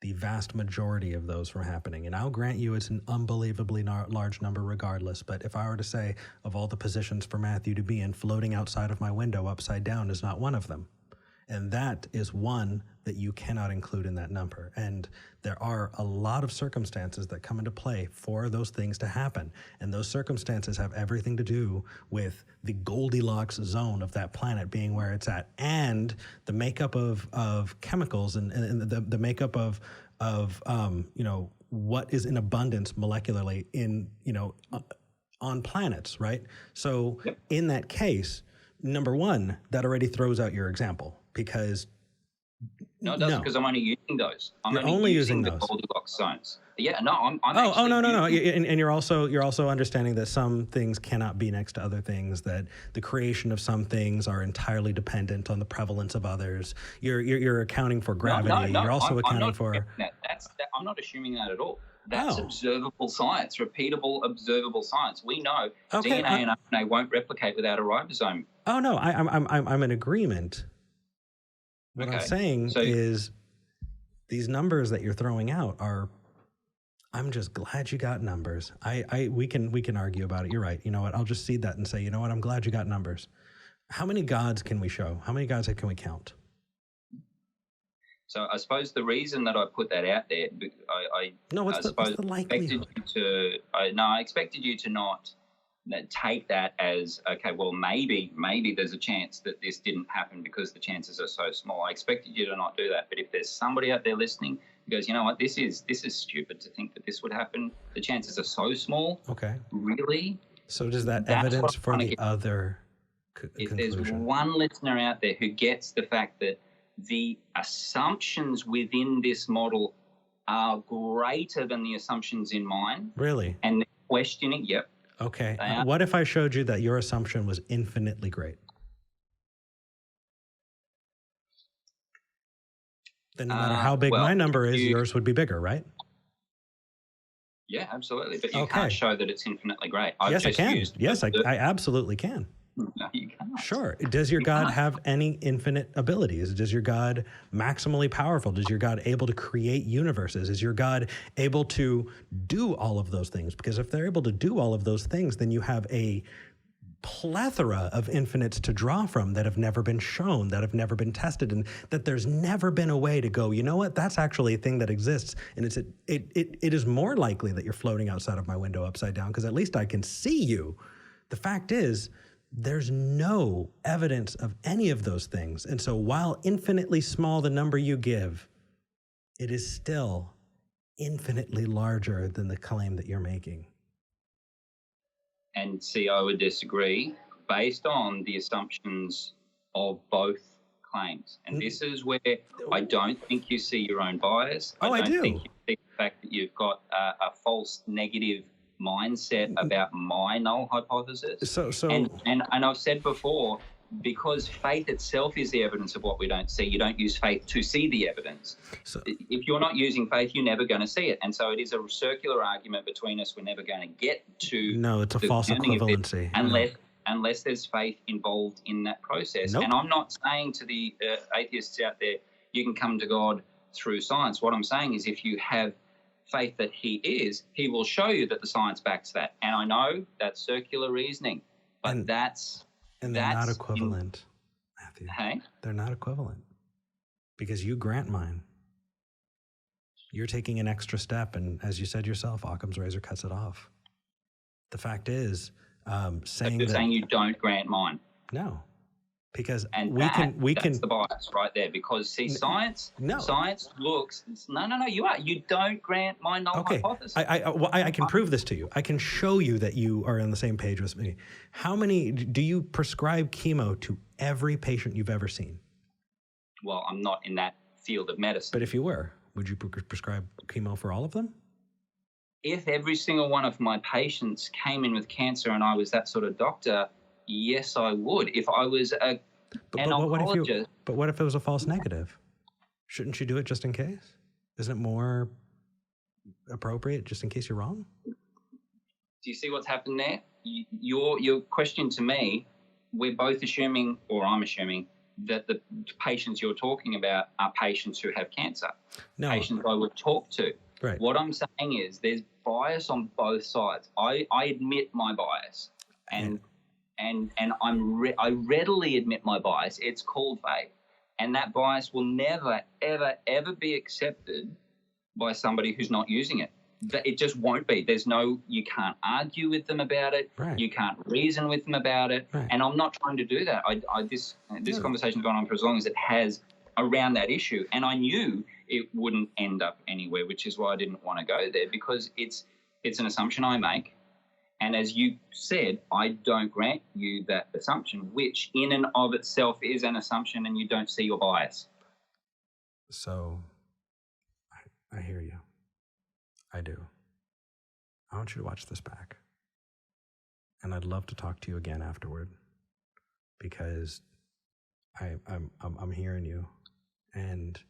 the vast majority of those from happening. And I'll grant you it's an unbelievably large number regardless, but if I were to say of all the positions for Matthew to be in, floating outside of my window upside down is not one of them. And that is one that you cannot include in that number. And there are a lot of circumstances that come into play for those things to happen. And those circumstances have everything to do with the Goldilocks zone of that planet being where it's at, and the makeup of chemicals and the makeup of what is in abundance molecularly in, on planets, right? So in that case, number one, that already throws out your example, because no, it doesn't, because I'm only using those. I'm only using the those Goldilocks zones. Yeah, no, I'm no. And you're also understanding that some things cannot be next to other things, that the creation of some things are entirely dependent on the prevalence of others. You're accounting for gravity. No, you're also accounting for that. I'm not assuming that at all. That's observable science, repeatable, observable science. We know DNA and RNA won't replicate without a ribosome. Oh no, I'm in agreement. What I'm saying is these numbers that you're throwing out are. I'm just glad you got numbers. We can argue about it. You're right. You know what? I'll just cede that and say, you know what? I'm glad you got numbers. How many gods can we show? How many gods can we count? So I suppose the reason that I put that out there, what's the likelihood? I expected you to not take that as, okay, well, maybe there's a chance that this didn't happen because the chances are so small. I expected you to not do that. But if there's somebody out there listening who goes, you know what, this is stupid to think that this would happen. The chances are so small. Okay. Really? So does that evidence for the other conclusion? If there's one listener out there who gets the fact that the assumptions within this model are greater than the assumptions in mine. Really? And they're questioning, yep. Okay. What if I showed you that your assumption was infinitely great? Then no matter how big my number is, yours would be bigger, right? Yeah, absolutely. But you can't show that it's infinitely great. Yes, I can. Yes, I absolutely can. No, you can't. Sure. Does your God have any infinite abilities? Does your God maximally powerful? Does your God able to create universes? Is your God able to do all of those things? Because if they're able to do all of those things, then you have a plethora of infinites to draw from that have never been shown, that have never been tested, and that there's never been a way to go, you know what, that's actually a thing that exists, and it is more likely that you're floating outside of my window upside down, because at least I can see you. The fact is, there's no evidence of any of those things. And so while infinitely small the number you give, it is still infinitely larger than the claim that you're making. And see, I would disagree based on the assumptions of both claims. And this is where I don't think you see your own bias. I don't do. think you see the fact that you've got a false negative mindset about my null hypothesis. And I've said before, because faith itself is the evidence of what we don't see, you don't use faith to see the evidence. So, if you're not using faith, you're never going to see it. And so it is a circular argument between us. We're never going to get to... No, it's a false equivalency. Unless there's faith involved in that process. Nope. And I'm not saying to the atheists out there, you can come to God through science. What I'm saying is if you have faith that he is, he will show you that the science backs that. And I know that's circular reasoning, but And they're not equivalent, Matthew. Hey? They're not equivalent because you grant mine. You're taking an extra step, and as you said yourself, Occam's razor cuts it off. The fact is, saying you don't grant mine. No, because that's the bias right there. Because see, science looks. No. You don't grant my null hypothesis. I can prove this to you. I can show you that you are on the same page with me. How many do you prescribe chemo to every patient you've ever seen? Well, I'm not in that field of medicine. But if you were, would you prescribe chemo for all of them? If every single one of my patients came in with cancer and I was that sort of doctor, yes, I would. If I was an oncologist... But what if it was a false negative? Shouldn't you do it just in case? Isn't it more appropriate just in case you're wrong? Do you see what's happened there? Your question to me, we're both assuming, or I'm assuming, that the patients you're talking about are patients who have cancer. No. Patients I would talk to. Right. What I'm saying is there's bias on both sides. I admit my bias, and I readily admit my bias. It's called faith, and that bias will never, ever, ever be accepted by somebody who's not using it. It just won't be. You can't argue with them about it. Right. You can't reason with them about it. Right. And I'm not trying to do that. This conversation's gone on for as long as it has around that issue, and I knew it wouldn't end up anywhere, which is why I didn't want to go there, because it's an assumption I make. And as you said, I don't grant you that assumption, which in and of itself is an assumption, and you don't see your bias. So I hear you. I do. I want you to watch this back. And I'd love to talk to you again afterward, because I'm hearing you, and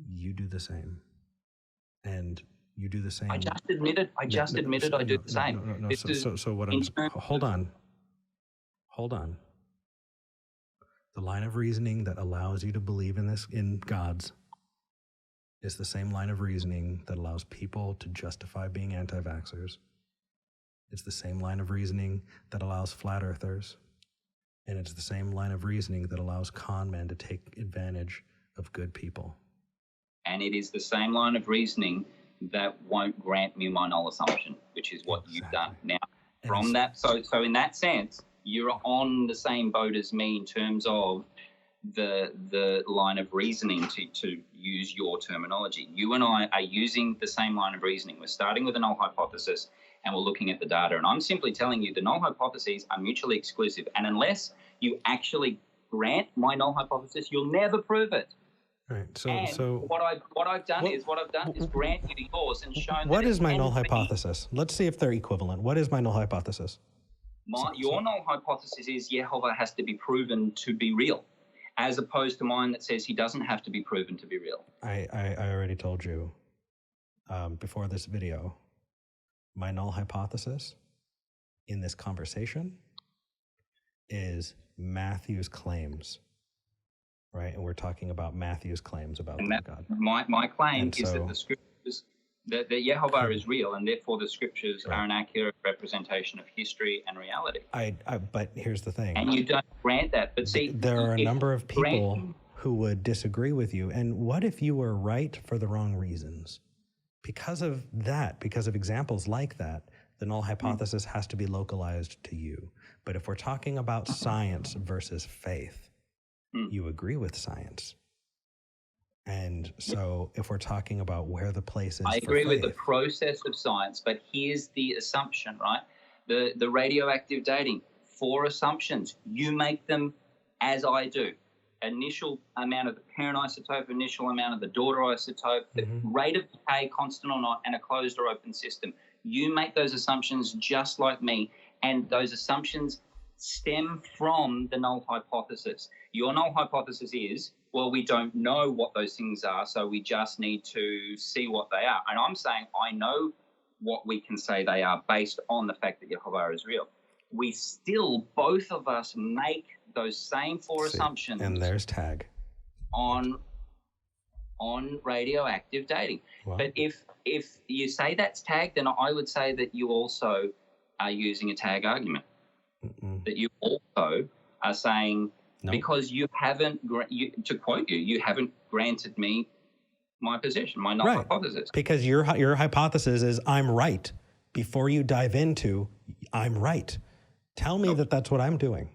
you do the same. And you do the same. I just admitted I do the same. So what I'm... Hold on. The line of reasoning that allows you to believe in gods is the same line of reasoning that allows people to justify being anti-vaxxers. It's the same line of reasoning that allows flat earthers. And it's the same line of reasoning that allows con men to take advantage of good people. And it is the same line of reasoning that won't grant me my null assumption, which is what you've done. Now, from that, so in that sense, you're on the same boat as me in terms of the line of reasoning, to use your terminology. You and I are using the same line of reasoning. We're starting with a null hypothesis, and we're looking at the data. And I'm simply telling you the null hypotheses are mutually exclusive. And unless you actually grant my null hypothesis, you'll never prove it. Right. What I've done is grant you yours and shown. What is my null hypothesis? Let's see if they're equivalent. What is my null hypothesis? Your null hypothesis is Jehovah has to be proven to be real, as opposed to mine that says he doesn't have to be proven to be real. I already told you before this video, my null hypothesis in this conversation is Matthew's claims. Right, and we're talking about Matthew's claims about God. My claim is that the scriptures, that Yehovah is real, and therefore the scriptures are an accurate representation of history and reality. But here's the thing. And you don't grant that. But see, there are a number of people who would disagree with you. And what if you were right for the wrong reasons? Because of that, because of examples like that, the null hypothesis has to be localized to you. But if we're talking about science versus faith, you agree with science. And so if we're talking about where the place is, I agree with the process of science, but here's the assumption, right? The radioactive dating, 4 assumptions. You make them as I do. initial amount of the parent isotope, initial amount of the daughter isotope, the rate of decay, constant or not, and a closed or open system. You make those assumptions just like me, and those assumptions stem from the null hypothesis. Your null hypothesis is, well, we don't know what those things are, so we just need to see what they are. And I'm saying I know what we can say they are based on the fact that Yehovah is real. We still, both of us, make those same four assumptions. And there's tag. On radioactive dating. Wow. But if you say that's tag, then I would say that you also are using a tag argument. That you also are saying, because you haven't, to quote you haven't granted me my position, my null hypothesis. Because your hypothesis is I'm right. Before you dive into I'm right, tell me that that's what I'm doing.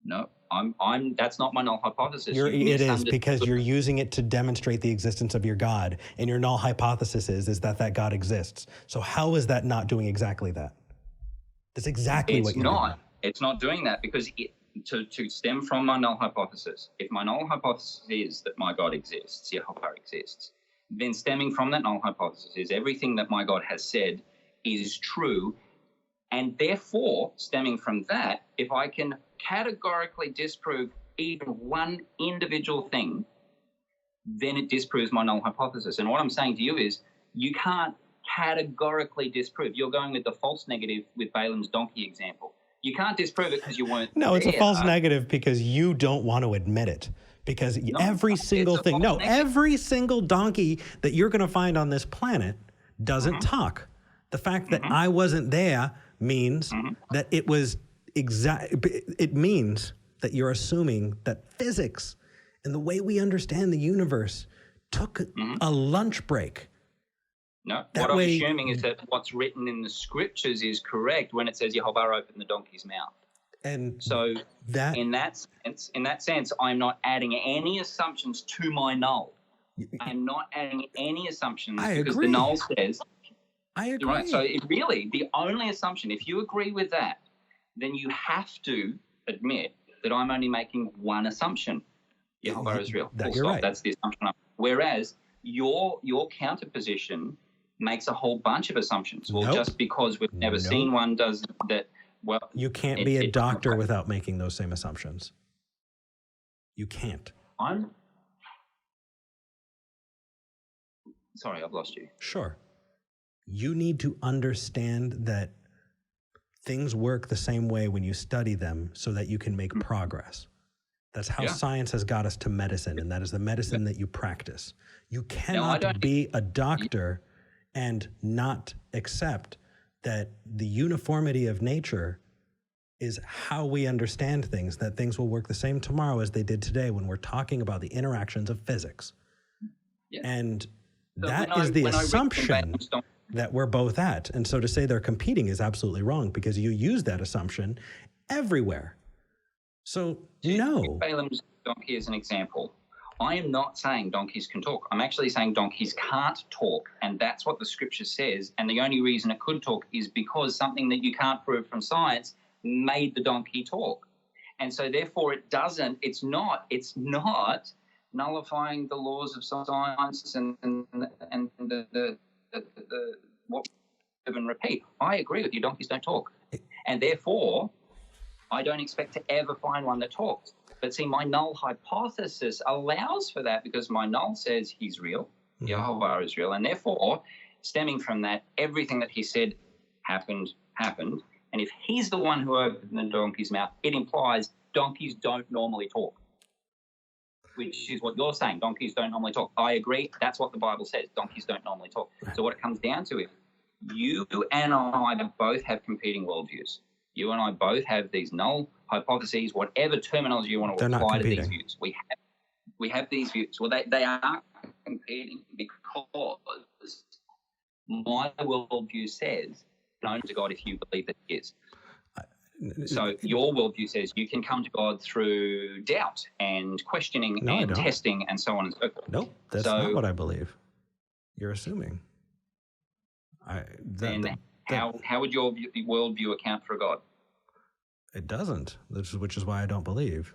No, I'm. That's not my null hypothesis. It is, because you're using it to demonstrate the existence of your God, and your null hypothesis is that God exists. So how is that not doing exactly that? That's exactly what you're doing. It's not doing that because to stem from my null hypothesis. If my null hypothesis is that my God exists, Yehovah exists, then stemming from that null hypothesis is everything that my God has said is true, and therefore, stemming from that, if I can categorically disprove even one individual thing, then it disproves my null hypothesis. And what I'm saying to you is you can't categorically disprove. You're going with the false negative with Balaam's donkey example. You can't disprove it because you weren't No, it's a false negative because you don't want to admit it. Because every single donkey that you're going to find on this planet doesn't talk. The fact that I wasn't there means that it was it means that you're assuming that physics and the way we understand the universe took a lunch break. No, what I'm assuming is that what's written in the scriptures is correct when it says Yehovah opened the donkey's mouth. And so in that sense, I'm not adding any assumptions to my null. I'm not adding any assumptions because the null says. I agree. Right. So the only assumption, if you agree with that, then you have to admit that I'm only making one assumption. Yehovah is real. You're right. That's the assumption. Whereas your counterposition makes a whole bunch of assumptions. Well, just because we've never seen one does that. Well, you can't be a doctor without making those same assumptions. You can't. I'm sorry, I've lost you. Sure. You need to understand that things work the same way when you study them so that you can make progress. That's how science has got us to medicine, and that is the medicine that you practice. You cannot be a doctor and not accept that the uniformity of nature is how we understand things, that things will work the same tomorrow as they did today when we're talking about the interactions of physics. Yeah. And that is the assumption that we're both at. And so to say they're competing is absolutely wrong because you use that assumption everywhere. So, no. Balaam's donkey is an example. I am not saying donkeys can talk. I'm actually saying donkeys can't talk, and that's what the scripture says. And the only reason it could talk is because something that you can't prove from science made the donkey talk. And so therefore it's not nullifying the laws of science and the what we live and repeat. I agree with you, donkeys don't talk. And therefore, I don't expect to ever find one that talks. But see, my null hypothesis allows for that because my null says he's real, Yehovah is real, and therefore, stemming from that, everything that he said happened. And if he's the one who opened the donkey's mouth, it implies donkeys don't normally talk, which is what you're saying. Donkeys don't normally talk. I agree. That's what the Bible says. Donkeys don't normally talk. So what it comes down to is you and I both have competing worldviews. You and I both have these null hypotheses, whatever terminology you want to apply to these views. We have these views. Well, they are competing because my worldview says known to God if you believe that he is. So your worldview says you can come to God through doubt and questioning and testing and so on and so forth. Nope, that's not what I believe. You're assuming. How would your worldview account for a God? It doesn't, which is why I don't believe.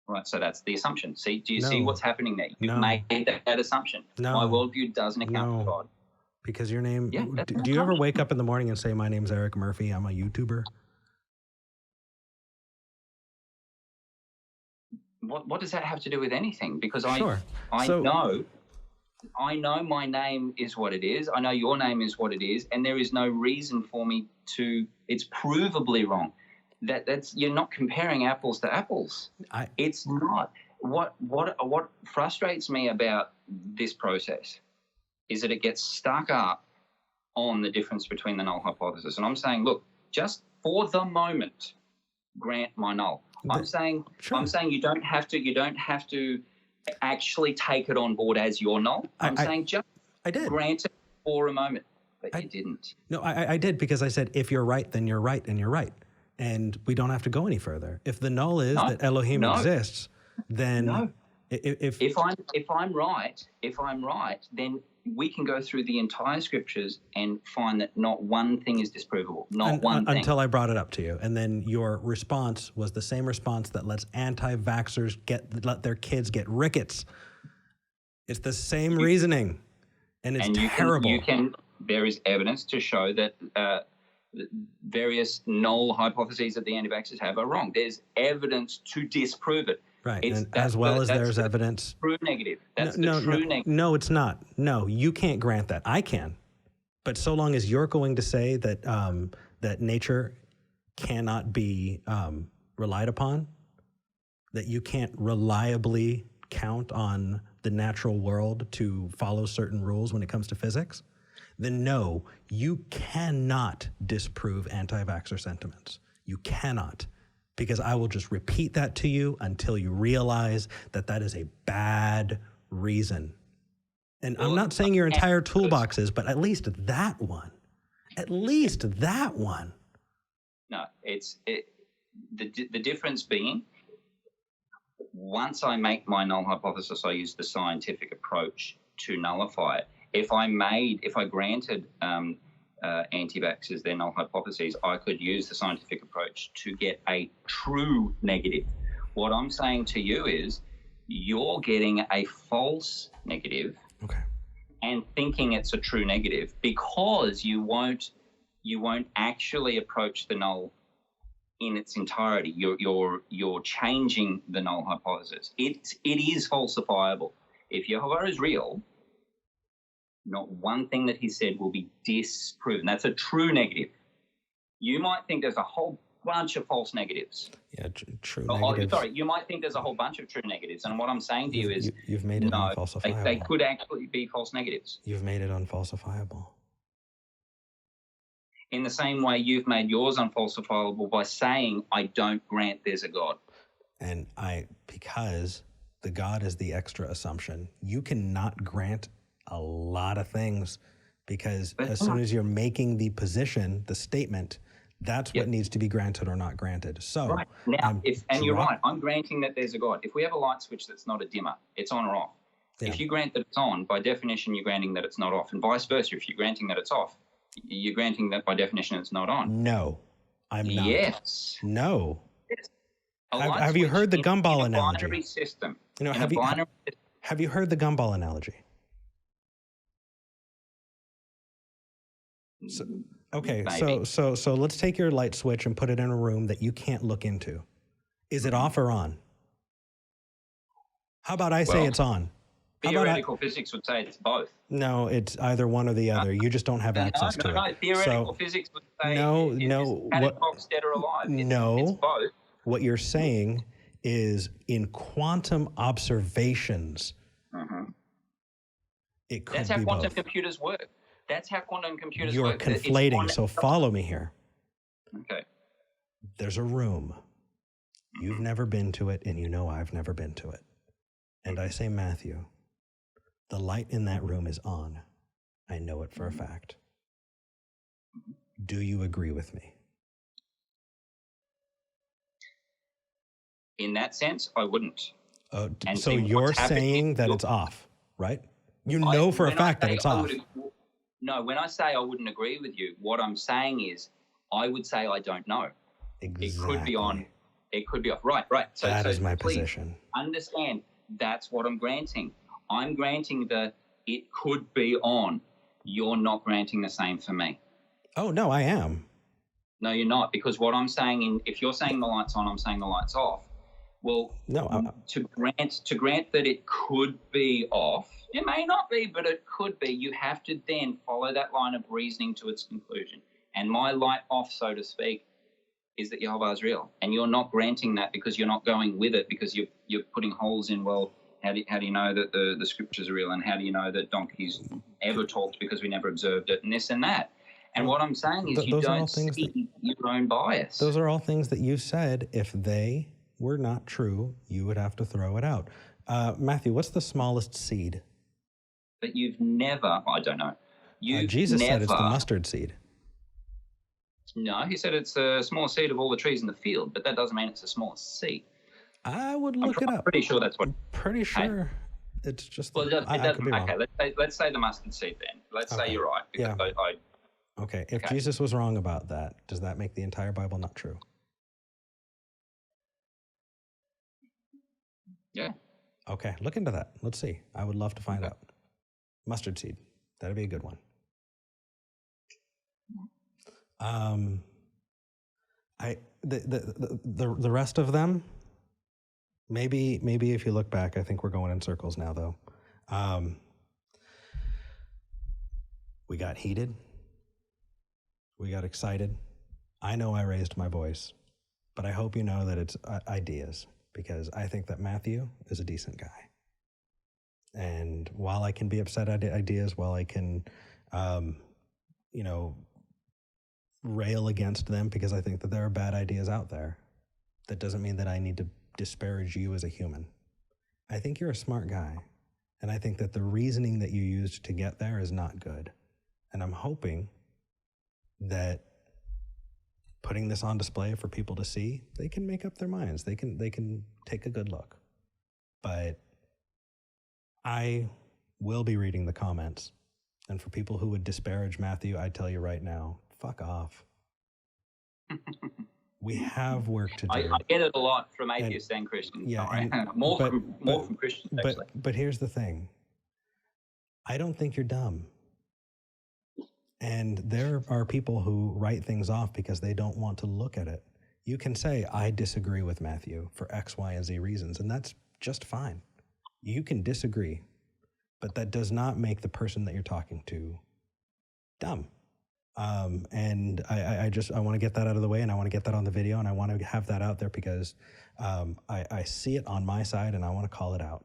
Right, so that's the assumption. See, do you No. see what's happening there? You've No. made that assumption. No. My worldview doesn't account for God. Because your name, Yeah, do you ever wake up in the morning and say, my name's Eric Murphy, I'm a YouTuber? What does that have to do with anything? Because Sure. I know my name is what it is. I know your name is what it is, and there is no reason for me to. It's provably wrong. That's you're not comparing apples to apples. It's not. What frustrates me about this process is that it gets stuck up on the difference between the null hypothesis. And I'm saying, look, just for the moment, grant my null. I'm saying you don't have to actually take it on board as your null. I'm saying just grant it for a moment. But you didn't. No, I did, because I said, if you're right, then you're right, and you're right. And we don't have to go any further. If the null is that Elohim exists, then if I'm right, then we can go through the entire scriptures and find that not one thing is disprovable. Until I brought it up to you. And then your response was the same response that lets anti-vaxxers let their kids get rickets. It's the same reasoning. And it's terrible. There is evidence to show that various null hypotheses that the anti-vaxxers have are wrong. There's evidence to disprove it. Right, and as well as there's evidence. True negative. That's the true negative. No, it's not. No, you can't grant that. I can. But so long as you're going to say that that nature cannot be relied upon, that you can't reliably count on the natural world to follow certain rules when it comes to physics, then no, you cannot disprove anti-vaxxer sentiments. You cannot. Because I will just repeat that to you until you realize that that is a bad reason. And I'm not saying your entire toolbox is, but at least that one. At least that one. No, the difference being, once I make my null hypothesis, I use the scientific approach to nullify it. If I granted anti-vaxxers their null hypotheses, I could use the scientific approach to get a true negative. What I'm saying to you is you're getting a false negative and thinking it's a true negative because you won't actually approach the null in its entirety. You're changing the null hypothesis. It is falsifiable. If Jehovah is real, not one thing that he said will be disproven. That's a true negative. You might think there's a whole bunch of false negatives. Yeah, true negatives. You might think there's a whole bunch of true negatives. And what I'm saying to you is, you've made it unfalsifiable. They could actually be false negatives. You've made it unfalsifiable. In the same way you've made yours unfalsifiable by saying, I don't grant there's a God. And because the God is the extra assumption, you cannot grant a lot of things, because as soon as you're making the position, the statement, that's what needs to be granted or not granted. So now, you're right, I'm granting that there's a God. If we have a light switch that's not a dimmer, it's on or off. Yeah. If you grant that it's on, by definition, you're granting that it's not off, and vice versa. If you're granting that it's off, you're granting that by definition it's not on. No, I'm not. Yes. No. Yes. Have you heard the gumball analogy? Binary system. Have you heard the gumball analogy? So let's take your light switch and put it in a room that you can't look into. Is it off or on? How about I say it's on? Theoretical physics would say it's both. No, it's either one or the other. You just don't have access to it. No, theoretical physics would say it's box dead or alive. It's both. What you're saying is in quantum observations, it could be both. That's how quantum computers work. That's how quantum computers work. You're conflating, so follow me here. Okay. There's a room. You've never been to it, and you know I've never been to it. And I say, Matthew, the light in that room is on. I know it for a fact. Do you agree with me? In that sense, I wouldn't. So you're saying that it's off, right? You know for a fact that it's off. No, when I say I wouldn't agree with you, what I'm saying is I would say I don't know. Exactly. It could be on. It could be off. Right. So that is my please position. Understand, that's what I'm granting. I'm granting it could be on. You're not granting the same for me. Oh, no, I am. No, you're not, because what I'm saying, if you're saying the light's on, I'm saying the light's off. Well, no, to grant that it could be off, it may not be, but it could be, you have to then follow that line of reasoning to its conclusion. And my light off, so to speak, is that Jehovah is real. And you're not granting that because you're not going with it, because you're putting holes in, well, how do you know that the scriptures are real, and how do you know that donkeys ever talked because we never observed it, and this and that. And what I'm saying is you don't see your own bias. Those are all things that you said. If they were not true, you would have to throw it out. Matthew, what's the smallest seed? But you've never, I don't know. Jesus said it's the mustard seed. No, he said it's the smallest seed of all the trees in the field, but that doesn't mean it's the smallest seed. I would look it up. I'm pretty sure that's what. Pretty sure it's just. Well, I could be wrong. Okay, let's say the mustard seed then. Let's say you're right. Because Okay, if Jesus was wrong about that, does that make the entire Bible not true? Yeah. Okay, look into that. Let's see. I would love to find out. Mustard seed. That'd be a good one. The rest of them, maybe if you look back, I think we're going in circles now, though. We got heated. We got excited. I know I raised my voice, but I hope you know that it's ideas, because I think that Matthew is a decent guy. And while I can be upset at ideas, while I can, rail against them because I think that there are bad ideas out there, that doesn't mean that I need to disparage you as a human. I think you're a smart guy, and I think that the reasoning that you used to get there is not good. And I'm hoping that putting this on display for people to see, they can make up their minds. They can take a good look. But I will be reading the comments. And for people who would disparage Matthew, I tell you right now, fuck off. We have work to do. I get it a lot from atheists and Christians. Yeah, more from Christians, actually. But here's the thing. I don't think you're dumb. And there are people who write things off because they don't want to look at it. You can say, I disagree with Matthew for X, Y, and Z reasons, and that's just fine. You can disagree, but that does not make the person that you're talking to dumb. And I want to get that out of the way, and I want to get that on the video, and I want to have that out there because I see it on my side, and I want to call it out.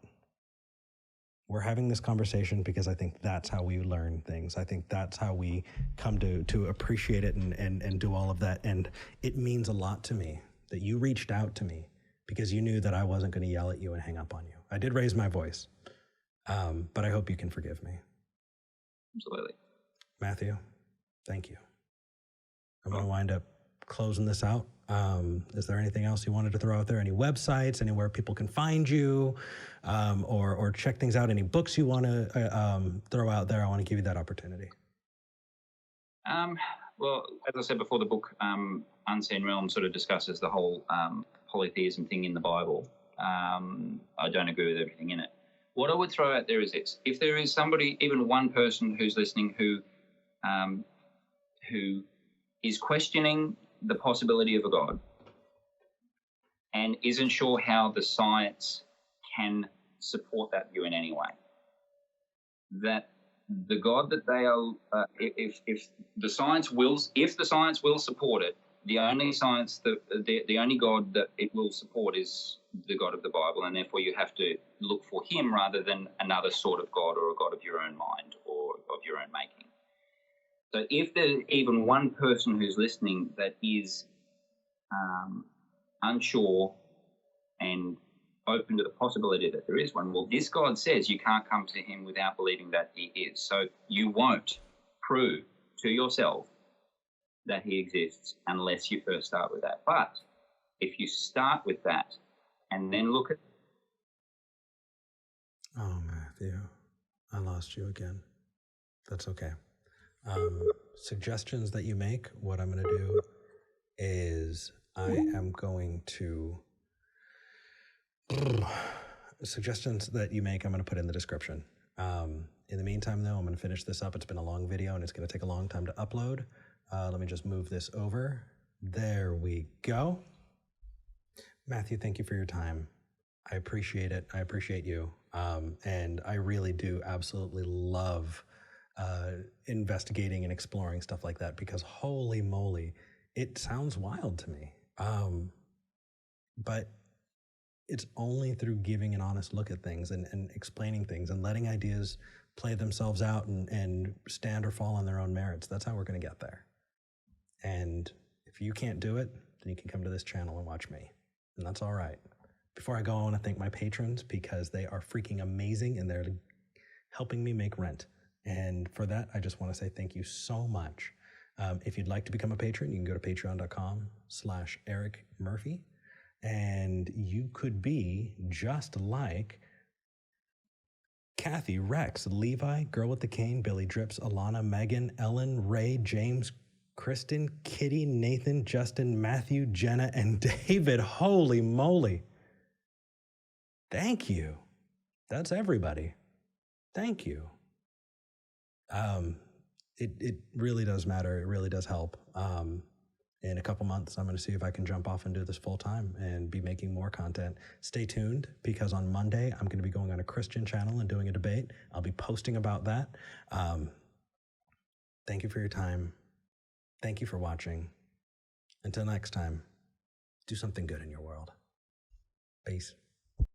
We're having this conversation because I think that's how we learn things. I think that's how we come to appreciate it and do all of that. And it means a lot to me that you reached out to me because you knew that I wasn't going to yell at you and hang up on you. I did raise my voice, but I hope you can forgive me. Absolutely. Matthew, thank you. I'm going to wind up closing this out. Is there anything else you wanted to throw out there? Any websites, anywhere people can find you, or check things out? Any books you want to throw out there? I want to give you that opportunity. Well, as I said before, the book Unseen Realm sort of discusses the whole polytheism thing in the Bible. I don't agree with everything in it. What I would throw out there is this: if there is somebody, even one person who's listening, who is questioning the possibility of a God and isn't sure how the science can support that view in any way, that the God that they are, if the science will support it, the only science that the only God that it will support is the God of the Bible, and therefore you have to look for him rather than another sort of God or a God of your own mind or of your own making. So if there's even one person who's listening that is unsure and open to the possibility that there is one, well, this God says you can't come to him without believing that he is. So you won't prove to yourself that he exists unless you first start with that. But if you start with that and then look at... Oh, Matthew, I lost you again. That's okay. Suggestions that you make, what I'm going to do is I am going to suggestions that you make, I'm going to put in the description. In the meantime, though, I'm going to finish this up. It's been a long video, and it's going to take a long time to upload. Let me just move this over. There we go. Matthew, thank you for your time. I appreciate it. I appreciate you. And I really do absolutely love investigating and exploring stuff like that, because holy moly, it sounds wild to me. But it's only through giving an honest look at things and explaining things and letting ideas play themselves out and stand or fall on their own merits. That's how we're going to get there. And if you can't do it, then you can come to this channel and watch me. And that's all right. Before I go, I want to thank my patrons, because they are freaking amazing and they're helping me make rent. And for that, I just want to say thank you so much. If you'd like to become a patron, you can go to patreon.com/Eric Murphy. And you could be just like Kathy, Rex, Levi, Girl with the Cane, Billy Drips, Alana, Megan, Ellen, Ray, James, Kristen, Kitty, Nathan, Justin, Matthew, Jenna, and David. Holy moly. Thank you. That's everybody. Thank you. It really does matter. It really does help. In a couple months, I'm going to see if I can jump off and do this full time and be making more content. Stay tuned, because on Monday, I'm going to be going on a Christian channel and doing a debate. I'll be posting about that. Thank you for your time. Thank you for watching. Until next time, do something good in your world. Peace.